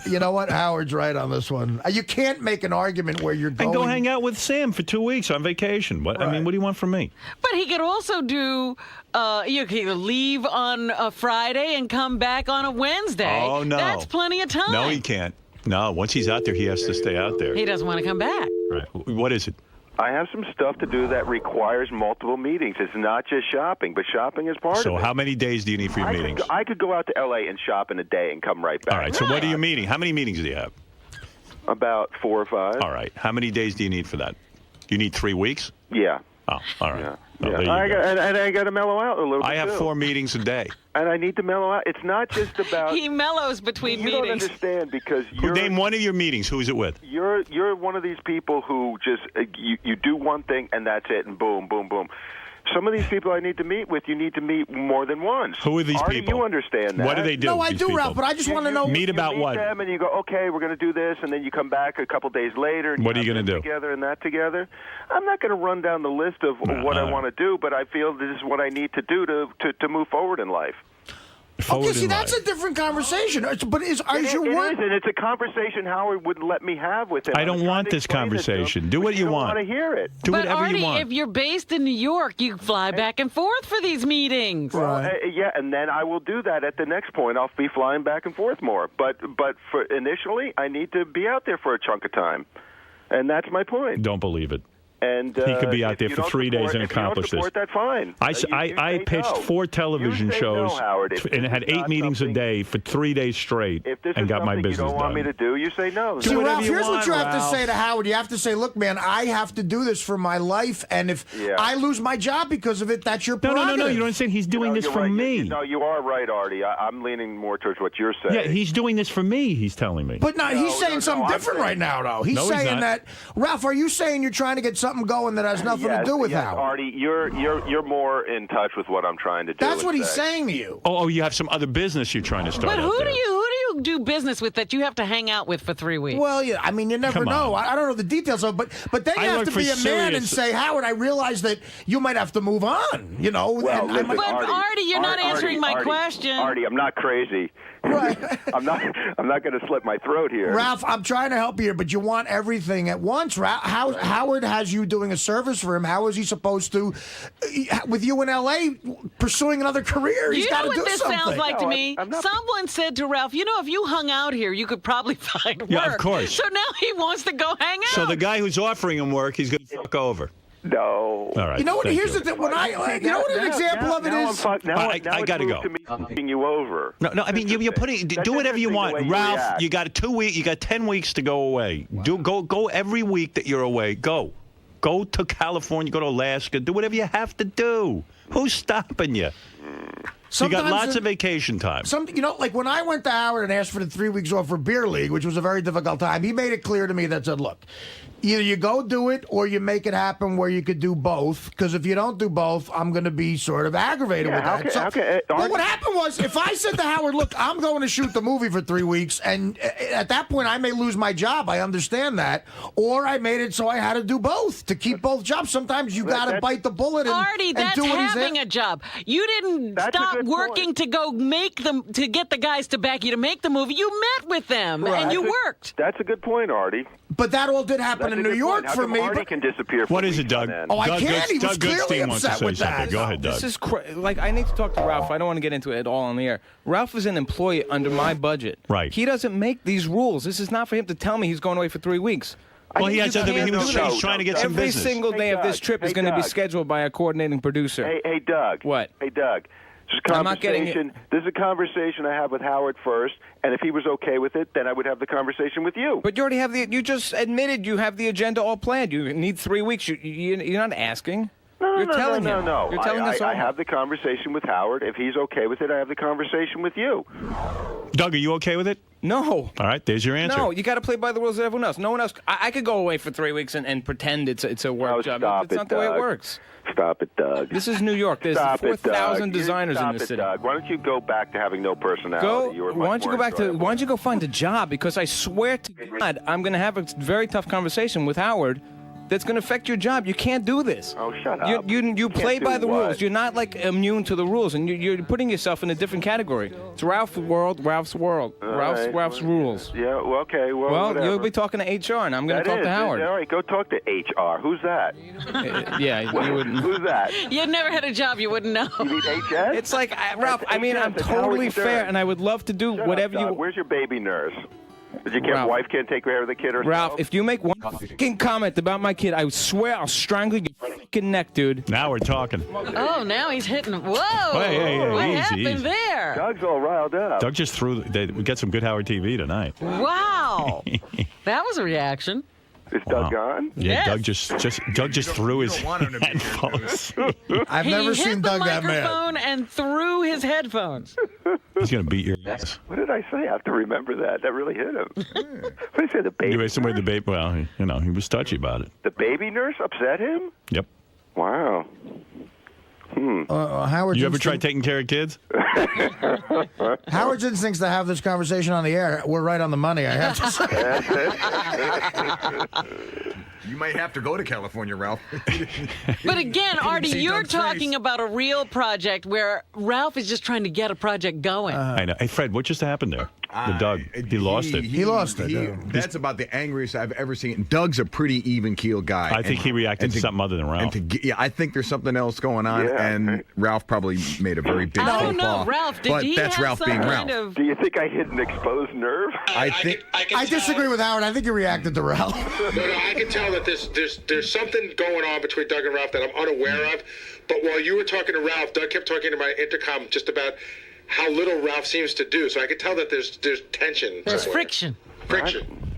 you know what? Howard's right on this one. You can't make an argument where you're going. And go hang out with Sam for 2 weeks on vacation. What? I mean, what do you want from me? But he could also do, you could leave on a Friday and come back on a Wednesday. Oh, no. That's plenty of time. No, he can't. No, once he's out there, he has to stay out there. He doesn't want to come back. Right. What is it? I have some stuff to do that requires multiple meetings. It's not just shopping, but shopping is part of it. So how many days do you need for your meetings? I could go out to L.A. and shop in a day and come right back. All right, so what are you meeting? How many meetings do you have? About 4 or 5. All right. How many days do you need for that? You need 3 weeks? Yeah. Oh, all right. Yeah. Oh, there you I go. got to mellow out a little bit. I have too. 4 meetings a day. And I need to mellow out. It's not just about. He mellows between you meetings. You don't understand because you're. Name one of your meetings. Who is it with? You're one of these people who just you do one thing and that's it, and boom, boom, boom. Some of these people I need to meet with, you need to meet more than once. Who are these Artie, people? You understand that? What do they do? No, I these do, people? Ralph, but I just want to know. Meet about you meet what? them and you go, okay, we're going to do this, and then you come back a couple days later. And What are you going to do? Together and that together. I'm not going to run down the list of what I want to do, but I feel this is what I need to do to move forward in life. Okay, see, that's a different conversation. But is your work? It is, and it's a conversation Howard would let me have with him. I don't want this conversation. Do what you want. I want to hear it. Do but whatever Artie, you want. if you're based in New York, you fly back and forth for these meetings. Well, yeah, and then I will do that at the next point. I'll be flying back and forth more. But for initially, I need to be out there for a chunk of time, and that's my point. Don't believe it. And he could be out there for 3 days and accomplish this. That's fine. I pitched 4 television shows and had 8 meetings a day for 3 days straight and got my business you don't want done. me to do, you say no. See, Ralph, here's what you have Ralph. to say to Howard. You have to say, look, man, I have to do this for my life, and if I lose my job because of it, that's your prerogative. No, you don't understand. He's doing this for me. No, you are right, Artie. I'm leaning more towards what you're saying. Yeah, he's doing this for me, he's telling me. But he's saying something different right now, though. He's saying that, Ralph, are you saying you're trying to get something going that has nothing to do with Howard? Artie, you're more in touch with what I'm trying to do. That's what he's saying to you. Oh, you have some other business you're trying to start But out who there. do you do business with that you have to hang out with for 3 weeks? Well, yeah, I mean, you never Come know. on. I don't know the details of it, but then you have to be a man and say, Howard, I realize that you might have to move on, you know. Well, listen, but Artie, you're not answering my question. Artie, I'm not crazy. Right. I'm not going to slit my throat here. Ralph, I'm trying to help you, but you want everything at once. Howard has you doing a service for him. How is he supposed to, with you in L.A., pursuing another career? He's got to do You know what this something. sounds like to me? Someone said to Ralph, if you hung out here, you could probably find work. Yeah, of course. So now he wants to go hang out. So the guy who's offering him work, he's going to fuck over. No. All right. You know what? thank Here's you. the thing. When do you know what an example of it is? I gotta go. Fucking you over. No. I mean, you're putting. Do whatever you want, Ralph. You got 2 weeks. You got 10 weeks to go away. Go every week that you're away. Go to California. Go to Alaska. Do whatever you have to do. Who's stopping you? You got lots of vacation time. Like when I went to Howard and asked for the 3 weeks off for Beer League, which was a very difficult time, he made it clear to me that said, look, either you go do it or you make it happen where you could do both. Because if you don't do both, I'm going to be sort of aggravated with that. Well, what happened was, if I said to Howard, look, I'm going to shoot the movie for 3 weeks, and at that point I may lose my job. I understand that. Or I made it so I had to do both to keep both jobs. Sometimes you got to bite the bullet and, Artie, that's do what he's having a job. You didn't stop working to go make them, to get the guys to back you to make the movie. You met with them and you worked. That's a good point, Artie. But that all did happen in New York for me. Artie can disappear. What is it, Doug? Oh, I can't. He was Doug clearly Goodstein wants to upset say with that. something. Go ahead, Doug. This is like I need to talk to Ralph. I don't want to get into it all on the air. Ralph is an employee under my budget. Right. He doesn't make these rules. This is not for him to tell me he's going away for 3 weeks. Well, he's trying to get some Every business. single day of this trip is going to be Doug. scheduled by a coordinating producer. Hey, Doug. What? Hey, Doug. I'm not getting it. This is a conversation I have with Howard first, and if he was okay with it, then I would have the conversation with you. But you already have you just admitted you have the agenda all planned. You need 3 weeks. You're not asking. You're telling him. No. You're telling us all. I have the conversation with Howard. If he's okay with it, I have the conversation with you. Doug, are you okay with it? No. All right, there's your answer. No, you got to play by the rules of everyone else. No one else. I could go away for 3 weeks and pretend it's a work job. It's not the way it works. Stop it, Doug. This is New York. There's 4,000 designers in this city. Doug. Why don't you go back to having no personality? Why don't you go find a job? Because I swear to God, I'm going to have a very tough conversation with Howard that's going to affect your job. You can't do this. Oh, shut up. You play by the what? rules. You're not like immune to the rules, and you're putting yourself in a different category. It's Ralph's world, Ralph's world, Ralph's rules. Yeah, well, okay. Well, Well, you'll whatever. be talking to HR, and I'm going to talk to Howard. All right, go talk to HR. Who's that? Yeah, you wouldn't. Who's that? You'd never had a job, you wouldn't know. You mean HS? It's like, Ralph, I mean, I'm That's totally Howard Stern. fair, and I would love to do Shut whatever up, you... Doug. Where's your baby nurse? Ralph. Wife can't take care of the kid herself? Ralph, if you make one fucking comment about my kid, I swear I'll strangle your fucking neck, dude. Now we're talking. Oh, now he's hitting. Whoa! Hey, what easy, happened easy. there? Doug's all riled up. Doug just threw. We got some good Howard TV tonight. Wow, that was a reaction. Is Doug gone? Yeah, Yes. Doug just threw his headphones. I've He never hit seen the Doug that mad. microphone and threw his headphones. He's gonna beat your ass. What did I say? I have to remember that. That really hit him. What did I say? The baby? Anyway, somebody the baby. Well, he was touchy about it. The baby nurse upset him? Yep. Wow. Howard's You ever instinct- tried taking care of kids? Howard's instincts to have this conversation on the air were right on the money, I have to say. You might have to go to California, Ralph. But again, Artie, see you're Doug's face. talking about a real project where Ralph is just trying to get a project going. I know. Hey, Fred, what just happened there? The Doug, he lost it. He lost it. That's about the angriest I've ever seen. Doug's a pretty even-keeled guy. I think he reacted to something other than Ralph. Yeah, I think there's something else going on, and Ralph probably made a very big I don't faux pas. know, Ralph. Did but he that's have Ralph some being kind Ralph. of? Do you think I hit an exposed nerve? I think I disagree with Howard. I think you reacted to Ralph. No, I can tell that there's something going on between Doug and Ralph that I'm unaware of. But while you were talking to Ralph, Doug kept talking to my intercom just about how little Ralph seems to do. So I could tell that there's tension. There's somewhere. friction.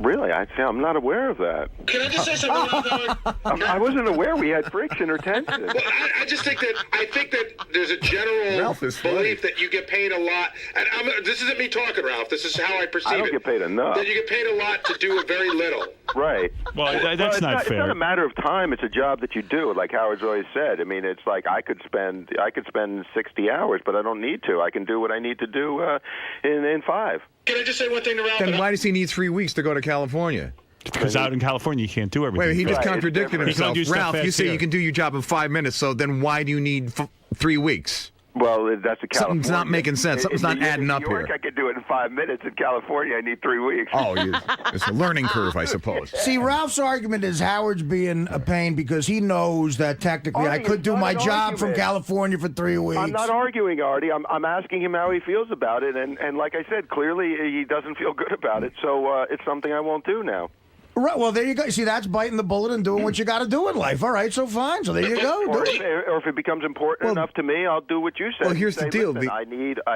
Really? I'm not aware of that. Can I just say something about that? I wasn't aware we had friction or tension. Well, I just think that there's a general Ralph is funny. belief that you get paid a lot. And this isn't me talking, Ralph. This is how I perceive it. I don't get paid enough. That you get paid a lot to do very little. Right. Well, that's it's not It's fair. not a matter of time. It's a job that you do, like Howard's always said. I mean, it's like I could spend 60 hours, but I don't need to. I can do what I need to do in 5. Can I just say one thing to Ralph? then why does he need 3 weeks to go to California? Because out in California, you can't do everything. Wait, he just Right, contradicted it's himself. different. Ralph, you say Here. you can do your job in 5 minutes, so then why do you need 3 weeks? Well, that's a California. Something's not making sense. Something's not adding up In New York, here. I could do it in 5 minutes. In California, I need 3 weeks. Oh, it's a learning curve, I suppose. See, Ralph's argument is Howard's being a pain because he knows that technically I could do my job from California for 3 weeks. I'm not arguing, Artie. I'm asking him how he feels about it, and like I said, clearly he doesn't feel good about it. So it's something I won't do now. Right. Well, there you go. See, that's biting the bullet and doing what you got to do in life. All right. So fine. So there you go. Or if it becomes important enough to me, I'll do what you said. Well, here's the deal. Listen, I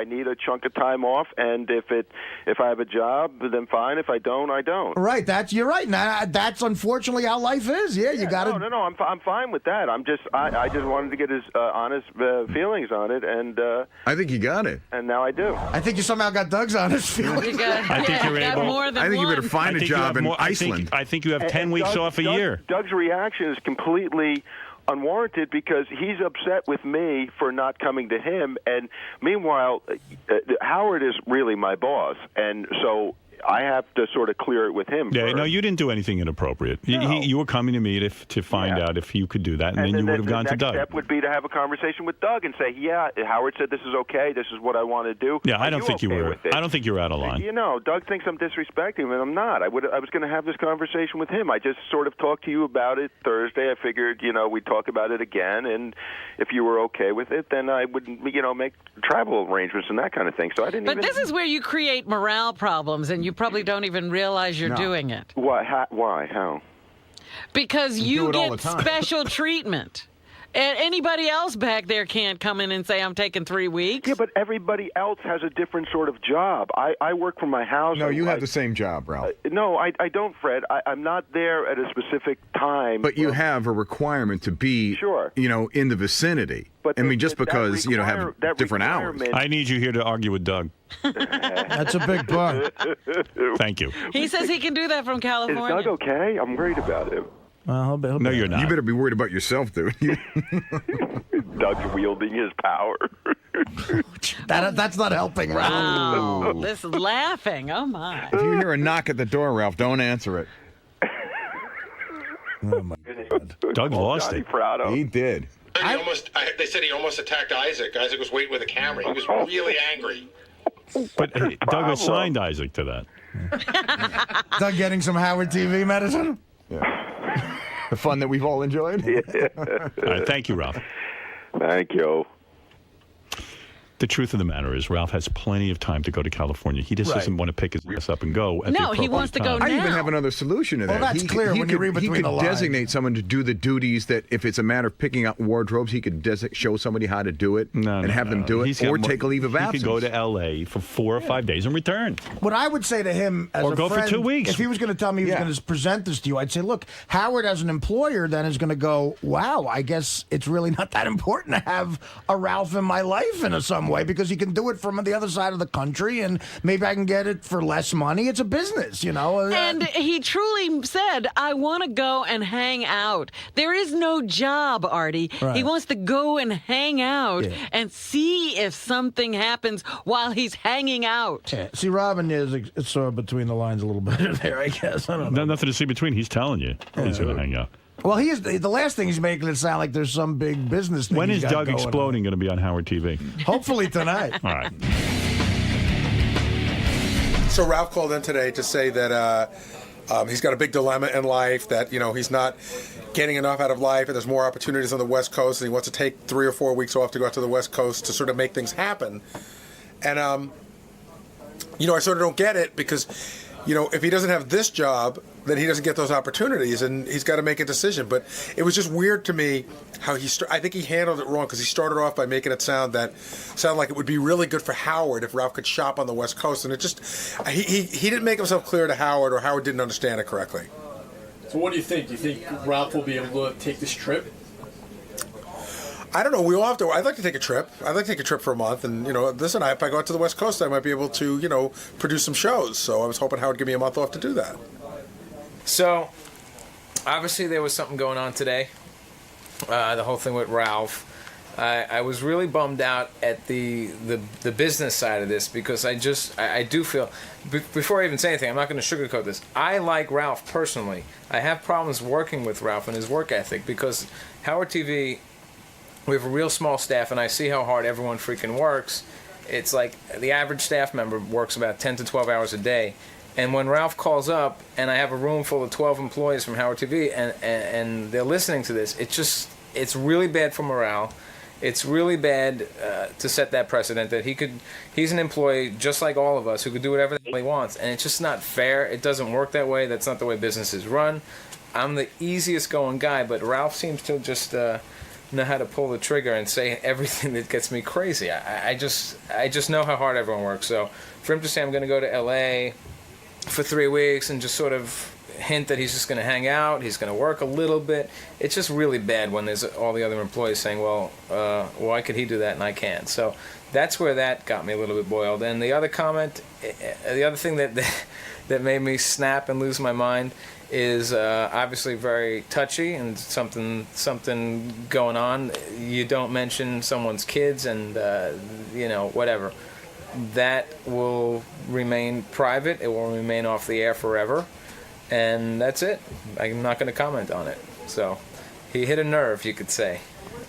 need a chunk of time off, and if I have a job, then fine. If I don't, I don't. Right. You're right. Now that's unfortunately how life is. Yeah. You got to. No. I'm fine with that. I just wanted to get his honest feelings on it, and I think you got it. And now I do. I think you somehow got Doug's honest feelings. I think you're able. More than I think you better find a job in Iceland. I think you have 10 weeks off a year. Doug's reaction is completely unwarranted because he's upset with me for not coming to him, and meanwhile, Howard is really my boss, and so I have to sort of clear it with him. Yeah, first. no, you didn't do anything inappropriate. No. You were coming to me to find out if you could do that, and then you would have gone to Doug. The next step would be to have a conversation with Doug and say, "Yeah, Howard said this is okay. This is what I want to do." Yeah, I don't think you okay were. with it? I don't think you were out of line. You know, Doug thinks I'm disrespecting him, and I'm not. I was going to have this conversation with him. I just sort of talked to you about it Thursday. I figured, we'd talk about it again, and if you were okay with it, then I would, make travel arrangements and that kind of thing. So I didn't. But this is where you create morale problems, and you probably don't even realize you're doing it. Why? How? Because You you do it all get the time. special treatment. And anybody else back there can't come in and say, I'm taking 3 weeks. Yeah, but everybody else has a different sort of job. I work from my house. No, you have the same job, Ralph. No, I don't, Fred. I'm not there at a specific time. But you have a requirement to be, in the vicinity. But I mean, just because, have different hours. I need you here to argue with Doug. That's a big part. Thank you. He says he can do that from California. Is Doug okay? I'm worried about him. No, you're not. You better be worried about yourself, dude. Doug's wielding his power. That's not helping, Ralph. Wow, this laughing. Oh, my. If you hear a knock at the door, Ralph, don't answer it. Oh, my God. Doug lost it. He did. They said he almost attacked Isaac. Isaac was waiting with a camera. He was really angry. But Doug assigned Isaac to that. Doug getting some Howard TV medicine? Yeah. The fun that we've all enjoyed? All right, thank you, Ralph. Thank you. The truth of the matter is, Ralph has plenty of time to go to California. He just doesn't want to pick his ass up and go at the No, he appropriate wants to go time. now. I even have another solution to that. Well, that's clear when you read between he could the lines. designate someone to do the duties that, if it's a matter of picking out wardrobes, he could show somebody how to do it and have them do it, He's got or more- take a leave of absence. He could go to L.A. for 4 or 5 days and return. What I would say to him as Or a go for friend, 2 weeks. if he was going to tell me he was going to present this to you, I'd say, look, Howard as an employer then is going to go, wow, I guess it's really not that important to have a Ralph in my life in some way because he can do it from the other side of the country and maybe I can get it for less money. It's a business, And he truly said, I want to go and hang out. There is no job, Artie. Right. He wants to go and hang out and see if something happens while he's hanging out. Yeah. See, Robin is sort of between the lines a little bit there, I guess. I don't know. Nothing to see between. He's telling you he's going to hang out. Well, he is. The last thing he's making it sound like there's some big business thing. When he's is got Doug going Exploding going to be on Howard TV? on. Hopefully tonight. All right. So Ralph called in today to say that he's got a big dilemma in life, that he's not getting enough out of life, and there's more opportunities on the West Coast, and he wants to take 3 or 4 weeks off to go out to the West Coast to sort of make things happen. And I sort of don't get it because if he doesn't have this job, then he doesn't get those opportunities, and he's got to make a decision. But it was just weird to me how I think he handled it wrong because he started off by making it sound like it would be really good for Howard if Ralph could shop on the West Coast, and it just he didn't make himself clear to Howard, or Howard didn't understand it correctly. So what do you think? Do you think Ralph will be able to take this trip? I don't know. We all have to. I'd like to take a trip. I'd like to take a trip for a month. And, listen, if I go out to the West Coast, I might be able to, produce some shows. So I was hoping Howard would give me a month off to do that. So, obviously there was something going on today. The whole thing with Ralph. I was really bummed out at the business side of this because I do feel, before I even say anything, I'm not going to sugarcoat this. I like Ralph personally. I have problems working with Ralph and his work ethic because Howard TV, we have a real small staff, and I see how hard everyone freaking works. It's like the average staff member works about 10 to 12 hours a day. And when Ralph calls up, and I have a room full of 12 employees from Howard TV, and they're listening to this, it's really bad for morale. it's really bad to set that precedent that he's an employee just like all of us who could do whatever the hell he wants, and it's just not fair. It doesn't work that way. That's not the way businesses run. I'm the easiest going guy, but Ralph seems to just know how to pull the trigger and say everything that gets me crazy. I just know how hard everyone works. So for him to say I'm going to go to L.A. for 3 weeks and just sort of hint that he's just going to hang out, he's going to work a little bit, it's just really bad when there's all the other employees saying, well, why could he do that and I can't? So that's where that got me a little bit boiled. And the other comment, the other thing that made me snap and lose my mind is obviously very touchy and something going on. You don't mention someone's kids and whatever. That will remain private. It will remain off the air forever, and that's it. I'm not going to comment on it. So he hit a nerve, you could say.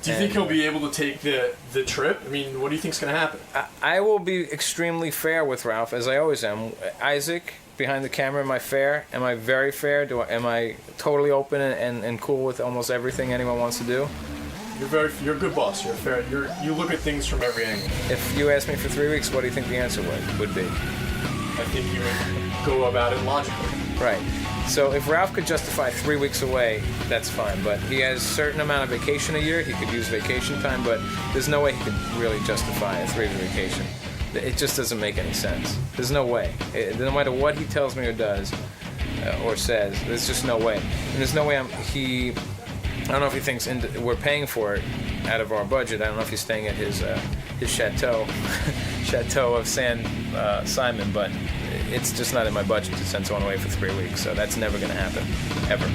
Do you think he'll be able to take the trip? I mean, what do you think's going to happen? I will be extremely fair with Ralph, as I always am. Isaac, behind the camera, am I fair? Am I very fair? Am I totally open and cool with almost everything anyone wants to do? You're a good boss. You're fair. You look at things from every angle. If you asked me for 3 weeks, what do you think the answer would be? I think you would go about it logically. Right. So if Ralph could justify 3 weeks away, that's fine. But he has a certain amount of vacation a year. He could use vacation time, but there's no way he could really justify a 3-week vacation. It just doesn't make any sense. There's no way. No matter what he tells me or does or says, there's just no way. And there's no way I don't know if he thinks we're paying for it out of our budget. I don't know if he's staying at his chateau, chateau of San Simon, but it's just not in my budget to send someone away for 3 weeks. So that's never going to happen, ever.